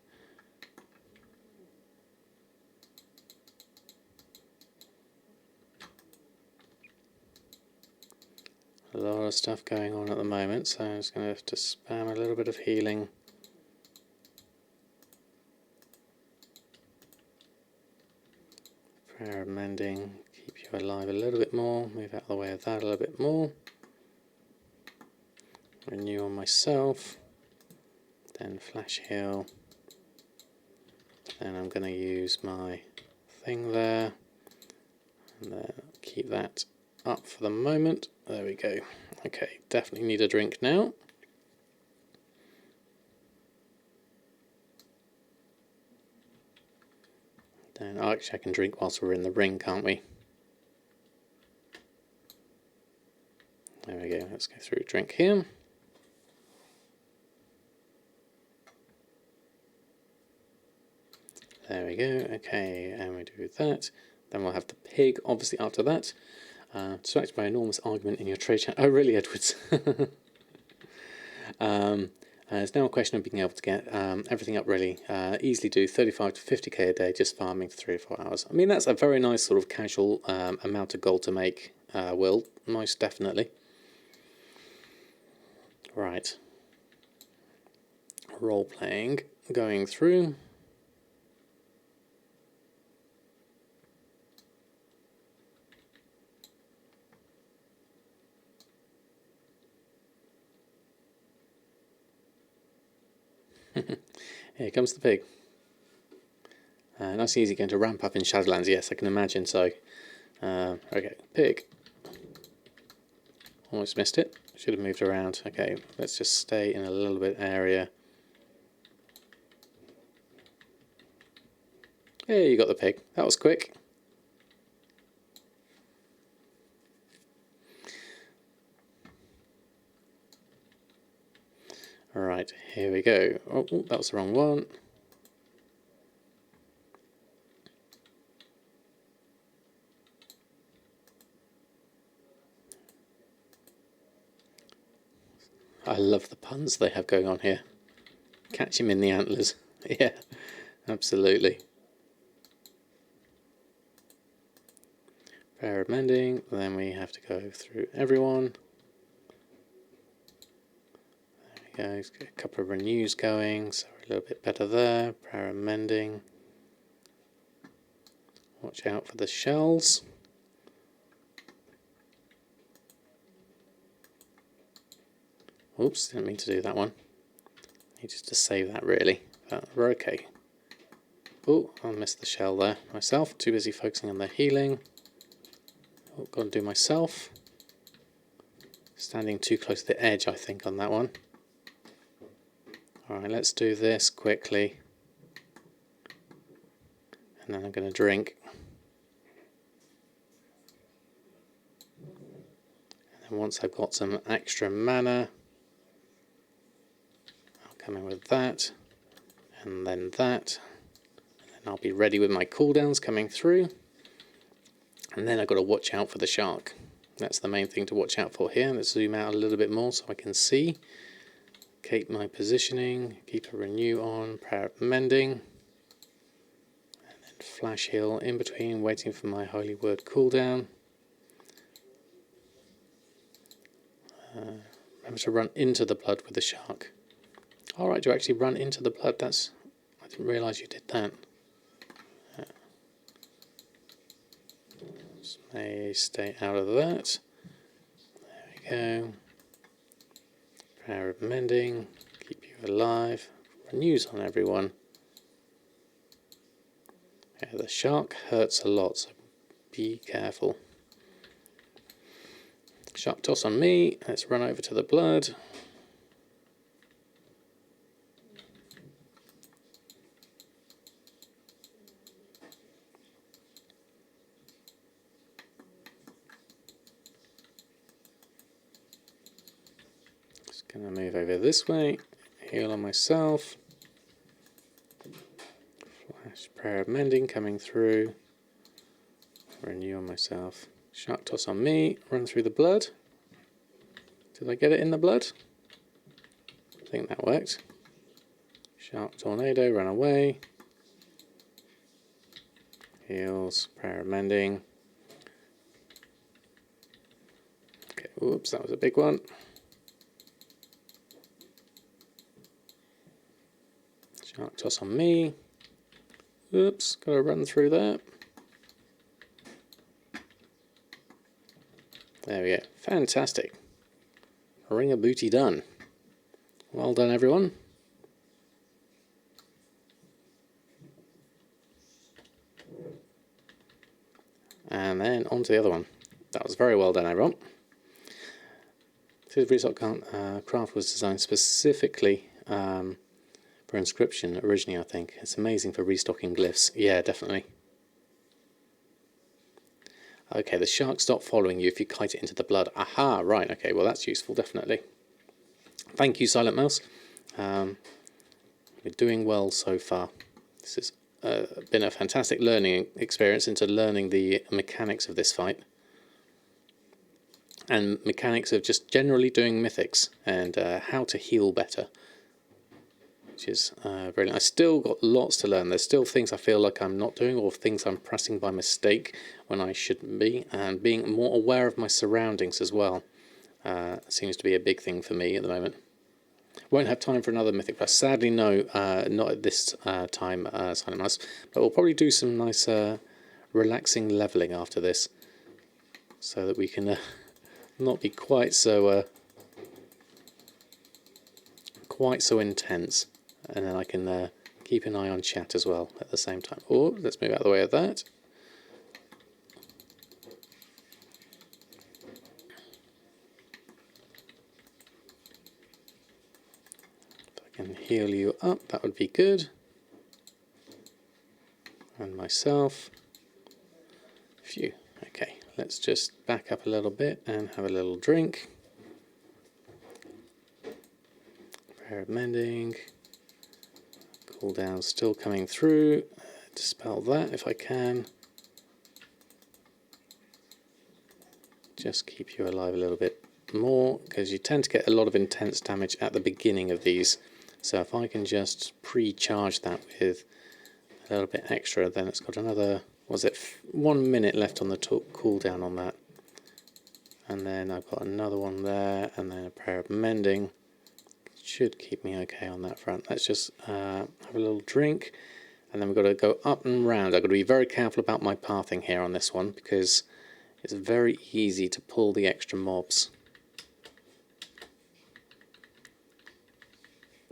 A lot of stuff going on at the moment, so I'm just going to have to spam a little bit of healing. Prayer of mending, keep you alive a little bit more, move out of the way of that a little bit more. Renew on myself, then flash heal. Then I'm going to use my thing there, and then keep that up for the moment. There we go. Okay, definitely need a drink now. Then actually I can drink whilst we're in the ring, can't we? There we go, let's go through drink here. There we go, okay, and we do that. Then we'll have the pig, obviously, after that. Distracted by enormous argument in your trade chat. Oh, really, Edwards? It's now a question of being able to get everything up really easily. Do 35 to 50k a day just farming for 3 or 4 hours. I mean, that's a very nice sort of casual amount of gold to make, Will, most definitely. Right. Role playing, going through. Here comes the pig. Nice and easy going to ramp up in Shadowlands, yes, I can imagine so. Okay, pig. Almost missed it. Should have moved around. Okay, let's just stay in a little bit area. Hey, you got the pig. That was quick. Alright, here we go. Oh, that was the wrong one. I love the puns they have going on here. Catch him in the antlers. Yeah, absolutely. Prayer of mending, then we have to go through everyone. There we go, get a couple of renews going, so we're a little bit better there. Prayer of mending. Watch out for the shells. Oops, didn't mean to do that one. Need just to save that really, but we're okay. Oh, I missed the shell there myself. Too busy focusing on the healing. Oh, got to do myself. Standing too close to the edge, I think, on that one. Alright, let's do this quickly. And then I'm going to drink. And then once I've got some extra mana, I'll come in with that. And then that. And then I'll be ready with my cooldowns coming through. And then I've got to watch out for the shark. That's the main thing to watch out for here. Let's zoom out a little bit more so I can see. Keep my positioning, keep a renew on, prayer of mending. And then flash heal in between, waiting for my holy word cooldown. Remember to run into the blood with the shark. Alright, to actually run into the blood, I didn't realise you did that. They stay out of that. There we go. Prayer of mending. Keep you alive. Renews on everyone. Yeah, the shark hurts a lot, so be careful. Shark toss on me. Let's run over to the blood. Just going to move over this way. Heal on myself. Flash prayer of mending coming through. Renew on myself. Shark toss on me. Run through the blood. Did I get it in the blood? I think that worked. Shark tornado, run away. Heals, prayer of mending. Okay, oops, that was a big one. Shark toss on me. Oops, gotta run through that. There we go. Fantastic. Ring of booty done. Well done, everyone. And then on to the other one. That was very well done, everyone. This restock craft was designed specifically for inscription originally, I think. It's amazing for restocking glyphs. Yeah, definitely. Okay, the shark stopped following you if you kite it into the blood. Aha, right, okay, well that's useful, definitely. Thank you, Silent Mouse. We're doing well so far. This has been a fantastic learning experience into learning the mechanics of this fight. And mechanics of just generally doing mythics and how to heal better. Which is brilliant. I still got lots to learn. There's still things I feel like I'm not doing or things I'm pressing by mistake when I shouldn't be. And being more aware of my surroundings as well seems to be a big thing for me at the moment. Won't have time for another Mythic Plus. Sadly, no, not at this time, Silent Mouse. But we'll probably do some nice relaxing levelling after this. So that we can not be quite so intense. And then I can keep an eye on chat as well at the same time. Oh, let's move out of the way of that. If I can heal you up, that would be good. And myself. Phew. Okay, let's just back up a little bit and have a little drink. Prayer of mending. Cooldown still coming through. Dispel that if I can. Just keep you alive a little bit more because you tend to get a lot of intense damage at the beginning of these. So if I can just pre-charge that with a little bit extra, then it's got another, was it 1 minute left on the cooldown on that. And then I've got another one there and then a prayer of mending. Should keep me okay on that front. Let's just have a little drink and then we've got to go up and round. I've got to be very careful about my pathing here on this one because it's very easy to pull the extra mobs.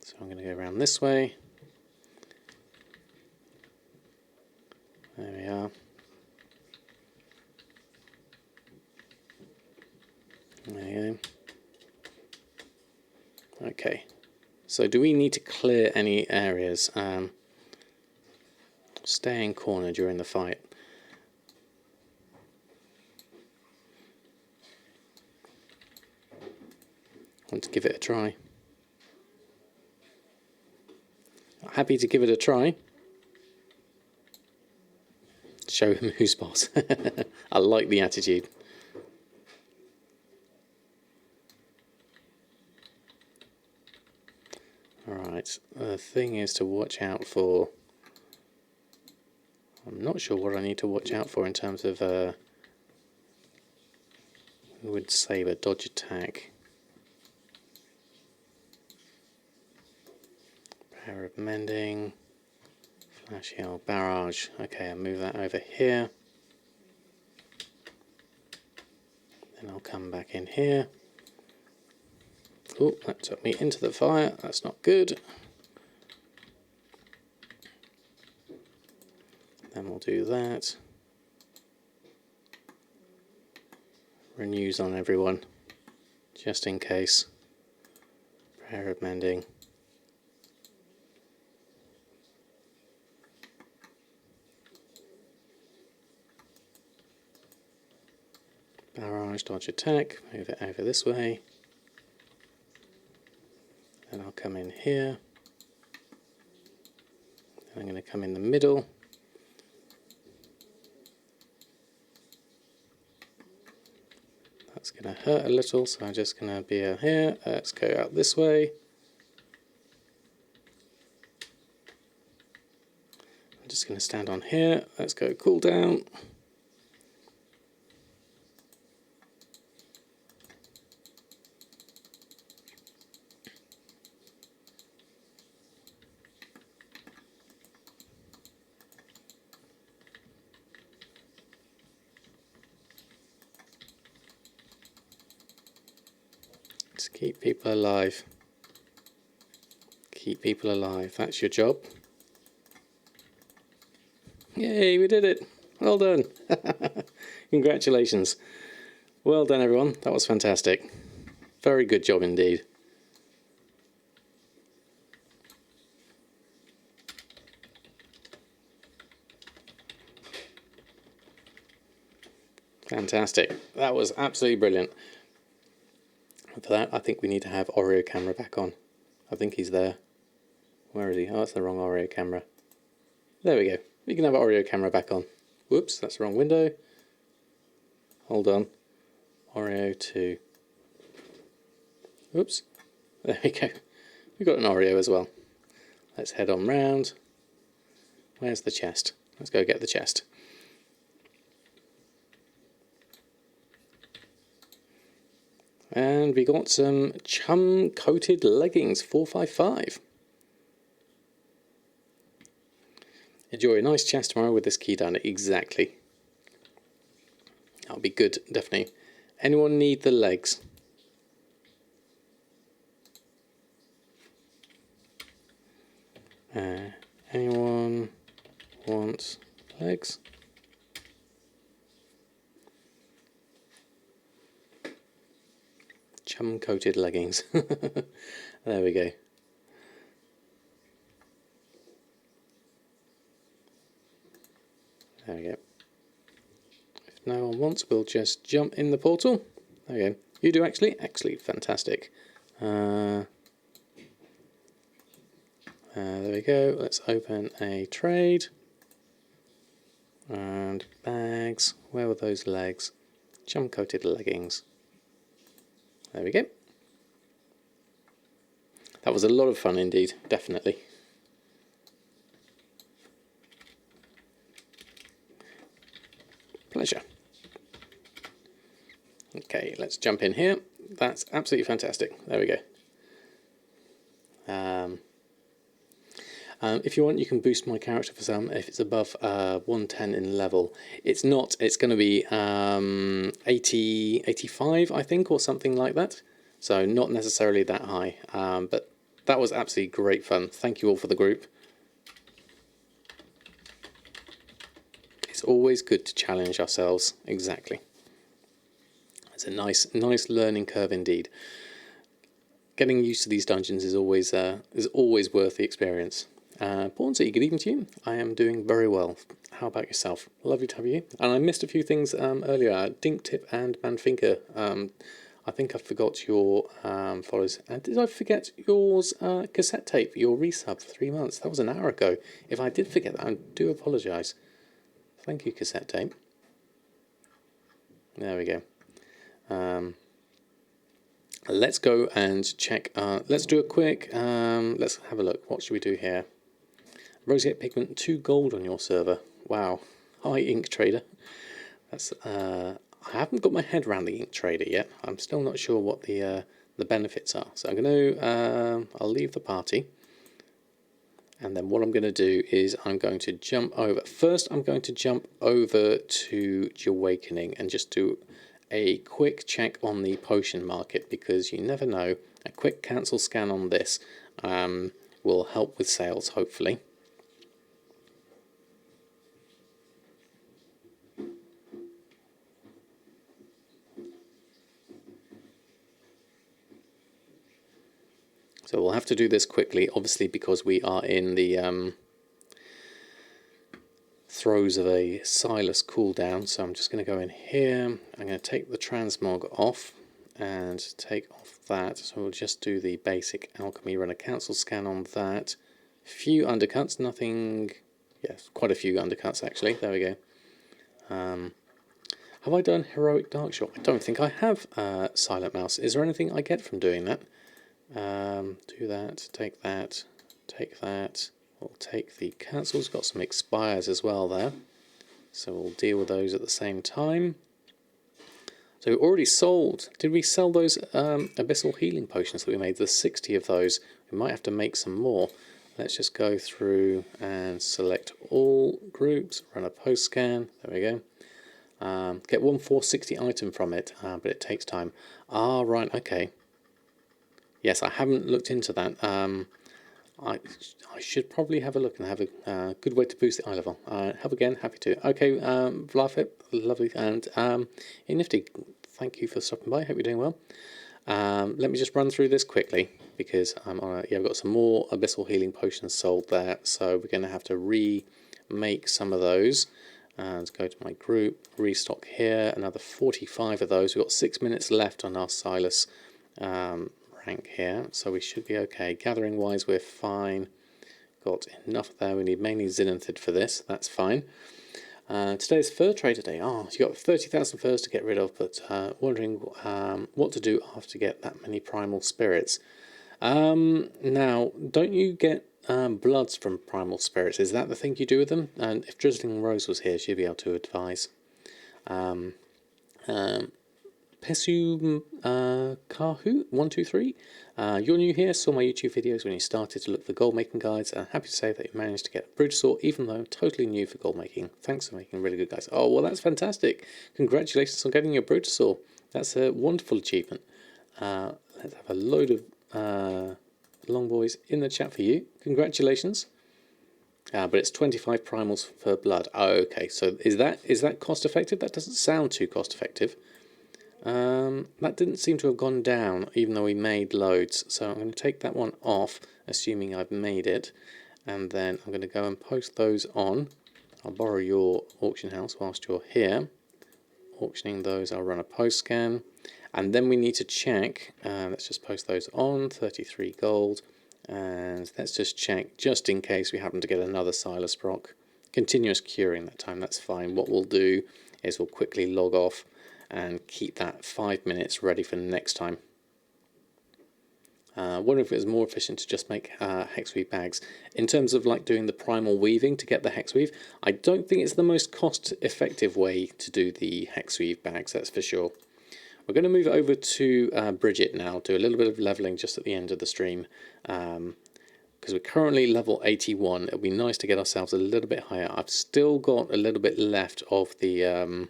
So I'm going to go around this way. There we are. There you go. Okay. So do we need to clear any areas? Stay in corner during the fight. Want to give it a try. Happy to give it a try. Show him who's boss. I like the attitude. Alright, the thing is to watch out for... I'm not sure what I need to watch out for in terms of would save a dodge attack. Power of mending, flash heal, barrage. Okay, I'll move that over here. And I'll come back in here. Oh, that took me into the fire. That's not good. Then we'll do that. Renews on everyone, just in case. Prayer of mending. Barrage, dodge, attack. Move it over this way. Then I'll come in here. And I'm going to come in the middle. That's going to hurt a little, so I'm just going to be here. Let's go out this way. I'm just going to stand on here. Let's go cool down. Just keep people alive. Keep people alive. That's your job. Yay, we did it. Well done. Congratulations. Well done, everyone. That was fantastic. Very good job indeed. Fantastic. That was absolutely brilliant. For that, I think we need to have Oreo camera back on. I think he's there. Where is he? Oh, that's the wrong Oreo camera. There we go. We can have Oreo camera back on. Whoops, that's the wrong window. Hold on. Oreo 2. Oops. There we go. We've got an Oreo as well. Let's head on round. Where's the chest? Let's go get the chest. And we got some chum-coated leggings, 455. Enjoy a nice chest tomorrow with this key down. Exactly. That'll be good, definitely. Anyone need the legs? Anyone want legs? Chum-coated leggings. There we go. There we go. If no one wants, we'll just jump in the portal. There we go. You do actually? Actually, fantastic. There we go. Let's open a trade. And bags. Where were those legs? Chum-coated leggings. There we go. That was a lot of fun indeed, definitely. Pleasure. Okay, let's jump in here. That's absolutely fantastic. There we go. If you want, you can boost my character for some if it's above 110 in level. It's not, it's going to be 80, 85, I think, or something like that. So not necessarily that high, but that was absolutely great fun. Thank you all for the group. It's always good to challenge ourselves. Exactly. It's a nice learning curve indeed. Getting used to these dungeons is always worth the experience. Pornsy, good evening to you. I am doing very well. How about yourself? Lovely to have you. And I missed a few things earlier. Dink Tip and Manfinker. I think I forgot your follows. And did I forget yours cassette tape, your resub for 3 months? That was an hour ago. If I did forget that, I do apologise. Thank you, cassette tape. There we go. Let's go and check. Let's do a quick. Let's have a look. What should we do here? Roseate pigment, 2 gold on your server. Wow. Hi, Ink Trader. That's. I haven't got my head around the Ink Trader yet. I'm still not sure what the benefits are. So I'm going to. I'll leave the party. And then what I'm going to do is I'm going to jump over. First, I'm going to jump over to Awakening and just do a quick check on the potion market, because you never know, a quick cancel scan on this will help with sales, hopefully. So we'll have to do this quickly, obviously, because we are in the throes of a Silas cooldown. So I'm just going to go in here. I'm going to take the transmog off and take off that. So we'll just do the basic alchemy, run a cancel scan on that. Few undercuts, nothing. Yes, quite a few undercuts actually. There we go. Have I done heroic dark shot? I don't think I have. Silent mouse. Is there anything I get from doing that? Do that, take that, take that. We'll take the cancels, got some expires as well there, so we'll deal with those at the same time. So we already sold, did we sell those abyssal healing potions that we made? There's 60 of those, we might have to make some more. Let's just go through and select all groups, run a post scan, there we go. Get 1460 item from it, but it takes time. Ah, right, okay. Yes, I haven't looked into that. I should probably have a look and have a good way to boost the eye level. Help again, happy to. Okay, Vlafit, lovely, and Nifty, thank you for stopping by. Hope you're doing well. Let me just run through this quickly, because yeah, I've got some more abyssal healing potions sold there, so we're going to have to remake some of those. Let's go to my group, restock here, another 45 of those. We've got 6 minutes left on our Silas rank here, so we should be okay. Gathering wise, we're fine. Got enough there. We need mainly Zenithid for this. That's fine. Today's fur trader day. Oh, you got 30,000 furs to get rid of, but wondering what to do after get that many primal spirits. Now, don't you get bloods from primal spirits? Is that the thing you do with them? And if Drizzling Rose was here, she'd be able to advise. Pesu Kahu 123. You're new here, saw my YouTube videos when you started to look for gold making guides, and happy to say that you managed to get a Brutosaur, even though I'm totally new for gold making. Thanks for making really good guides. Oh, well, that's fantastic. Congratulations on getting your Brutosaur. That's a wonderful achievement. Let's have a load of long boys in the chat for you. Congratulations. But it's 25 primals per blood. Oh, okay. So is that cost effective? That doesn't sound too cost effective. That didn't seem to have gone down, even though we made loads. So I'm going to take that one off, assuming I've made it, and then I'm going to go and post those on. I'll borrow your auction house whilst you're here. Auctioning those, I'll run a post scan, and then we need to check. Let's just post those on, 33 gold, and let's just check, just in case we happen to get another Silas proc. Continuous curing that time, that's fine. What we'll do is we'll quickly log off and keep that 5 minutes ready for next time. Wonder if it was more efficient to just make hexweave bags. In terms of like doing the primal weaving to get the hexweave, I don't think it's the most cost effective way to do the hexweave bags, that's for sure. We're going to move over to Briggit now, do a little bit of leveling just at the end of the stream, because we're currently level 81. It'll be nice to get ourselves a little bit higher. I've still got a little bit left of the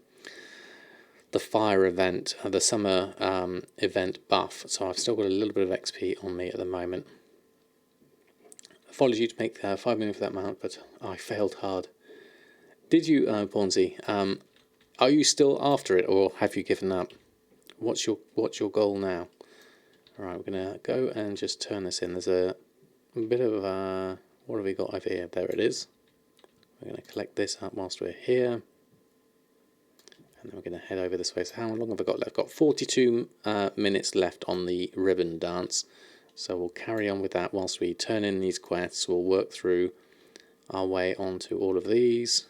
fire event, the summer event buff, so I've still got a little bit of XP on me at the moment. Followed you to make 5 million for that mount, but I failed hard. Did you, Ponzi? Are you still after it, or have you given up? What's your goal now? All right, we're gonna go and just turn this in. There's a bit of what have we got over here? There it is. We're gonna collect this up whilst we're here. And then we're going to head over this way. So how long have I got left? I've got 42 minutes left on the ribbon dance. So we'll carry on with that whilst we turn in these quests. We'll work through our way onto all of these.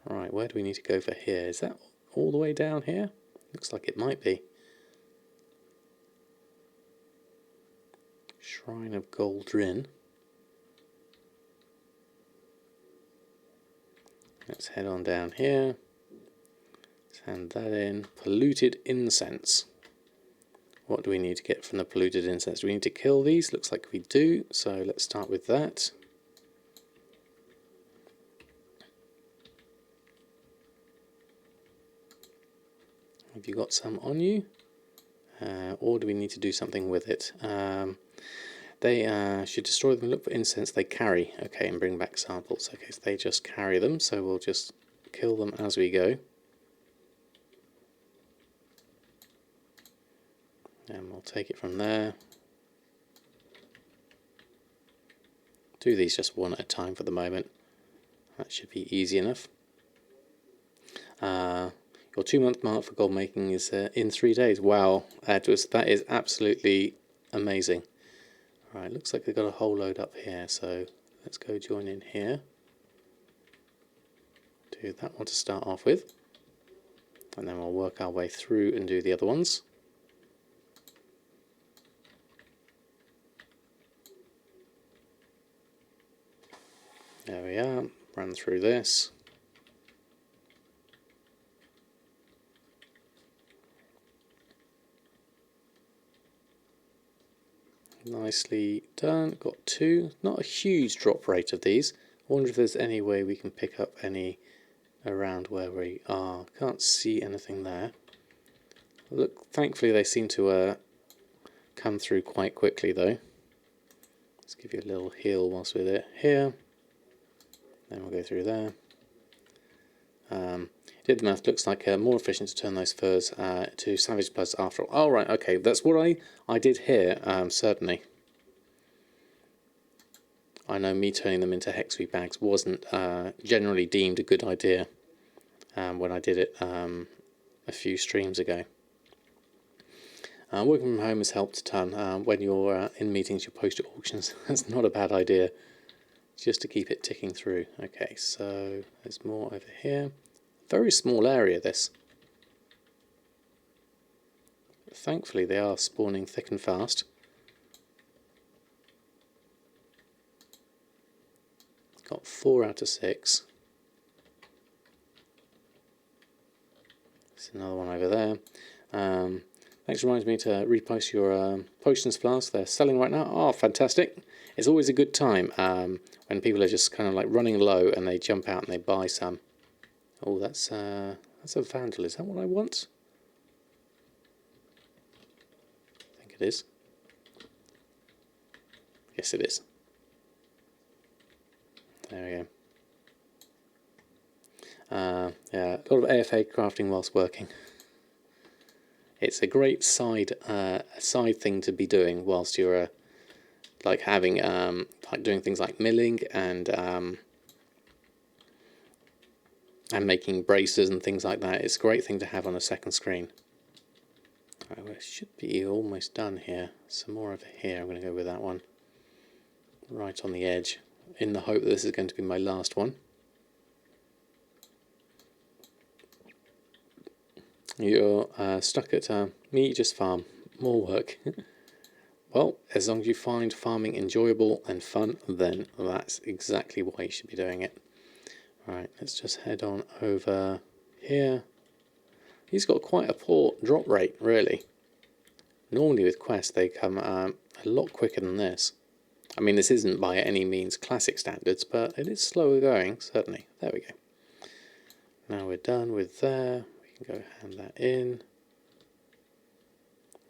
Right, where do we need to go for here? Is that all the way down here? Looks like it might be. Shrine of Goldrin. Let's head on down here. Let's hand that in. Polluted incense. What do we need to get from the polluted incense? Do we need to kill these? Looks like we do. So let's start with that. Have you got some on you? Or do we need to do something with it? They should destroy them and look for incense they carry. Okay, and bring back samples. Okay, so they just carry them, so we'll just kill them as we go. And we'll take it from there. Do these just one at a time for the moment. That should be easy enough. Your 2-month mark for gold making is in 3 days. Wow, that is absolutely amazing. Right, looks like they've got a whole load up here, so let's go join in here. Do that one to start off with, and then we'll work our way through and do the other ones. There we are, run through this. Nicely done, got 2. Not a huge drop rate of these. I wonder if there's any way we can pick up any around where we are. Can't see anything there. Look, thankfully they seem to come through quite quickly though. Let's give you a little heal whilst we're there. Here. Then we'll go through there. Did the math, looks like more efficient to turn those furs to Savage Plus after all. Oh, right, okay, that's what I did here, certainly. I know me turning them into hexweed bags wasn't generally deemed a good idea when I did it a few streams ago. Working from home has helped a ton. When you're in meetings, you post your auctions. That's not a bad idea, just to keep it ticking through. Okay, so there's more over here. Very small area, this. Thankfully, they are spawning thick and fast. Got 4 out of 6. There's another one over there. Thanks, reminds me to repost your potions flask. They're selling right now. Oh, fantastic. It's always a good time when people are just kind of like running low and they jump out and they buy some. Oh, that's a vandal. Is that what I want? I think it is. Yes, it is. There we go. Yeah, a lot of AFA crafting whilst working. It's a great side thing to be doing whilst you're like having like doing things like milling and making braces and things like that. It's a great thing to have on a second screen. Right, well, it should be almost done here. Some more over here. I'm going to go with that one. Right on the edge, in the hope that this is going to be my last one. You're stuck at me, just farm. More work. Well, as long as you find farming enjoyable and fun, then that's exactly why you should be doing it. Right, let's just head on over here. He's got quite a poor drop rate, really. Normally with quests they come a lot quicker than this. I mean, this isn't by any means classic standards, but it is slower going, certainly. There we go. Now we're done with there. We can go hand that in.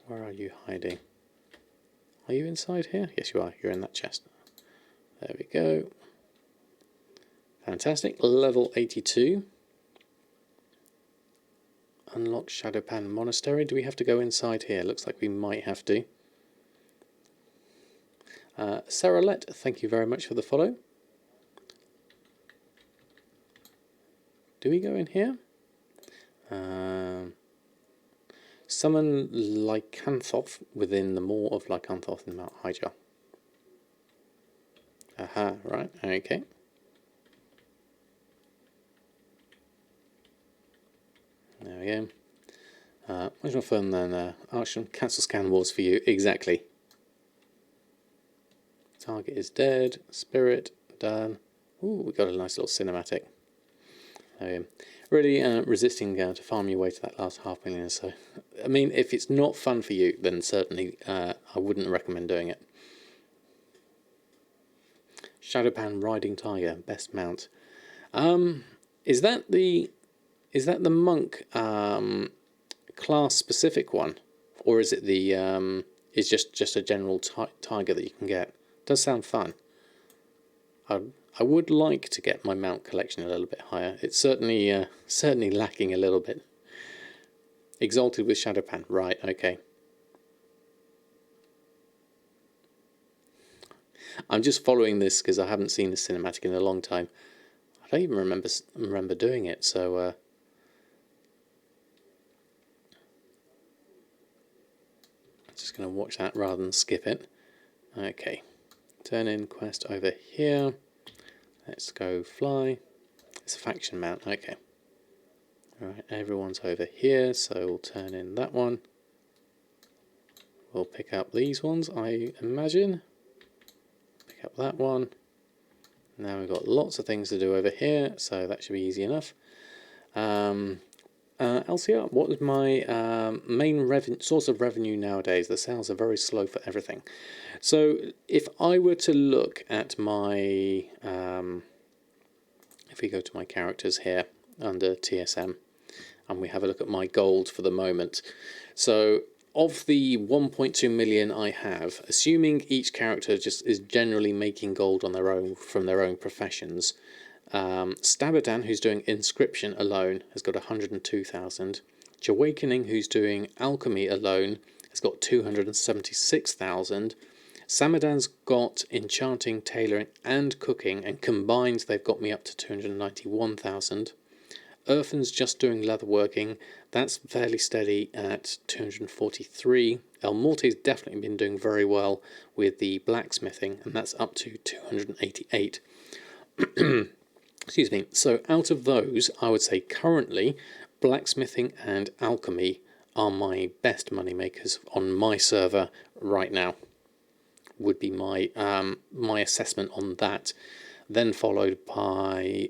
Where are you hiding? Are you inside here? Yes, you are. You're in that chest. There we go. Fantastic. Level 82. Unlock Shadowpan Monastery. Do we have to go inside here? Looks like we might have to. Sarah Lett, thank you very much for the follow. Do we go in here? Summon Lycanthoth within the Maw of Lycanthoth in Mount Hyjar. Aha, right, okay. There we go. Much more fun than Archon. Cancel scan wars for you, exactly. Target is dead. Spirit, done. Ooh, we got a nice little cinematic. There we go. Really resisting to farm your way to that last 500,000 or so. I mean, if it's not fun for you, then certainly I wouldn't recommend doing it. Shadowpan Riding Tiger, best mount. Is that the monk class specific one, or is it the is just a general tiger that you can get? Does sound fun. I would like to get my mount collection a little bit higher. It's certainly certainly lacking a little bit. Exalted with Shadowpan, right? Okay. I'm just following this because I haven't seen the cinematic in a long time. I don't even remember doing it, so I'm just going to watch that rather than skip it. Okay, turn in quest over here. Let's go fly. It's a faction mount. Okay. Alright, everyone's over here, so we'll turn in that one. We'll pick up these ones, I imagine. Pick up that one. Now we've got lots of things to do over here, so that should be easy enough. LCR, what is my main source of revenue nowadays? The sales are very slow for everything. So if I were to look at my, if we go to my characters here under TSM, and we have a look at my gold for the moment. So of the 1.2 million I have, assuming each character just is generally making gold on their own from their own professions, Samadan, who's doing inscription alone, has got 102,000. Awakening, who's doing alchemy alone, has got 276,000. Samadan's got enchanting, tailoring and cooking, and combined they've got me up to 291,000. Earthen's just doing leatherworking, that's fairly steady at 243. El Morte's definitely been doing very well with the blacksmithing, and that's up to 288. Excuse me. So out of those, I would say currently blacksmithing and alchemy are my best money makers on my server right now. Would be my my assessment on that. Then followed by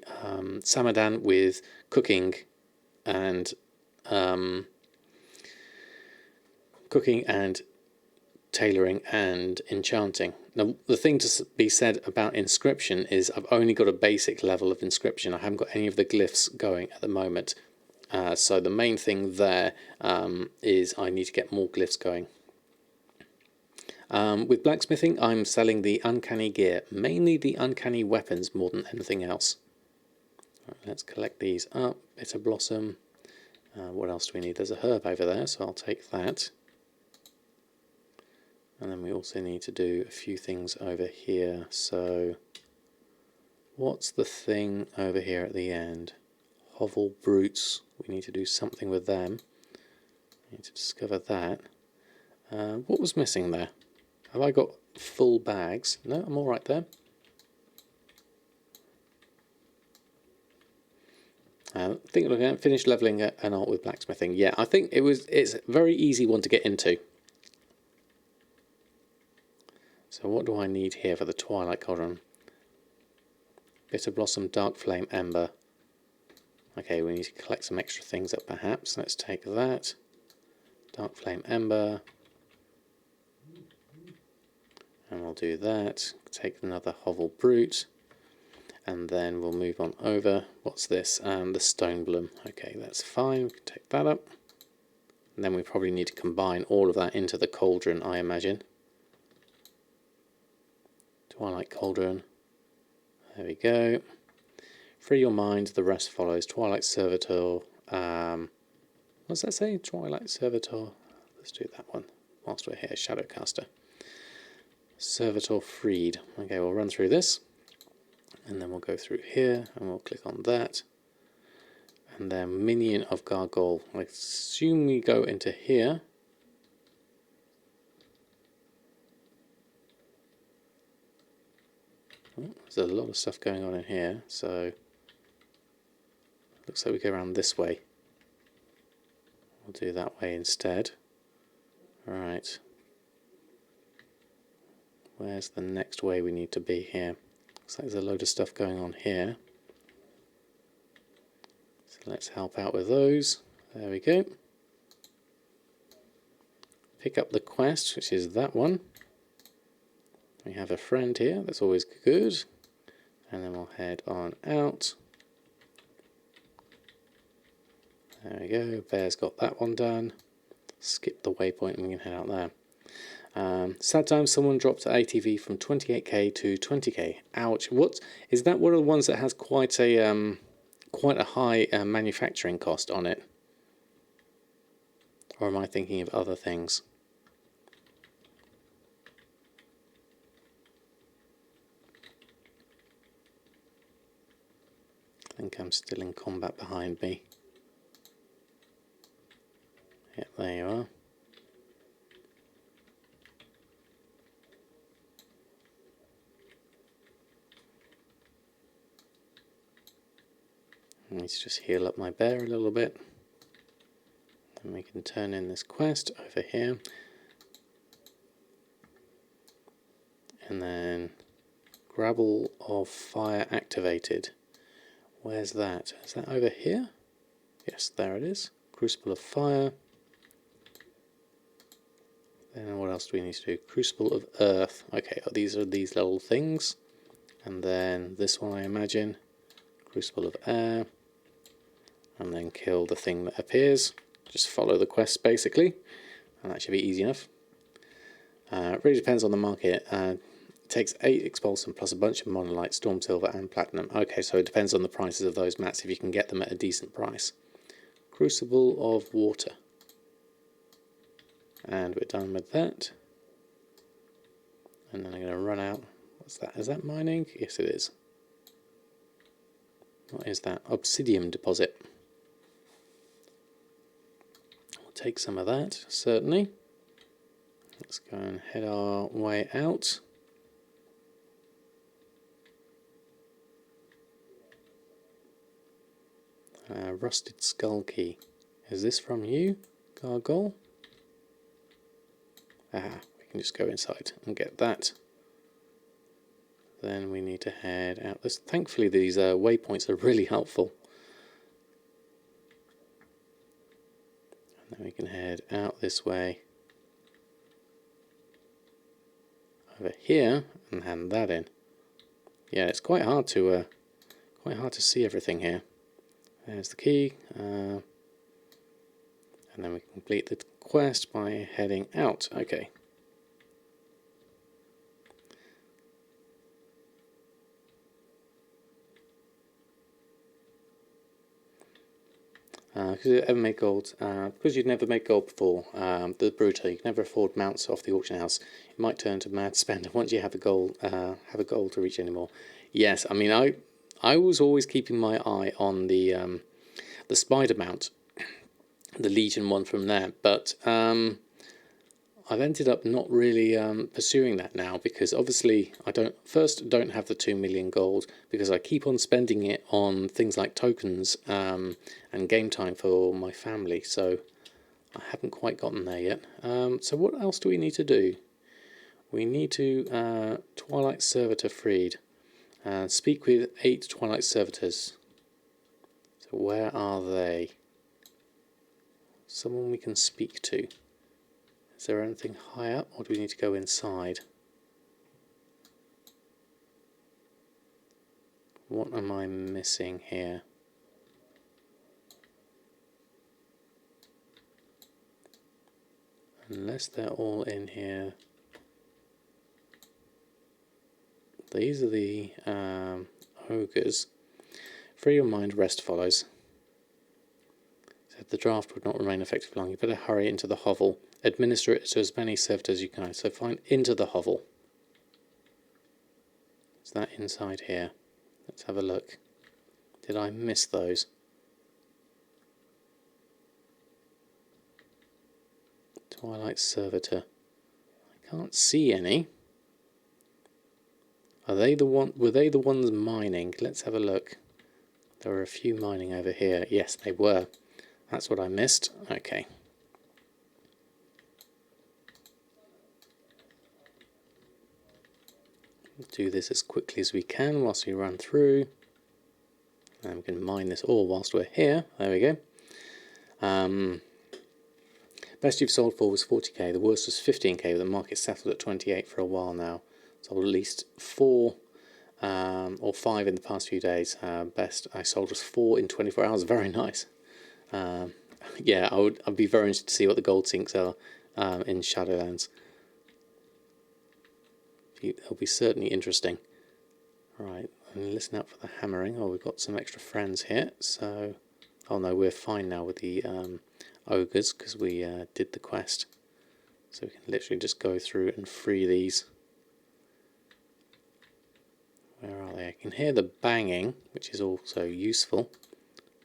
Samadan with cooking and tailoring and enchanting. Now, the thing to be said about inscription is I've only got a basic level of inscription. I haven't got any of the glyphs going at the moment. So the main thing there is I need to get more glyphs going. With blacksmithing, I'm selling the uncanny gear, mainly the uncanny weapons more than anything else. Right, let's collect these up. Bitter blossom. What else do we need? There's a herb over there, so I'll take that. And then we also need to do a few things over here. So what's the thing over here at the end? Hovel brutes. We need to do something with them. We need to discover that. What was missing there? Have I got full bags? No, I'm all right there. I think looking at finished leveling an art with blacksmithing. Yeah, I think it's a very easy one to get into. So what do I need here for the Twilight Cauldron? Bitter Blossom, Dark Flame, Ember. Okay, we need to collect some extra things up perhaps. Let's take that. Dark Flame, Ember. And we'll do that. Take another Hovel Brute. And then we'll move on over. What's this? The Stone Bloom. Okay, that's fine. We can take that up. And then we probably need to combine all of that into the cauldron, I imagine. Twilight Cauldron. There we go. Free your mind, the rest follows. Twilight Servitor. What's that say? Twilight Servitor. Let's do that one whilst we're here. Shadowcaster. Servitor freed. Okay, we'll run through this. And then we'll go through here and we'll click on that. And then Minion of Gargoyle. I assume we go into here. Oh, there's a lot of stuff going on in here, so looks like we go around this way. We'll do that way instead. Alright. Where's the next way we need to be here? Looks like there's a load of stuff going on here. So let's help out with those. There we go. Pick up the quest, which is that one. We have a friend here, that's always good. And then we'll head on out. There we go, Bear's got that one done. Skip the waypoint and we can head out there. Sad time, someone dropped ATV from 28k to 20k. Ouch. What is that? One of the ones that has quite a high manufacturing cost on it? Or am I thinking of other things? I think I'm still in combat behind me. Yep, there you are. I need to just heal up my bear a little bit. Then we can turn in this quest over here. And then Gravel of Fire activated. Where's that? Is that over here? Yes, there it is. Crucible of Fire. Then what else do we need to do? Crucible of Earth. Okay, these are these little things. And then this one, I imagine. Crucible of Air. And then kill the thing that appears. Just follow the quest, basically. And that should be easy enough. It really depends on the market. It takes 8 Expulsum plus a bunch of Monolite, Storm Silver and Platinum. Okay, so it depends on the prices of those mats if you can get them at a decent price. Crucible of Water. And we're done with that. And then I'm going to run out. What's that? Is that mining? Yes, it is. What is that? Obsidian deposit. We'll take some of that, certainly. Let's go and head our way out. Rusted Skull Key. Is this from you, Gargoyle? Ah, we can just go inside and get that. Then we need to head out. Thankfully, these waypoints are really helpful. And then we can head out this way over here and hand that in. Yeah, it's quite hard to see everything here. There's the key, and then we complete the quest by heading out. Okay. Because you ever make gold, because you'd never made gold before, the Bruto, you can never afford mounts off the auction house. You might turn to mad spender once you have a goal to reach anymore. Yes, I mean I was always keeping my eye on the spider mount, the Legion one from there, but I've ended up not really pursuing that now because obviously I don't have the 2 million gold because I keep on spending it on things like tokens and game time for my family, so I haven't quite gotten there yet. So what else do we need to do? We need to Twilight Servitor freed. Speak with 8 Twilight Servitors. So where are they? Someone we can speak to. Is there anything high up, or do we need to go inside? What am I missing here? Unless they're all in here. These are the ogres. Free your mind, rest follows. Said the draft would not remain effective long. You better hurry into the hovel. Administer it to as many servitors as you can. So find into the hovel. Is that inside here? Let's have a look. Did I miss those? Twilight Servitor. I can't see any. Are they the one? Were they the ones mining? Let's have a look. There were a few mining over here. Yes, they were. That's what I missed. Okay. Do this as quickly as we can whilst we run through. And we can mine this all whilst we're here. There we go. Best you've sold for was 40k. The worst was 15k, with the market settled at 28 for a while now. Sold at least 4 or 5 in the past few days. Best I sold was 4 in 24 hours. Very nice. Yeah, I'd be very interested to see what the gold sinks are in Shadowlands. It'll be certainly interesting. Right, and listen out for the hammering. Oh, we've got some extra friends here, so... Oh no, we're fine now with the ogres, because we did the quest. So we can literally just go through and free these. Where are they? I can hear the banging, which is also useful.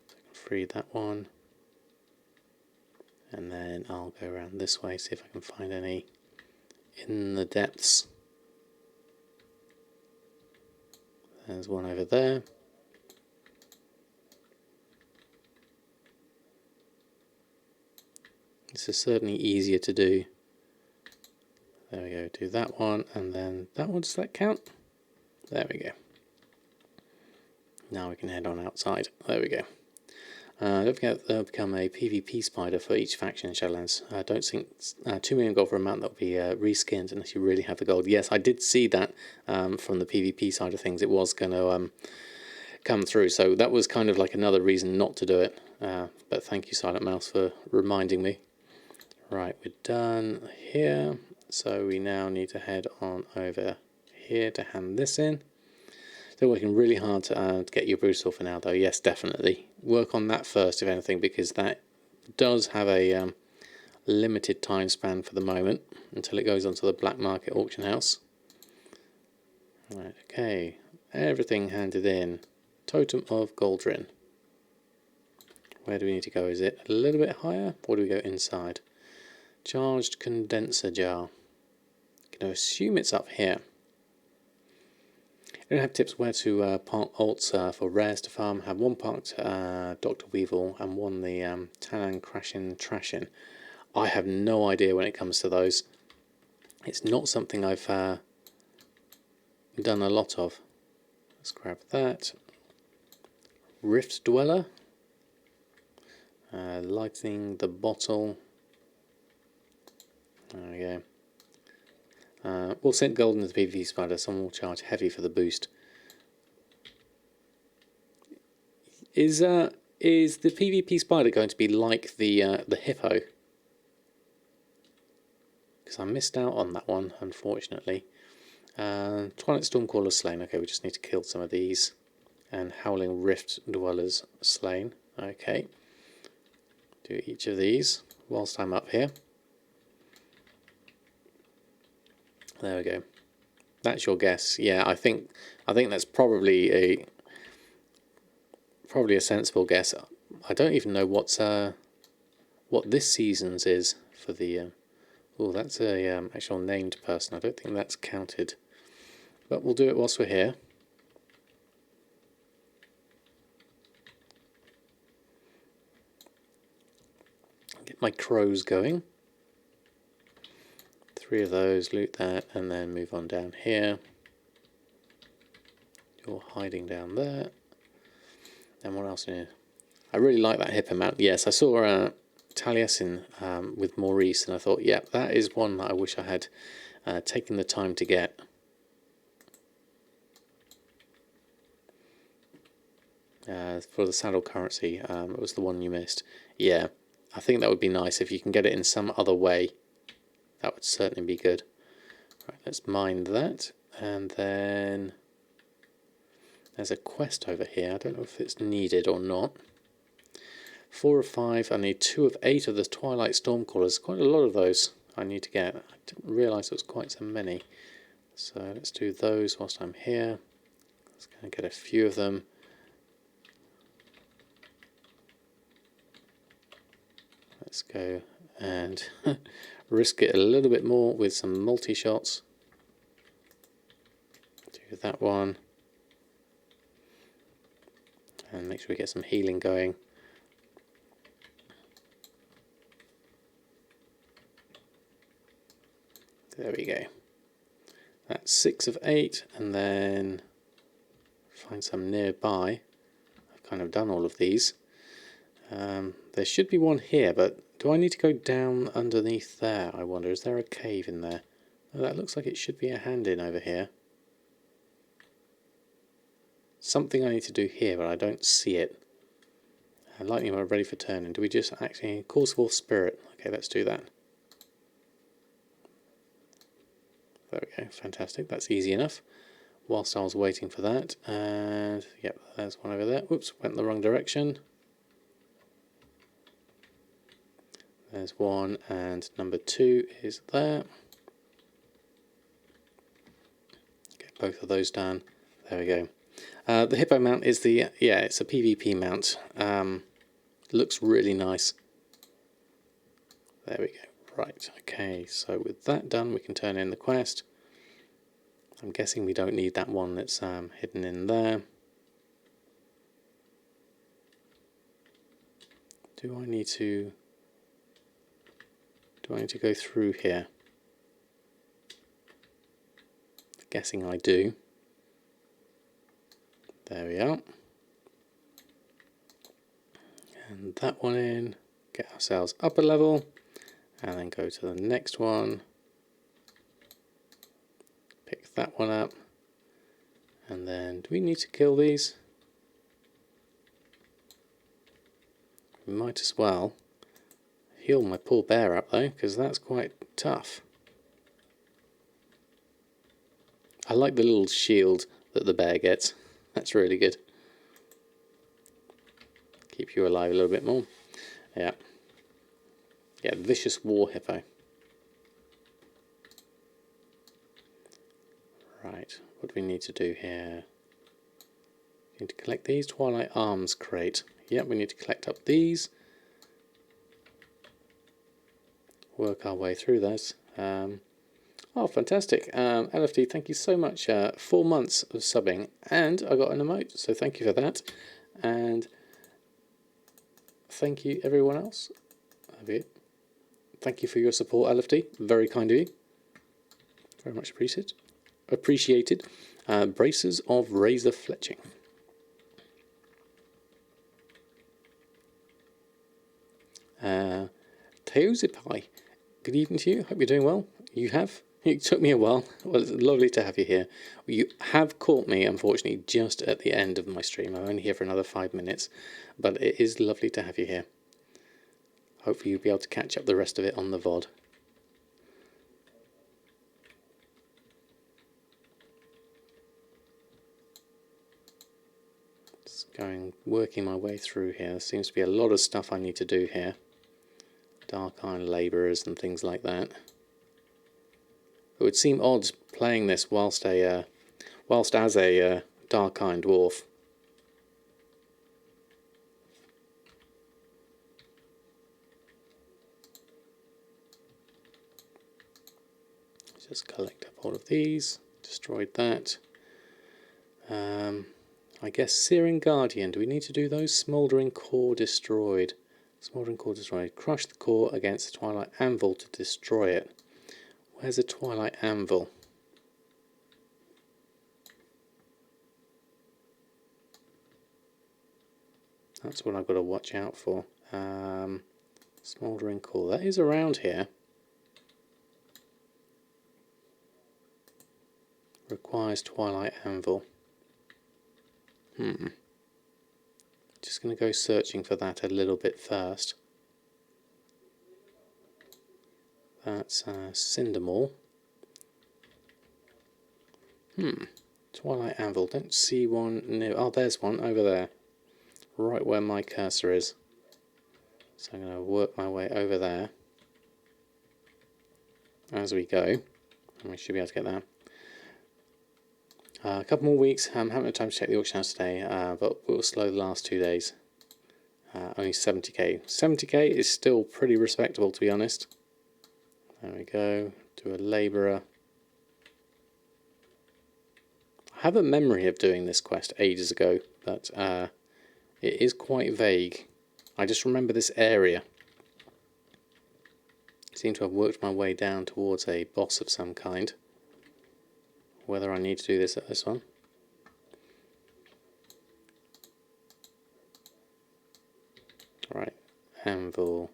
So I can free that one. And then I'll go around this way, see if I can find any in the depths. There's one over there. This is certainly easier to do. There we go, do that one, and then that one, does that count? There we go. Now we can head on outside. There we go. Don't forget there'll become a PvP spider for each faction in Shadowlands. I don't think 2 million gold for a mount that will be reskinned unless you really have the gold. Yes, I did see that from the PvP side of things. It was going to come through, so that was kind of like another reason not to do it. But thank you, Silent Mouse, for reminding me. Right, we're done here. So we now need to head on over here to hand this in. Still working really hard to get your Brutal for now, though. Yes, definitely. Work on that first, if anything, because that does have a limited time span for the moment until it goes onto the black market auction house. Right, okay. Everything handed in. Totem of Goldrin. Where do we need to go? Is it a little bit higher? Or do we go inside? Charged condenser jar. I'm going to assume it's up here. I don't have tips where to park alts for rares to farm. Have one parked Dr. Weevil and one the Tanan Crashin' Trashin'. I have no idea when it comes to those. It's not something I've done a lot of. Let's grab that. Rift Dweller. Lighting the bottle. There we go. We'll send gold into the PvP spider. Someone will charge heavy for the boost. Is the PvP spider going to be like the hippo? Because I missed out on that one, unfortunately. Twilight Stormcaller slain. Okay, we just need to kill some of these. And Howling Rift Dwellers slain. Okay. Do each of these whilst I'm up here. There we go. That's your guess. Yeah, I think that's probably a sensible guess. I don't even know what this season's is for the. Oh, that's a actual named person. I don't think that's counted, but we'll do it whilst we're here. Get my crows going. 3 of those, loot that, and then move on down here. You're hiding down there. And what else here? I really like that hippo mount. Yes, I saw Taliesin with Maurice, and I thought, yeah, that is one that I wish I had taken the time to get. For the saddle currency, it was the one you missed. Yeah, I think that would be nice if you can get it in some other way. That would certainly be good. Right, let's mine that, and then there's a quest over here. I don't know if it's needed or not. 4 of 5. I need 2 of 8 of the Twilight Stormcallers. Quite a lot of those I need to get. I didn't realise there was quite so many. So let's do those whilst I'm here. Let's go and get a few of them. Let's go and risk it a little bit more with some multi-shots. Do that one. And make sure we get some healing going. There we go. That's 6 of 8, and then find some nearby. I've kind of done all of these. There should be one here, but do I need to go down underneath there? I wonder, is there a cave in there? Oh, that looks like it should be a hand in over here. Something I need to do here, but I don't see it. Lightning rod ready for turning. Do we just actually call forth spirit? Okay, let's do that. There we go, fantastic. That's easy enough. Whilst I was waiting for that, and yep, there's one over there. Whoops, went the wrong direction. There's one, and number 2 is there. Get both of those done. There we go. The hippo mount is the, yeah, it's a PvP mount. Looks really nice. There we go. Right, okay, so with that done, we can turn in the quest. I'm guessing we don't need that one that's hidden in there. Do I need to go through here? I'm guessing I do. There we are. And that one in. Get ourselves up a level. And then go to the next one. Pick that one up. And then, do we need to kill these? We might as well heal my poor bear up though, because that's quite tough. I like the little shield that the bear gets. That's really good. Keep you alive a little bit more. Yeah. Yeah, vicious war hippo. Right, what do we need to do here? We need to collect these. Twilight Arms crate. Yep, we need to collect up these. Work our way through those. Oh, fantastic. LFD, thank you so much. 4 months of subbing, and I got an emote, so thank you for that. And thank you, everyone else. Thank you for your support, LFD. Very kind of you. Very much appreciated. Braces of razor fletching. Teozipai, good evening to you. Hope you're doing well. You have? It took me a while. Well, it's lovely to have you here. You have caught me, unfortunately, just at the end of my stream. I'm only here for another 5 minutes, but it is lovely to have you here. Hopefully you'll be able to catch up the rest of it on the VOD. Just working my way through here. There seems to be a lot of stuff I need to do here. Dark Iron Labourers and things like that. It would seem odd playing this whilst as a Dark Iron Dwarf. Just collect up all of these. Destroyed that. I guess Searing Guardian. Do we need to do those? Smouldering Core destroyed. Smouldering Core destroyed. Crush the core against the Twilight Anvil to destroy it. Where's the Twilight Anvil? That's what I've got to watch out for. Smouldering Core. That is around here. Requires Twilight Anvil. Just going to go searching for that a little bit first. That's Cindermore. Twilight Anvil. Don't see one near. Oh, there's one over there. Right where my cursor is. So I'm going to work my way over there as we go. And we should be able to get that. A couple more weeks. I haven't had time to check the auction house today, but we'll slow the last 2 days. Only 70k. 70k is still pretty respectable, to be honest. There we go. Do a labourer. I have a memory of doing this quest ages ago, but it is quite vague. I just remember this area. I seem to have worked my way down towards a boss of some kind. Whether I need to do this at this one. Right, Anvil,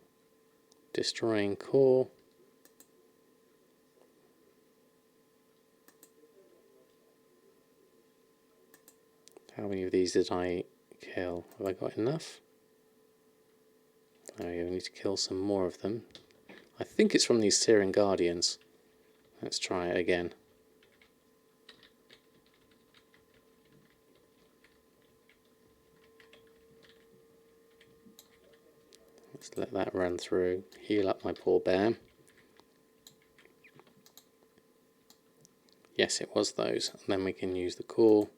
destroying core. How many of these did I kill? Have I got enough? There we go, we need to kill some more of them. I think it's from these Searing Guardians. Let's try it again. Let's let that run through. Heal up my poor bear. Yes, it was those. And then we can use the core.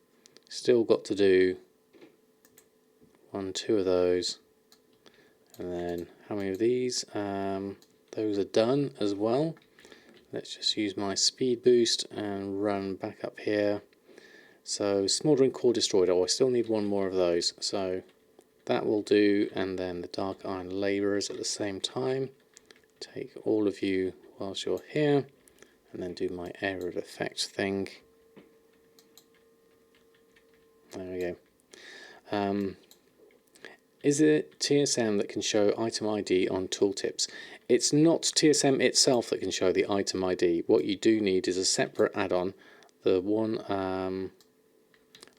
Still got to do 1, 2 of those. And then how many of these? Those are done as well. Let's just use my speed boost and run back up here. So Smouldering Core destroyed. Oh, I still need 1 more of those. So that will do, and then the Dark Iron Labourers at the same time. Take all of you whilst you're here, and then do my Area of Effect thing. There we go. Is it TSM that can show item ID on tooltips? It's not TSM itself that can show the item ID. What you do need is a separate add-on. The one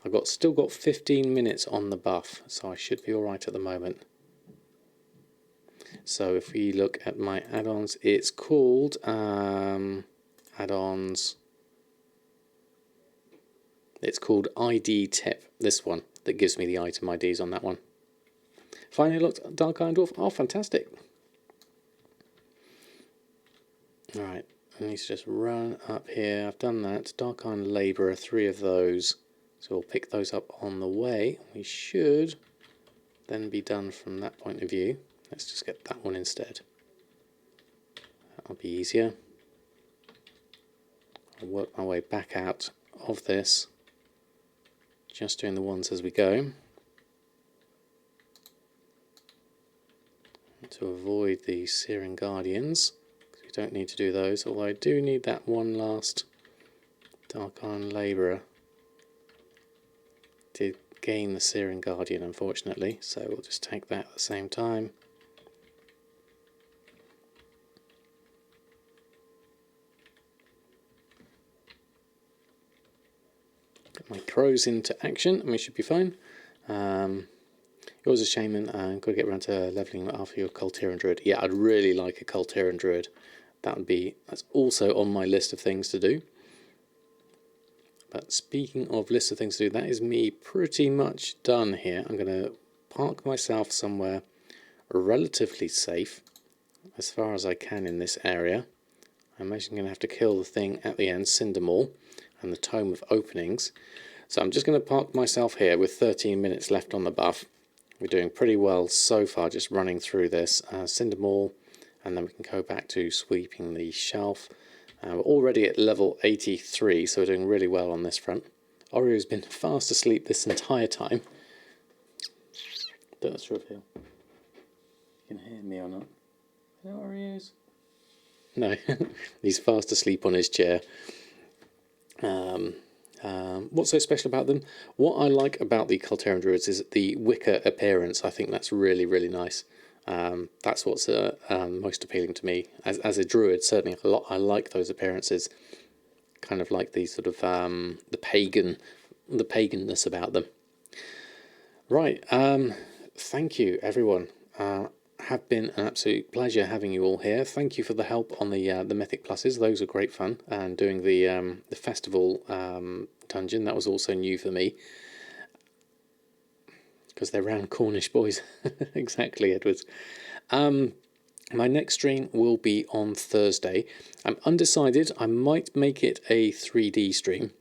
I've still got 15 minutes on the buff, so I should be alright at the moment. So if we look at my add-ons, it's called add-ons. It's called ID Tip, this one, that gives me the item IDs on that one. Finally looked Dark Iron Dwarf. Oh, fantastic. Alright, I need to just run up here. I've done that. Dark Iron Labourer, 3 of those. So we'll pick those up on the way. We should then be done from that point of view. Let's just get that one instead. That'll be easier. I'll work my way back out of this. Just doing the ones as we go. To avoid the Searing Guardians. We don't need to do those, although I do need that one last Dark Iron Labourer. Did gain the Searing Guardian, unfortunately, so we'll just take that at the same time. Get my crows into action and we should be fine. Yours is Shaman, and got to get around to levelling after your Cultiran Druid. Yeah, I'd really like a Cultiran Druid. That's also on my list of things to do. But speaking of list of things to do, that is me pretty much done here. I'm going to park myself somewhere relatively safe, as far as I can in this area. I imagine I'm going to have to kill the thing at the end, Cindermaw, and the Tome of Openings. So I'm just going to park myself here with 13 minutes left on the buff. We're doing pretty well so far, just running through this. Cindermaw, and then we can go back to sweeping the shelf. We're already at level 83, so we're doing really well on this front. Oreo's been fast asleep this entire time. Don't know if you can hear me or not. Hello, Oreos. No, he's fast asleep on his chair. What's so special about them? What I like about the Cultiran Druids is the wicker appearance. I think that's really, really nice. That's what's most appealing to me. As a druid, certainly I like those appearances. Kind of like the sort of the paganness about them. Right. Thank you, everyone. Have been an absolute pleasure having you all here. Thank you for the help on the Mythic Pluses. Those are great fun. And doing the festival dungeon, that was also new for me. Because they're round Cornish boys. Exactly, Edwards. My next stream will be on Thursday. I'm undecided. I might make it a 3D stream.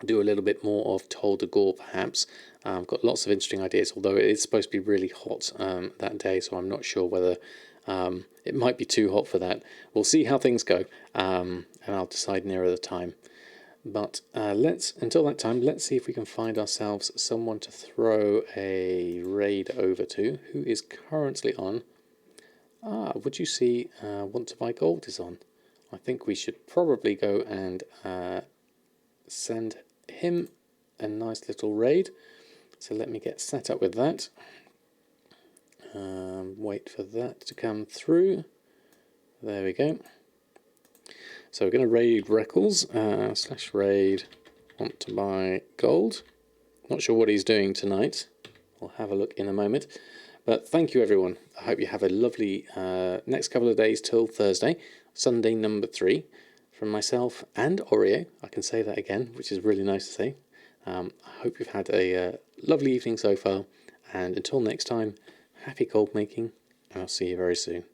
Do a little bit more of Tol de Gore, perhaps. I've got lots of interesting ideas, although it is supposed to be really hot that day, so I'm not sure whether it might be too hot for that. We'll see how things go, and I'll decide nearer the time. But until that time, let's see if we can find ourselves someone to throw a raid over to, who is currently on. Would you see Want to Buy Gold is on. I think we should probably go and send him a nice little raid. So let me get set up with that. Wait for that to come through. There we go. So we're going to raid Reckles, /raid Want to Buy Gold. Not sure what he's doing tonight. We'll have a look in a moment. But thank you, everyone. I hope you have a lovely next couple of days till Thursday, Sunday number 3, from myself and Oreo. I can say that again, which is really nice to say. I hope you've had a lovely evening so far, and until next time, happy gold making, and I'll see you very soon.